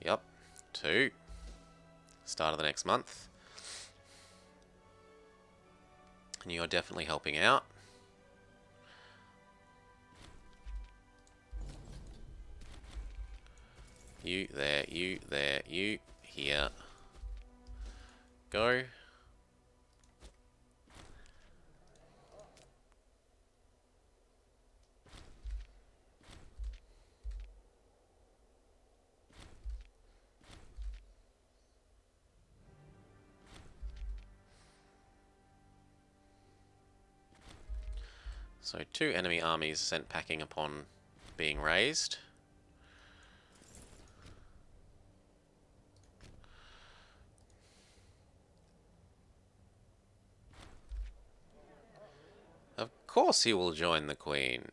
Yep. Two. Start of the next month. And you're definitely helping out. You there, you there, you here. Go. So 2 enemy armies sent packing upon being raised. Of course he will join the Queen.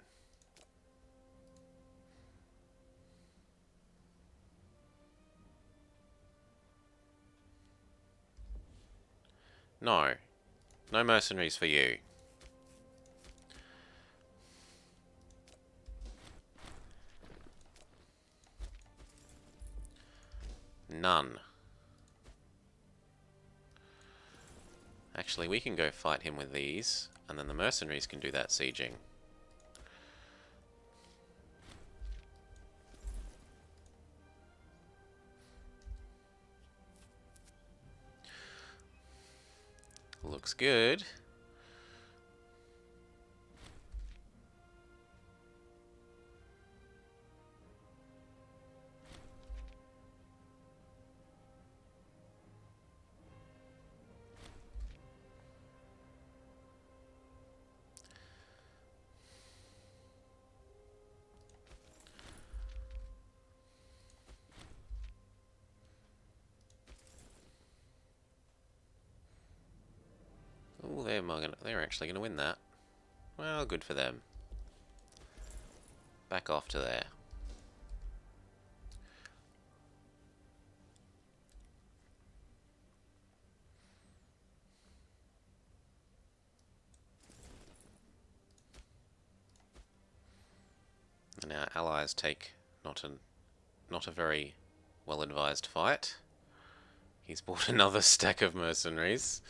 No. No mercenaries for you. None. Actually, we can go fight him with these, and then the mercenaries can do that sieging. Looks good. Oh, they're actually going to win that. Well, good for them. Back off to there. And our allies take not a very well-advised fight. He's bought another stack of mercenaries.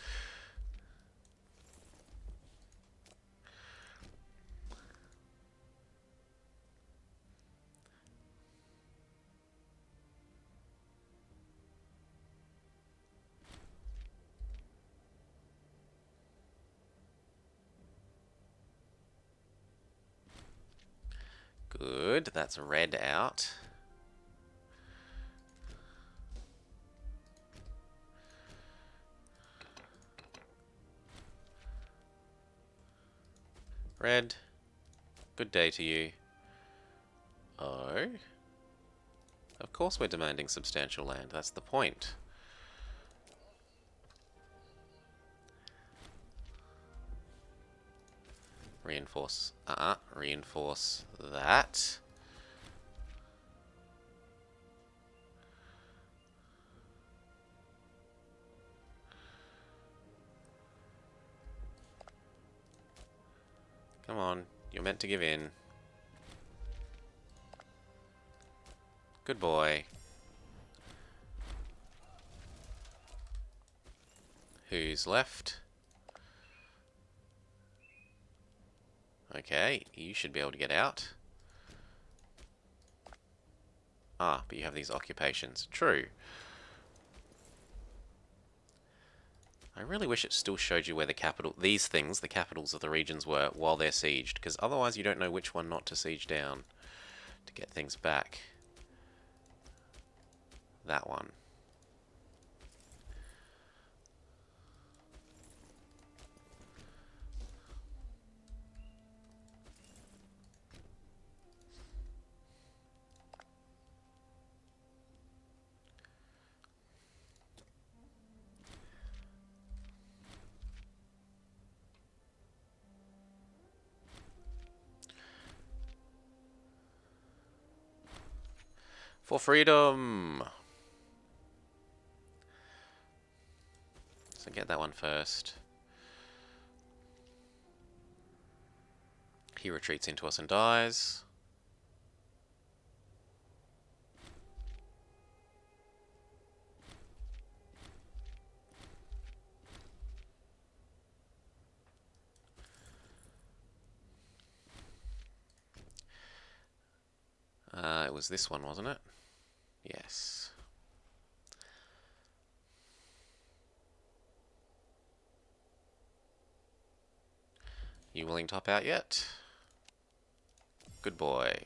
Good, that's red out. Red, good day to you. Oh. Of course we're demanding substantial land, that's the point. Reinforce, reinforce that. Come on, you're meant to give in. Good boy. Who's left? Okay, you should be able to get out. Ah, but you have these occupations. True. I really wish it still showed you where these things, the capitals of the regions were while they're sieged, because otherwise you don't know which one not to siege down to get things back. That one. For freedom! So get that one first. He retreats into us and dies. It was this one, wasn't it? Yes. You willing to hop out yet? Good boy.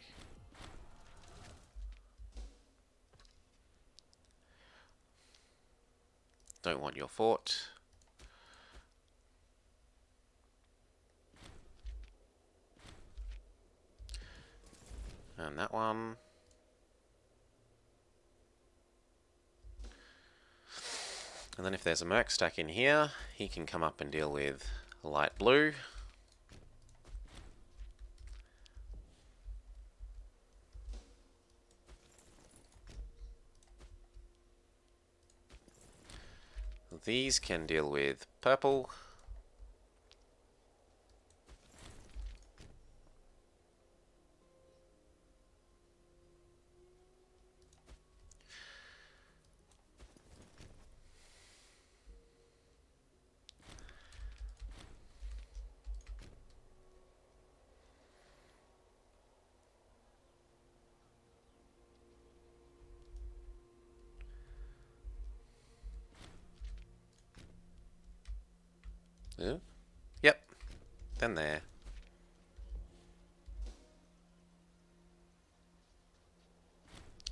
Don't want your fort. And that one. And then if there's a merc stack in here, he can come up and deal with light blue. These can deal with purple. Ooh. Yep. Then there.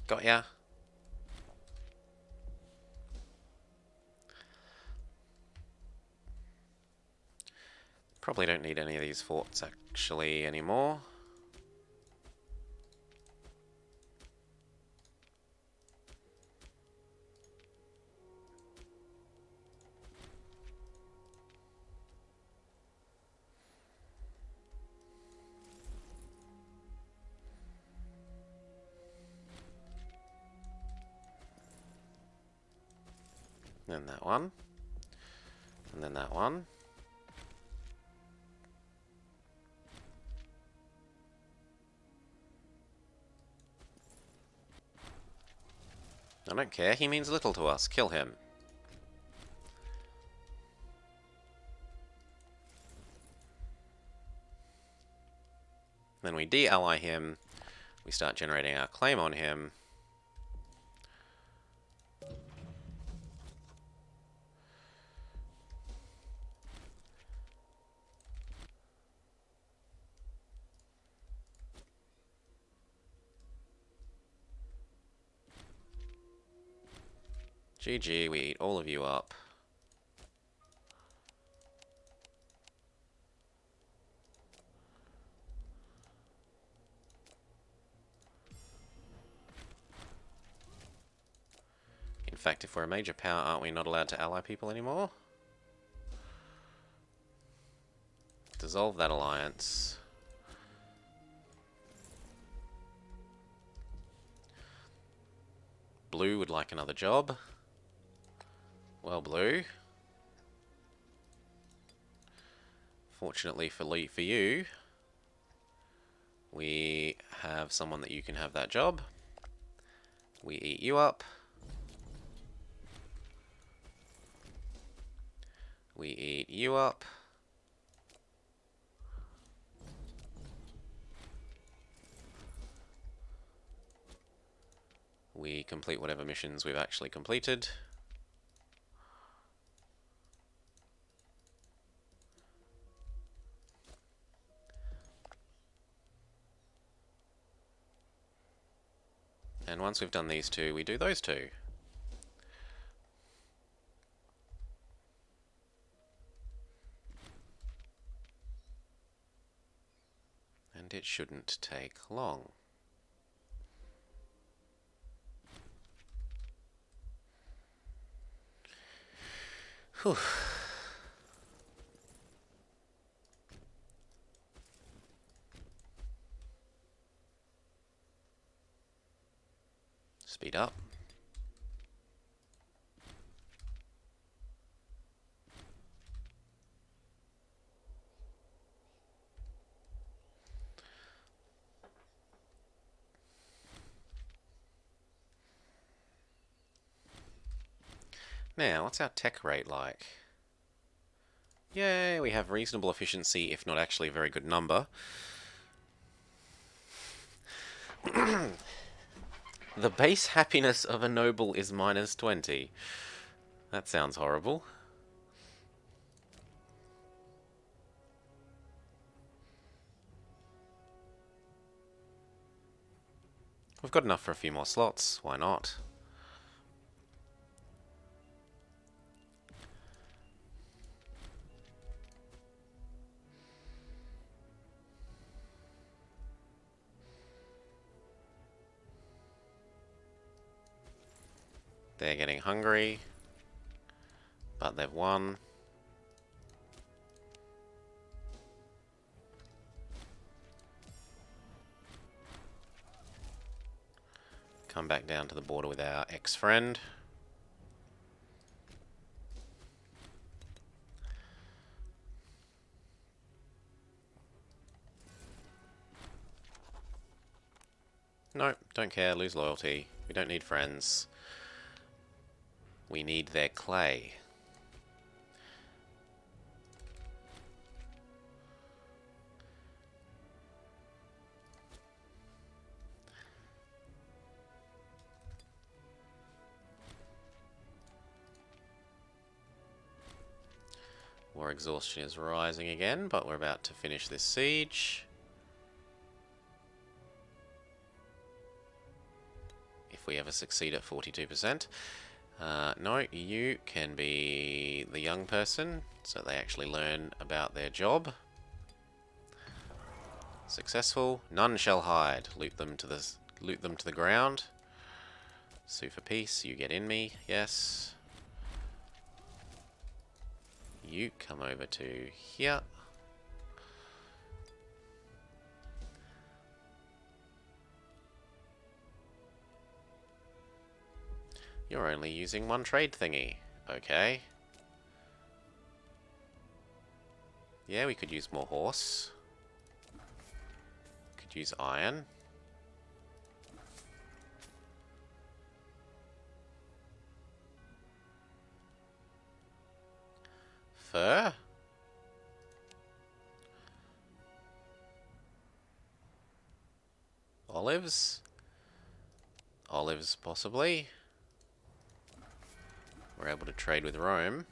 Got ya. Probably don't need any of these forts actually anymore. Then that one. And then that one. I don't care, he means little to us. Kill him. Then we de-ally him. We start generating our claim on him. GG, we eat all of you up. In fact, if we're a major power, aren't we not allowed to ally people anymore? Dissolve that alliance. Blue would like another job. Well, Blue. Fortunately for you, we have someone that you can have that job. We eat you up. We eat you up. We complete whatever missions we've actually completed. And once we've done these two, we do those two. And it shouldn't take long. Whew. Speed up. Now, what's our tech rate like? Yay, we have reasonable efficiency, if not actually a very good number. The base happiness of a noble is -20. That sounds horrible. We've got enough for a few more slots, why not? They're getting hungry, but they've won. Come back down to the border with our ex-friend. Nope, don't care, lose loyalty. We don't need friends. We need their clay. War exhaustion is rising again, but we're about to finish this siege. If we ever succeed at 42%. No, you can be the young person, so they actually learn about their job. Successful. None shall hide. Loot them to the ground. Sue for peace. You get in me. Yes. You come over to here. You're only using one trade thingy. Okay. Yeah, we could use more horse. Could use iron. Fur. Olives. Olives, possibly. We're able to trade with Rome.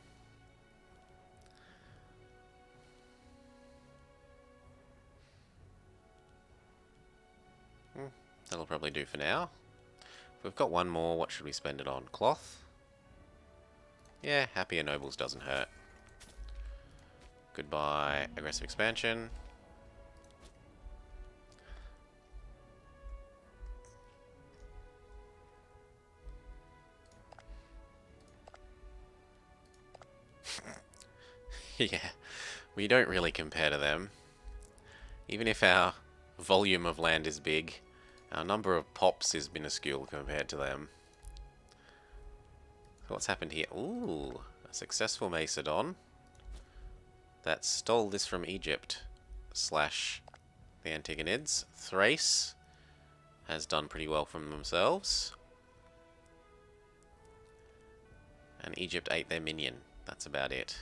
That'll probably do for now. If we've got one more, what should we spend it on? Cloth? Yeah, happier nobles doesn't hurt. Goodbye, aggressive expansion. Yeah, we don't really compare to them. Even if our volume of land is big, our number of pops is minuscule compared to them. So what's happened here? Ooh, a successful Macedon that stole this from Egypt / the Antigonids. Thrace has done pretty well from themselves. And Egypt ate their minion. That's about it.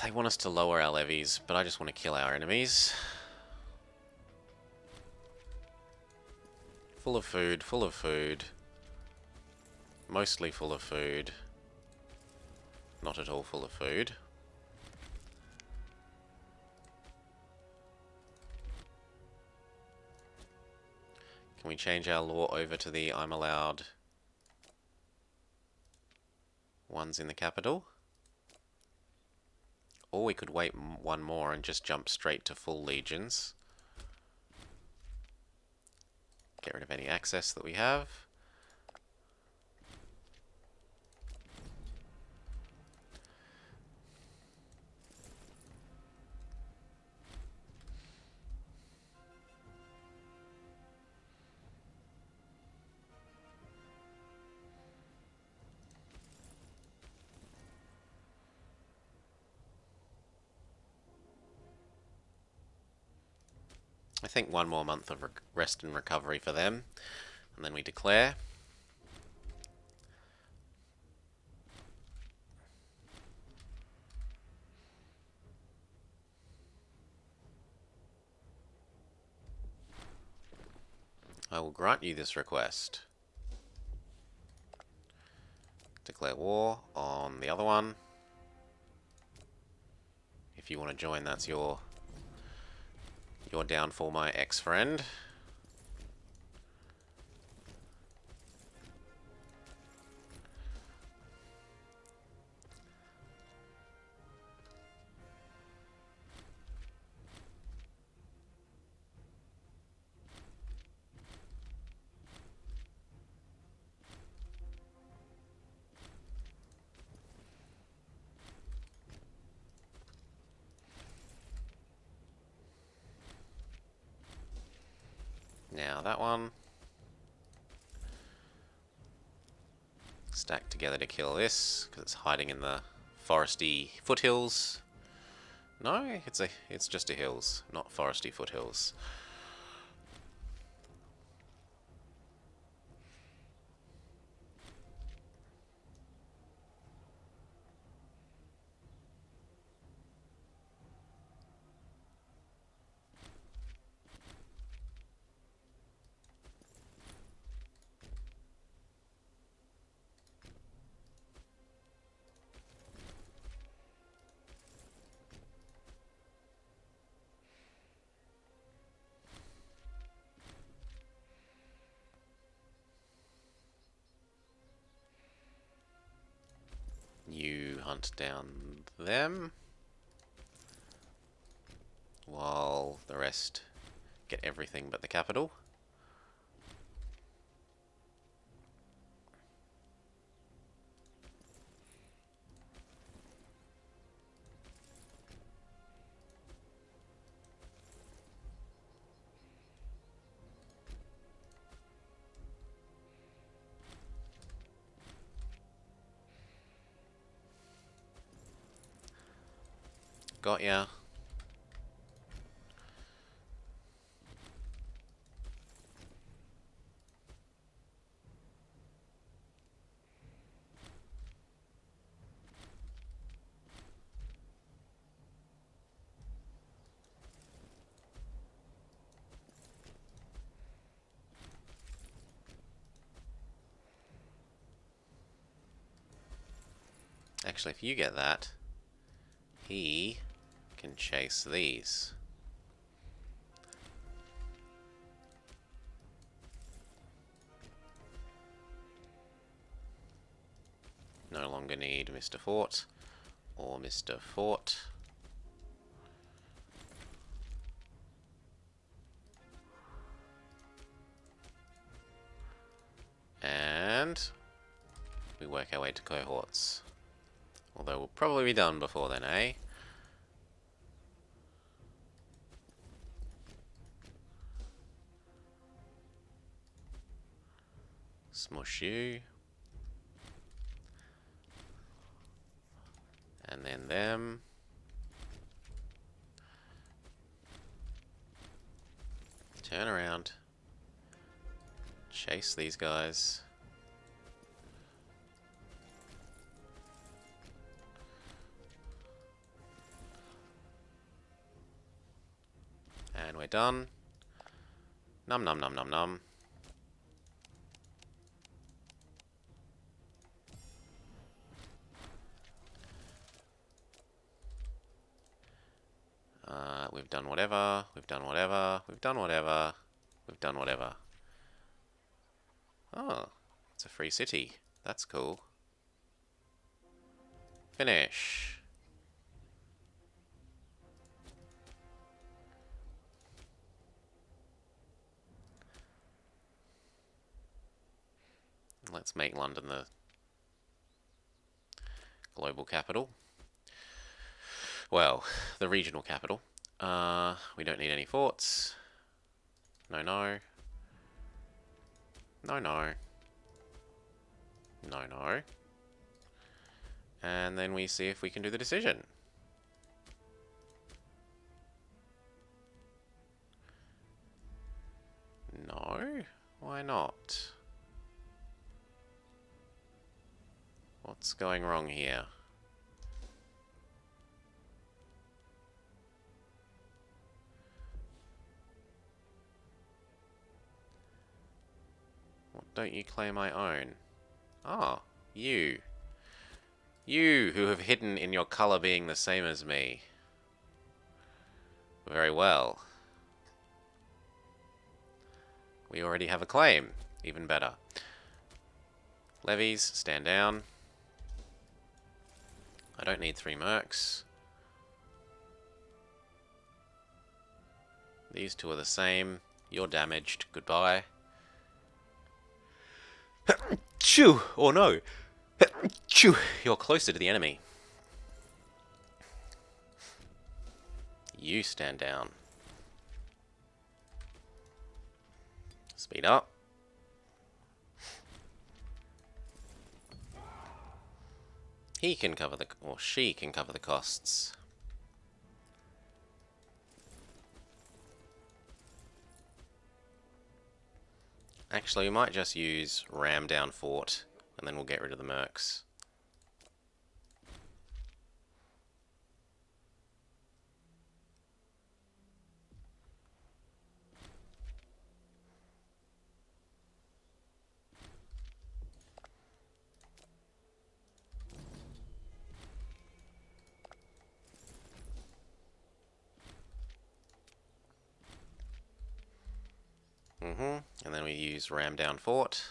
They want us to lower our levies, but I just want to kill our enemies. Full of food, full of food. Mostly full of food. Not at all full of food. Can we change our law over to the I'm allowed ones in the capital? Or we could wait one more and just jump straight to full legions. Get rid of any access that we have. I think one more month of rest and recovery for them, and then we declare. I will grant you this request. Declare war on the other one. If you want to join, that's your downfall, my ex-friend. Now that one. Stack together to kill this, because it's hiding in the foresty foothills. No, it's just a hills, not foresty foothills. You hunt down them, while the rest get everything but the capital. Got ya. Actually, if you get that, he can chase these. No longer need Mr. Fort or Mr. Fort. And we work our way to cohorts. Although we'll probably be done before then, eh? Smush you. And then them. Turn around. Chase these guys. And we're done. Num num num num num. We've done whatever, we've done whatever, we've done whatever, we've done whatever. Oh, it's a free city. That's cool. Finish. Let's make London the global capital. Well, the regional capital. We don't need any forts. No, no. No, no. No, no. And then we see if we can do the decision. No? Why not? What's going wrong here? What don't you claim I own? Ah, you. You, who have hidden in your colour being the same as me. Very well. We already have a claim. Even better. Levies, stand down. I don't need 3 mercs. These two are the same. You're damaged. Goodbye. Chew! Or no! Chew! You're closer to the enemy. You stand down. Speed up. He can cover the... or she can cover the costs. Actually, we might just use ram down fort, and then we'll get rid of the mercs. And then we use ram down fort.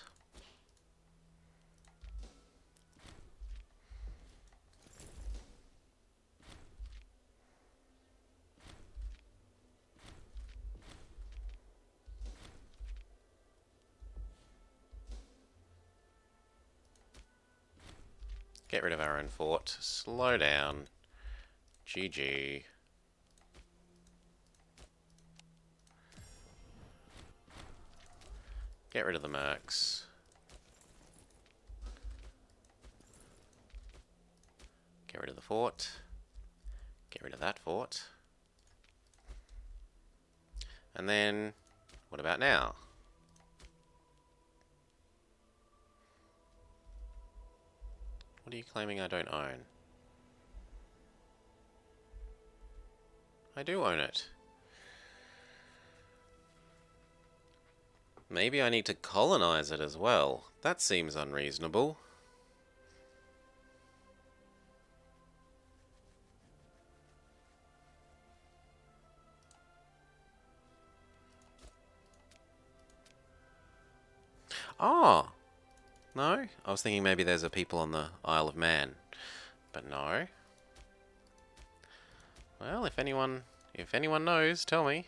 Get rid of our own fort. Slow down. GG. Get rid of the mercs. Get rid of the fort. Get rid of that fort. And then, what about now? What are you claiming I don't own? I do own it. Maybe I need to colonize it as well. That seems unreasonable. Oh! No? I was thinking maybe there's a people on the Isle of Man. But no. Well, if anyone knows, tell me.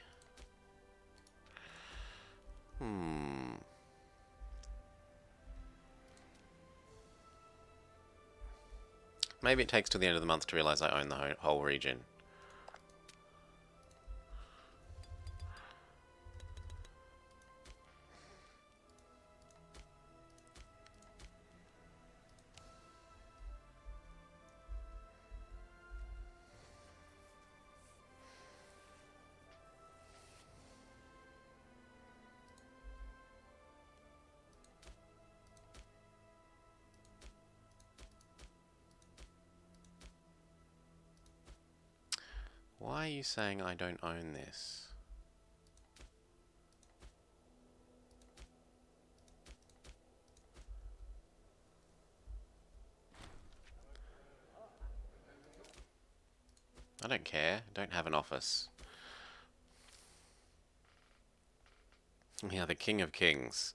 Maybe it takes till the end of the month to realize I own the whole region. Why are you saying I don't own this? I don't care. I don't have an office. Yeah, the King of Kings.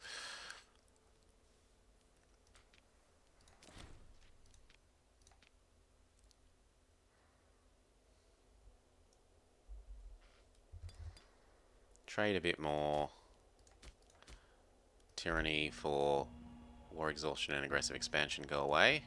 Trade a bit more. Tyranny for war exhaustion and aggressive expansion go away.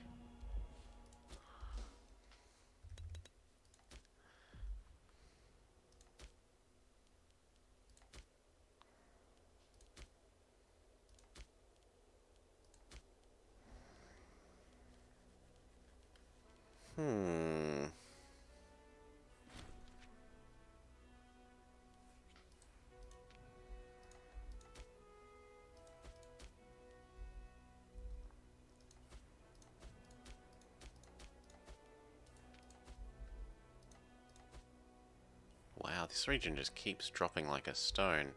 Wow, this region just keeps dropping like a stone.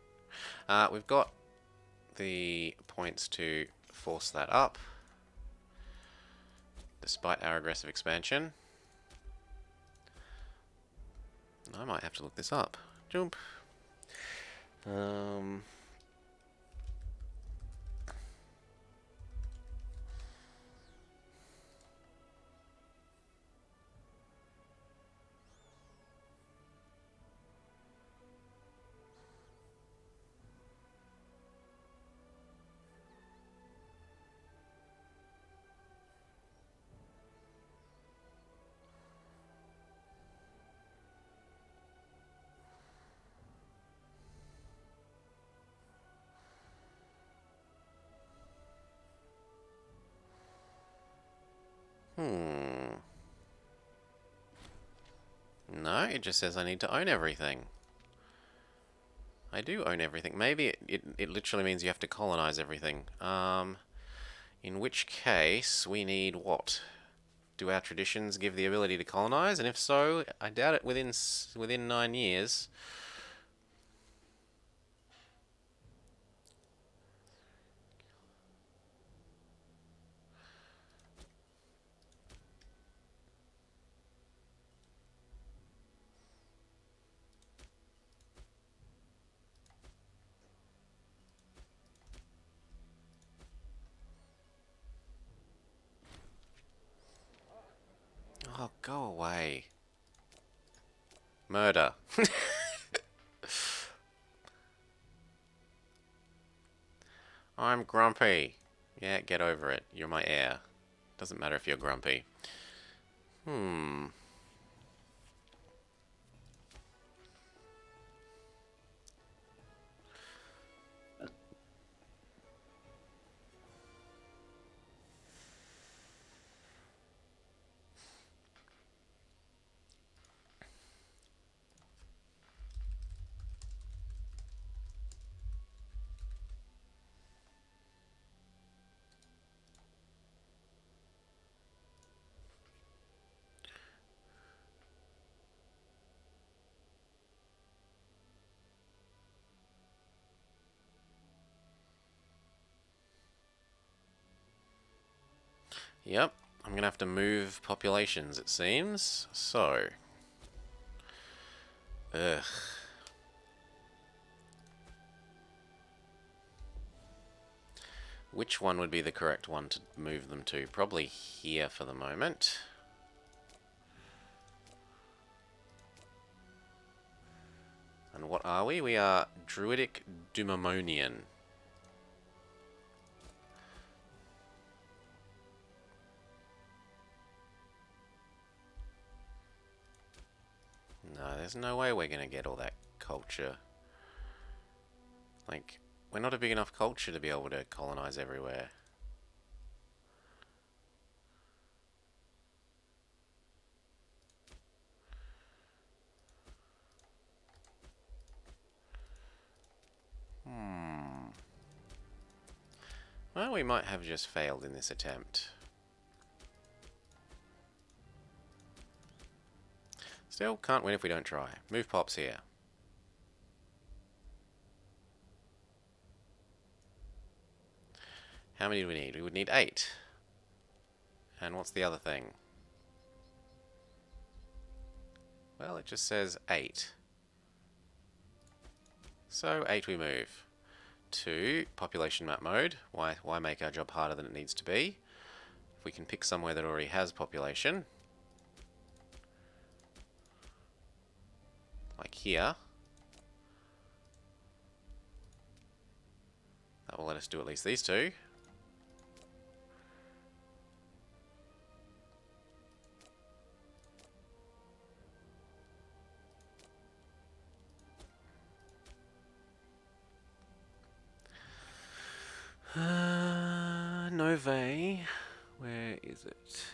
We've got the points to force that up, despite our aggressive expansion. I might have to look this up. Jump. No, it just says I need to own everything. I do own everything. Maybe it literally means you have to colonize everything. In which case, we need what? Do our traditions give the ability to colonize? And if so, I doubt it within 9 years. Oh, go away. Murder. I'm grumpy. Yeah, get over it. You're my heir. Doesn't matter if you're grumpy. Yep, I'm gonna have to move populations, it seems. So. Ugh. Which one would be the correct one to move them to? Probably here for the moment. And what are we? We are Druidic Dumamonian. No, there's no way we're going to get all that culture. Like, we're not a big enough culture to be able to colonize everywhere. Well, we might have just failed in this attempt. Still, can't win if we don't try. Move pops here. How many do we need? We would need 8. And what's the other thing? Well, it just says 8. So 8 we move. To population map mode. Why make our job harder than it needs to be? If we can pick somewhere that already has population. Like here. will let us do at least these two. Nove. Where is it?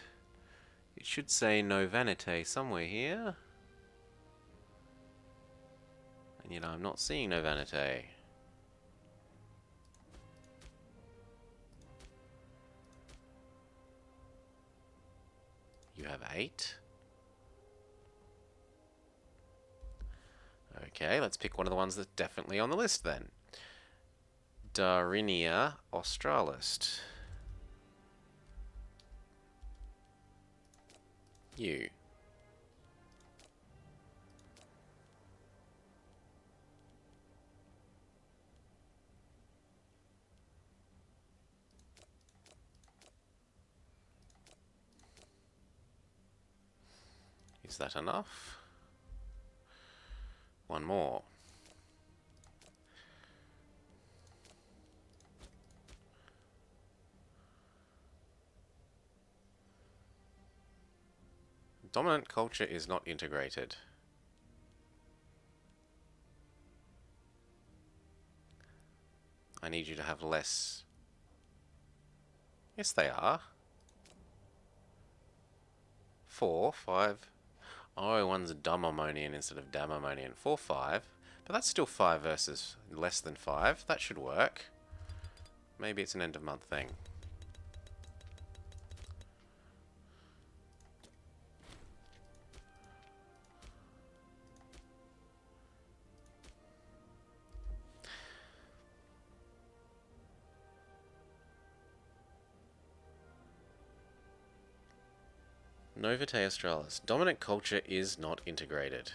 It should say Novanite somewhere here. And yet I'm not seeing Novanite. You have 8. Okay, let's pick one of the ones that's definitely on the list then. Darinia australis. You. Is that enough? One more. Dominant culture is not integrated. I need you to have less. Yes, they are. 4, 5. Oh, one's a dumb-ammonian instead of damn-ammonian. 4, 5. But that's still 5 versus less than 5. That should work. Maybe it's an end-of-month thing. Novate australis. Dominant culture is not integrated.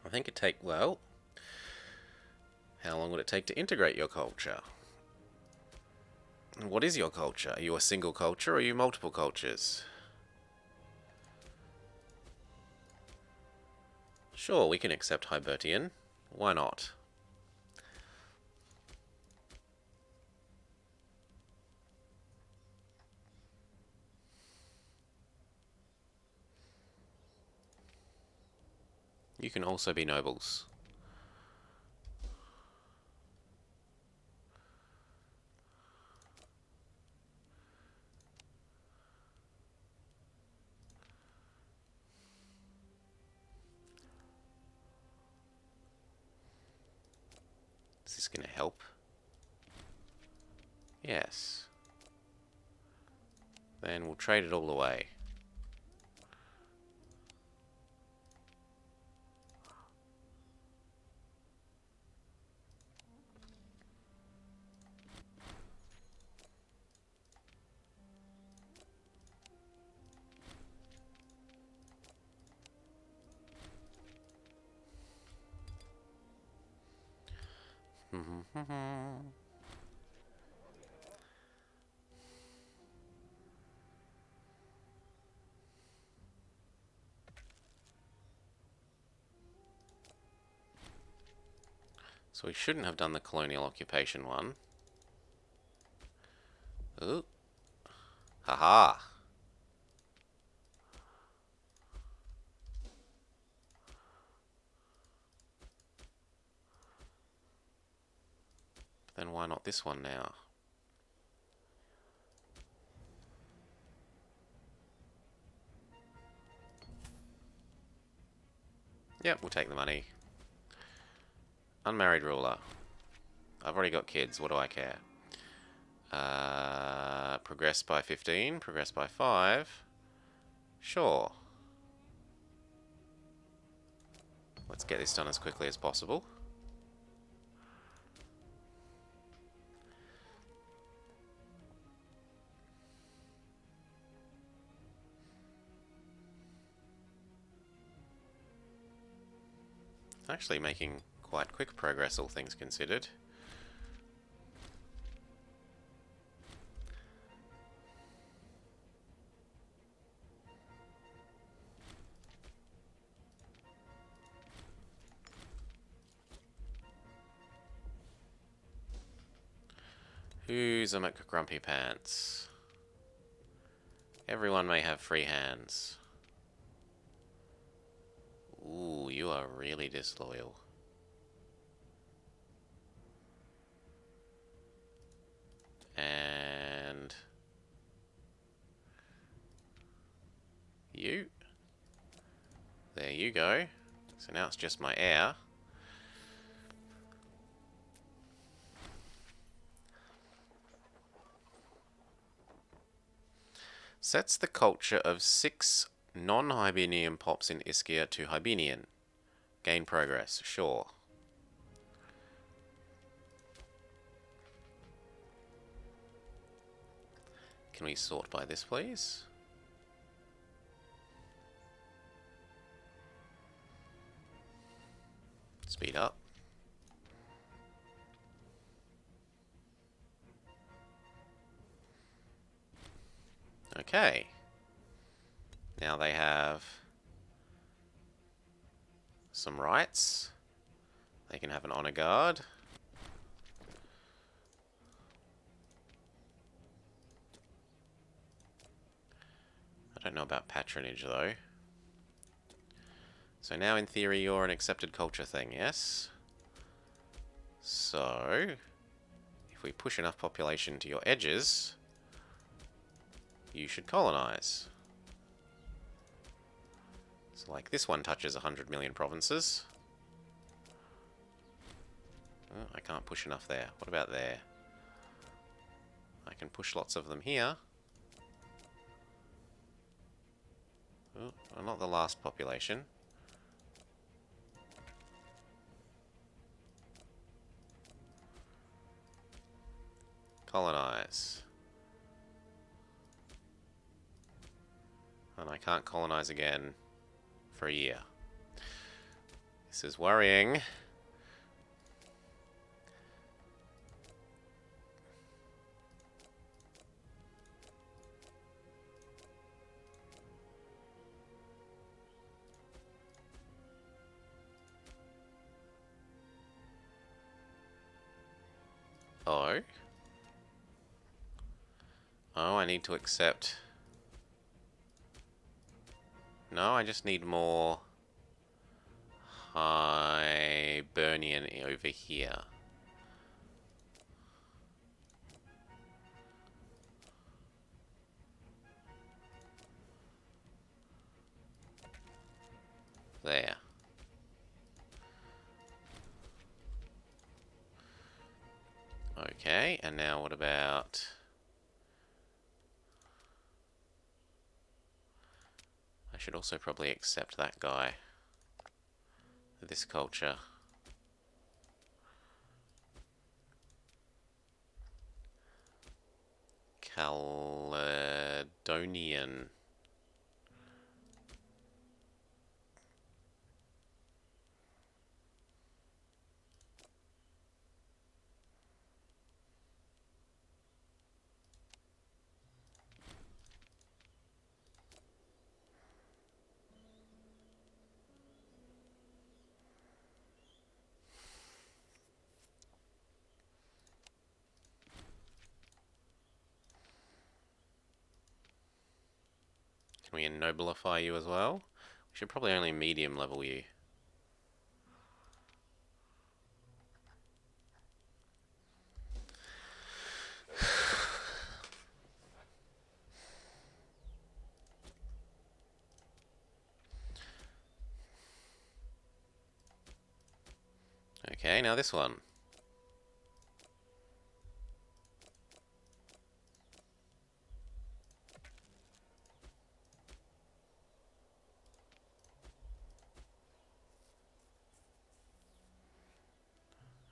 I think it take, well, how long would it take to integrate your culture? What is your culture? Are you a single culture or are you multiple cultures? Sure, we can accept Hibertian. Why not? You can also be nobles. Is this going to help? Yes. Then we'll trade it all away. So we shouldn't have done the colonial occupation one. Ooh. Haha. Then why not this one now? Yep, we'll take the money. Unmarried ruler. I've already got kids, what do I care? Progress by 15, progress by 5. Sure. Let's get this done as quickly as possible. Actually making quite quick progress, all things considered. Who's a McGrumpy Pants? Everyone may have free hands. Ooh, you are really disloyal. And you. There you go. So now it's just my heir. Sets the culture of 6 non-Hibernian pops in Ischia to Hibernian. Gain progress, sure. Can we sort by this, please? Speed up. Okay. Now they have some rights. They can have an honor guard. I don't know about patronage though. So now in theory you're an accepted culture thing, yes? So, if we push enough population to your edges, you should colonize. So like this one touches 100 million provinces. Oh, I can't push enough there. What about there? I can push lots of them here. Oh, well, not the last population. Colonize. And I can't colonize again for a year. This is worrying. Oh. Oh, I need to accept... No, I just need more Hibernian over here. There. Okay, and now what about... I should also probably accept that guy. This culture. Caledonian. Can we ennoblify you as well? We should probably only medium level you. Okay, now this one.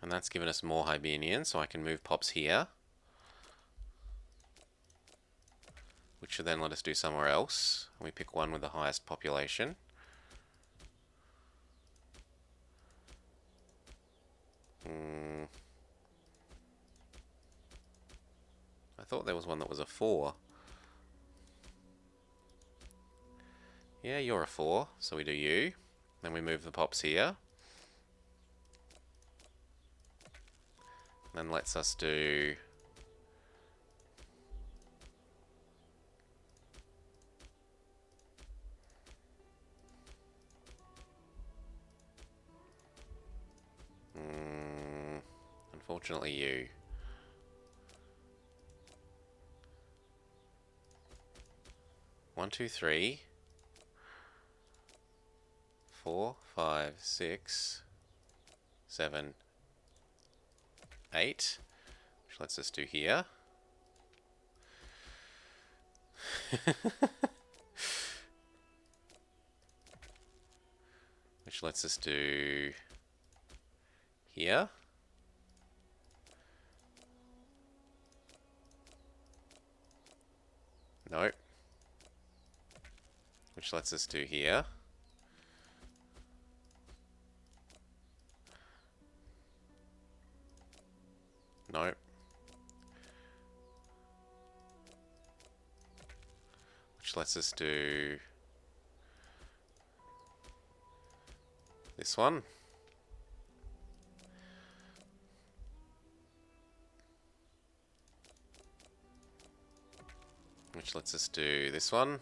And that's given us more Hibernian, so I can move pops here. Which should then let us do somewhere else. We pick one with the highest population. I thought there was one that was a 4. Yeah, you're a 4, so we do you. Then we move the pops here. Then lets us do Unfortunately, you. One, two, three, 4, 5, 6, 7, 8, which lets us do here. Which lets us do here. Nope. Which lets us do here. Nope. Which lets us do this one. Which lets us do this one.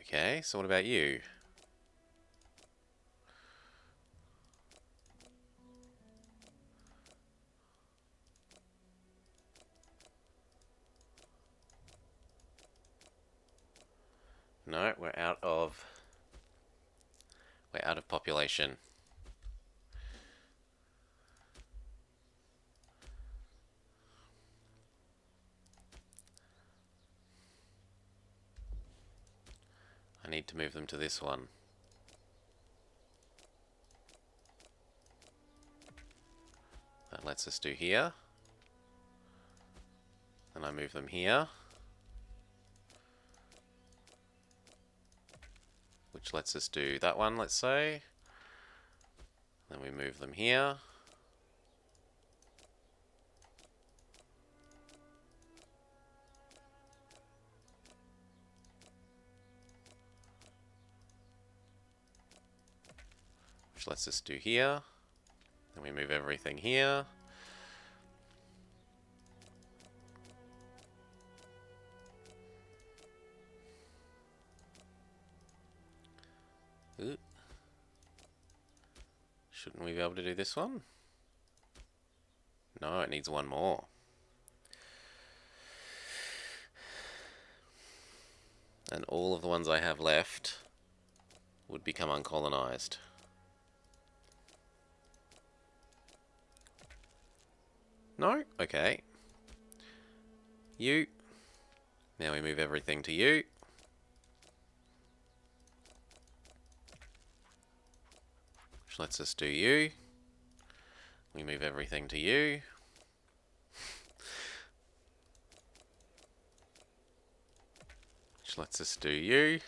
Okay, so what about you? No, we're out of population. I need to move them to this one. That lets us do here. And I move them here. Which lets us do that one, let's say. Then we move them here. Which lets us do here. Then we move everything here. Ooh. Shouldn't we be able to do this one? No, it needs one more. And all of the ones I have left would become uncolonized. No? Okay. You. Now we move everything to you. Which lets us do you. We move everything to you. Which lets us do you.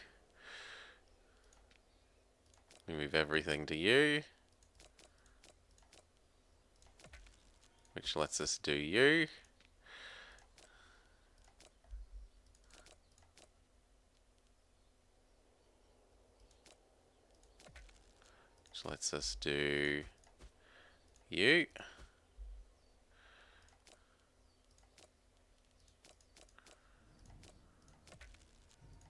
We move everything to you. Which lets us do you. Which lets us do you.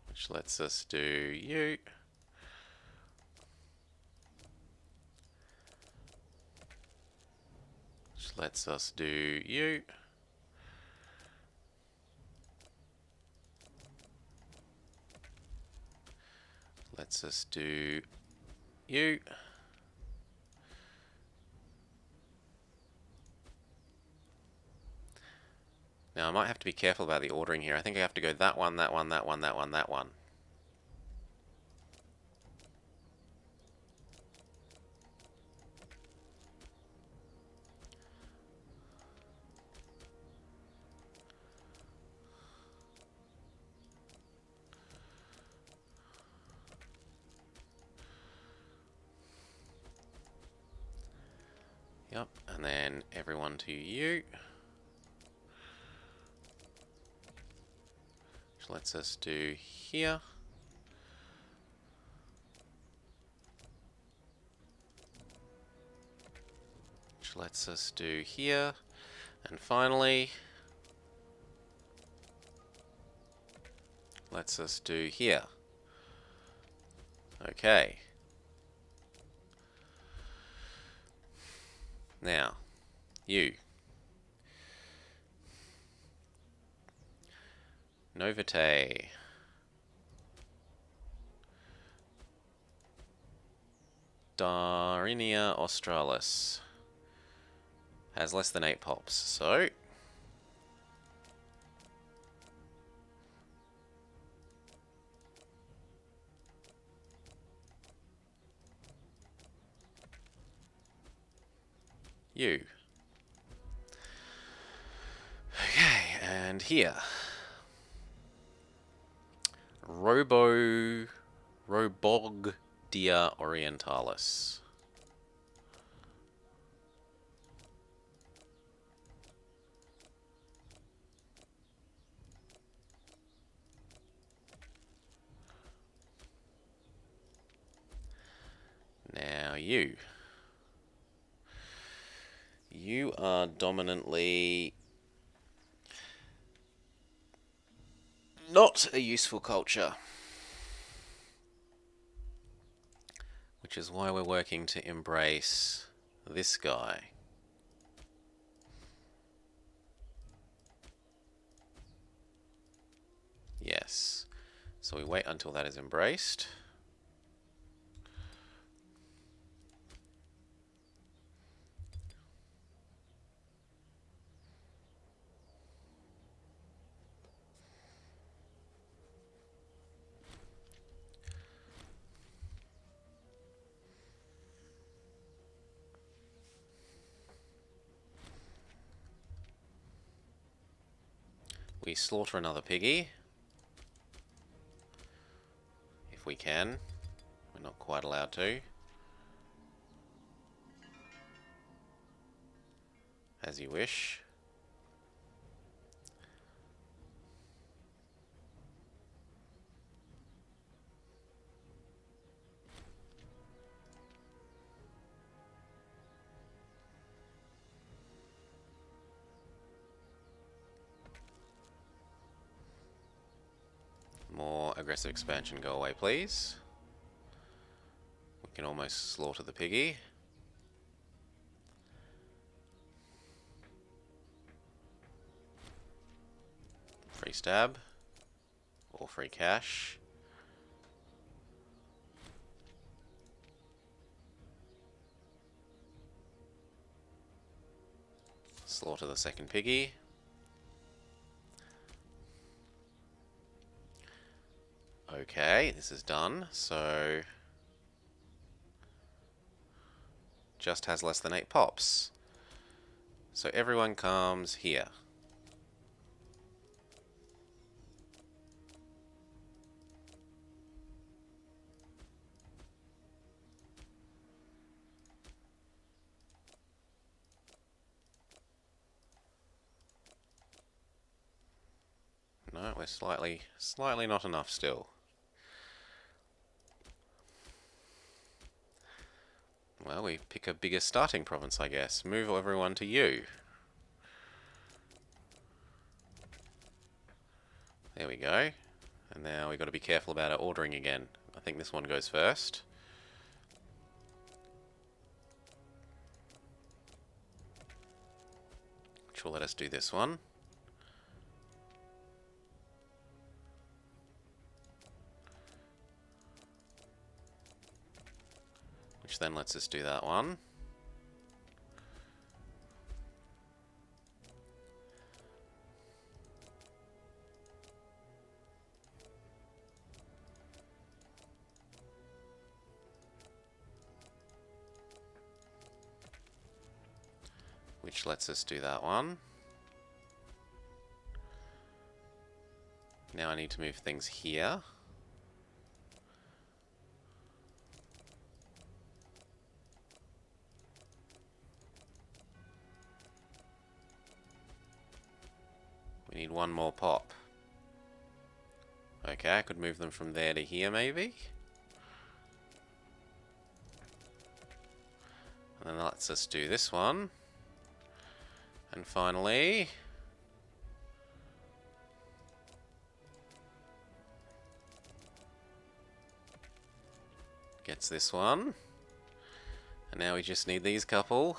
Which lets us do you. Which lets us do you. Lets us do you. Now I might have to be careful about the ordering here. I think I have to go that one, that one, that one, that one, that one. Yep, and then everyone to you. Which lets us do here. which lets us do here. And finally, lets us do here. Okay. Now, you. Novate. Darinia australis. Has less than 8 pops, so... you. Okay, and here. Robogdia orientalis. Now you. You are dominantly not a useful culture. Which is why we're working to embrace this guy. Yes. So we wait until that is embraced. We slaughter another piggy. If we can. We're not quite allowed to. As you wish. More aggressive expansion, go away please. We can almost slaughter the piggy. Free stab. Or free cash. Slaughter the second piggy. Okay, this is done, so... just has less than 8 pops. So everyone comes here. No, we're slightly not enough still. Well, we pick a bigger starting province, I guess. Move everyone to you. There we go. And now we've got to be careful about our ordering again. I think this one goes first. Which will let us do this one. Which then lets us do that one. Which lets us do that one. Now I need to move things here. We need one more pop. Okay, I could move them from there to here maybe. And then that lets us do this one. And finally, gets this one. And now we just need these couple.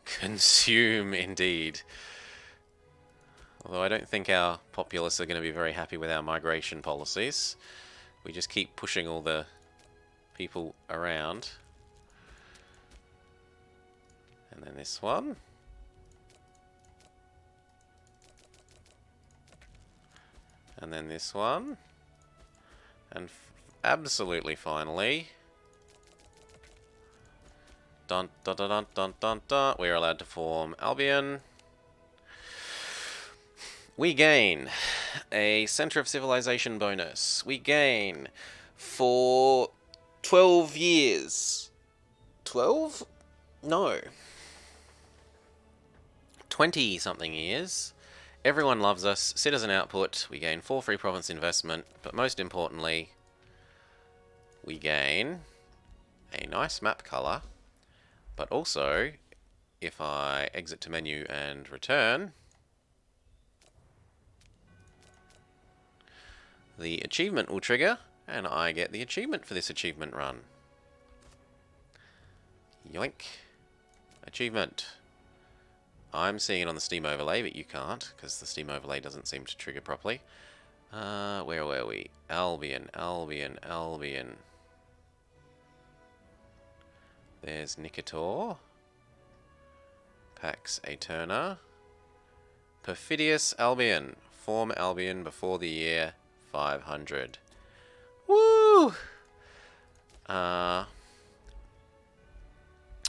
Consume, indeed. Although I don't think our populace are going to be very happy with our migration policies. We just keep pushing all the people around. And then this one. And then this one. And absolutely finally, dun dun dun dun dun dun dun, we're allowed to form Albion. We gain a Center of Civilization bonus. We gain for 12 years. 12? No. 20 something years. Everyone loves us. Citizen output. We gain 4 free province investment. But most importantly, we gain a nice map color. But also, if I exit to menu and return, the achievement will trigger, and I get the achievement for this achievement run. Yoink. Achievement. I'm seeing it on the Steam overlay, but you can't, because the Steam overlay doesn't seem to trigger properly. Where were we? Albion, Albion, Albion. There's Nicator. Pax Aeterna. Perfidious Albion. Form Albion before the year 500. Woo!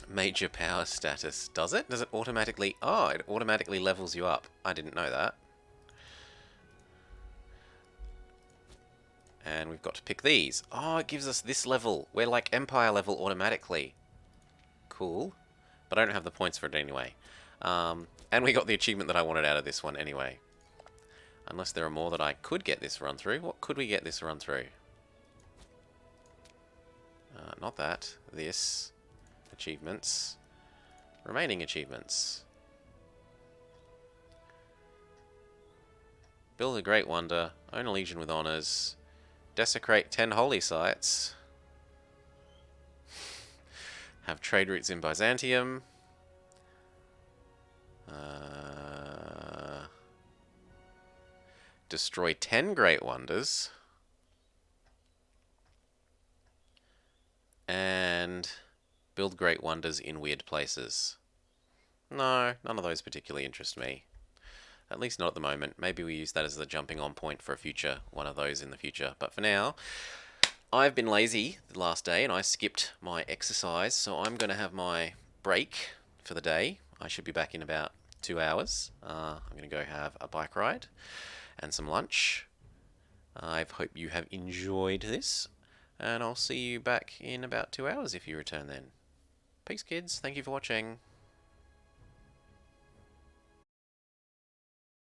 Major power status. Does it? Does it automatically... Oh, it automatically levels you up. I didn't know that. And we've got to pick these. Oh, it gives us this level. We're like Empire level automatically. Cool. But I don't have the points for it anyway. And we got the achievement that I wanted out of this one anyway. Unless there are more that I could get this run through. What could we get this run through? Not that. This. Achievements. Remaining achievements. Build a great wonder. Own a legion with honors. Desecrate 10 holy sites. Have trade routes in Byzantium. Destroy 10 great wonders. And build great wonders in weird places. No, none of those particularly interest me. At least not at the moment. Maybe we use that as the jumping on point for a future, one of those in the future. But for now, I've been lazy the last day and I skipped my exercise, so I'm going to have my break for the day. I should be back in about 2 hours. I'm going to go have a bike ride and some lunch. I hope you have enjoyed this, and I'll see you back in about 2 hours if you return then. Peace, kids. Thank you for watching.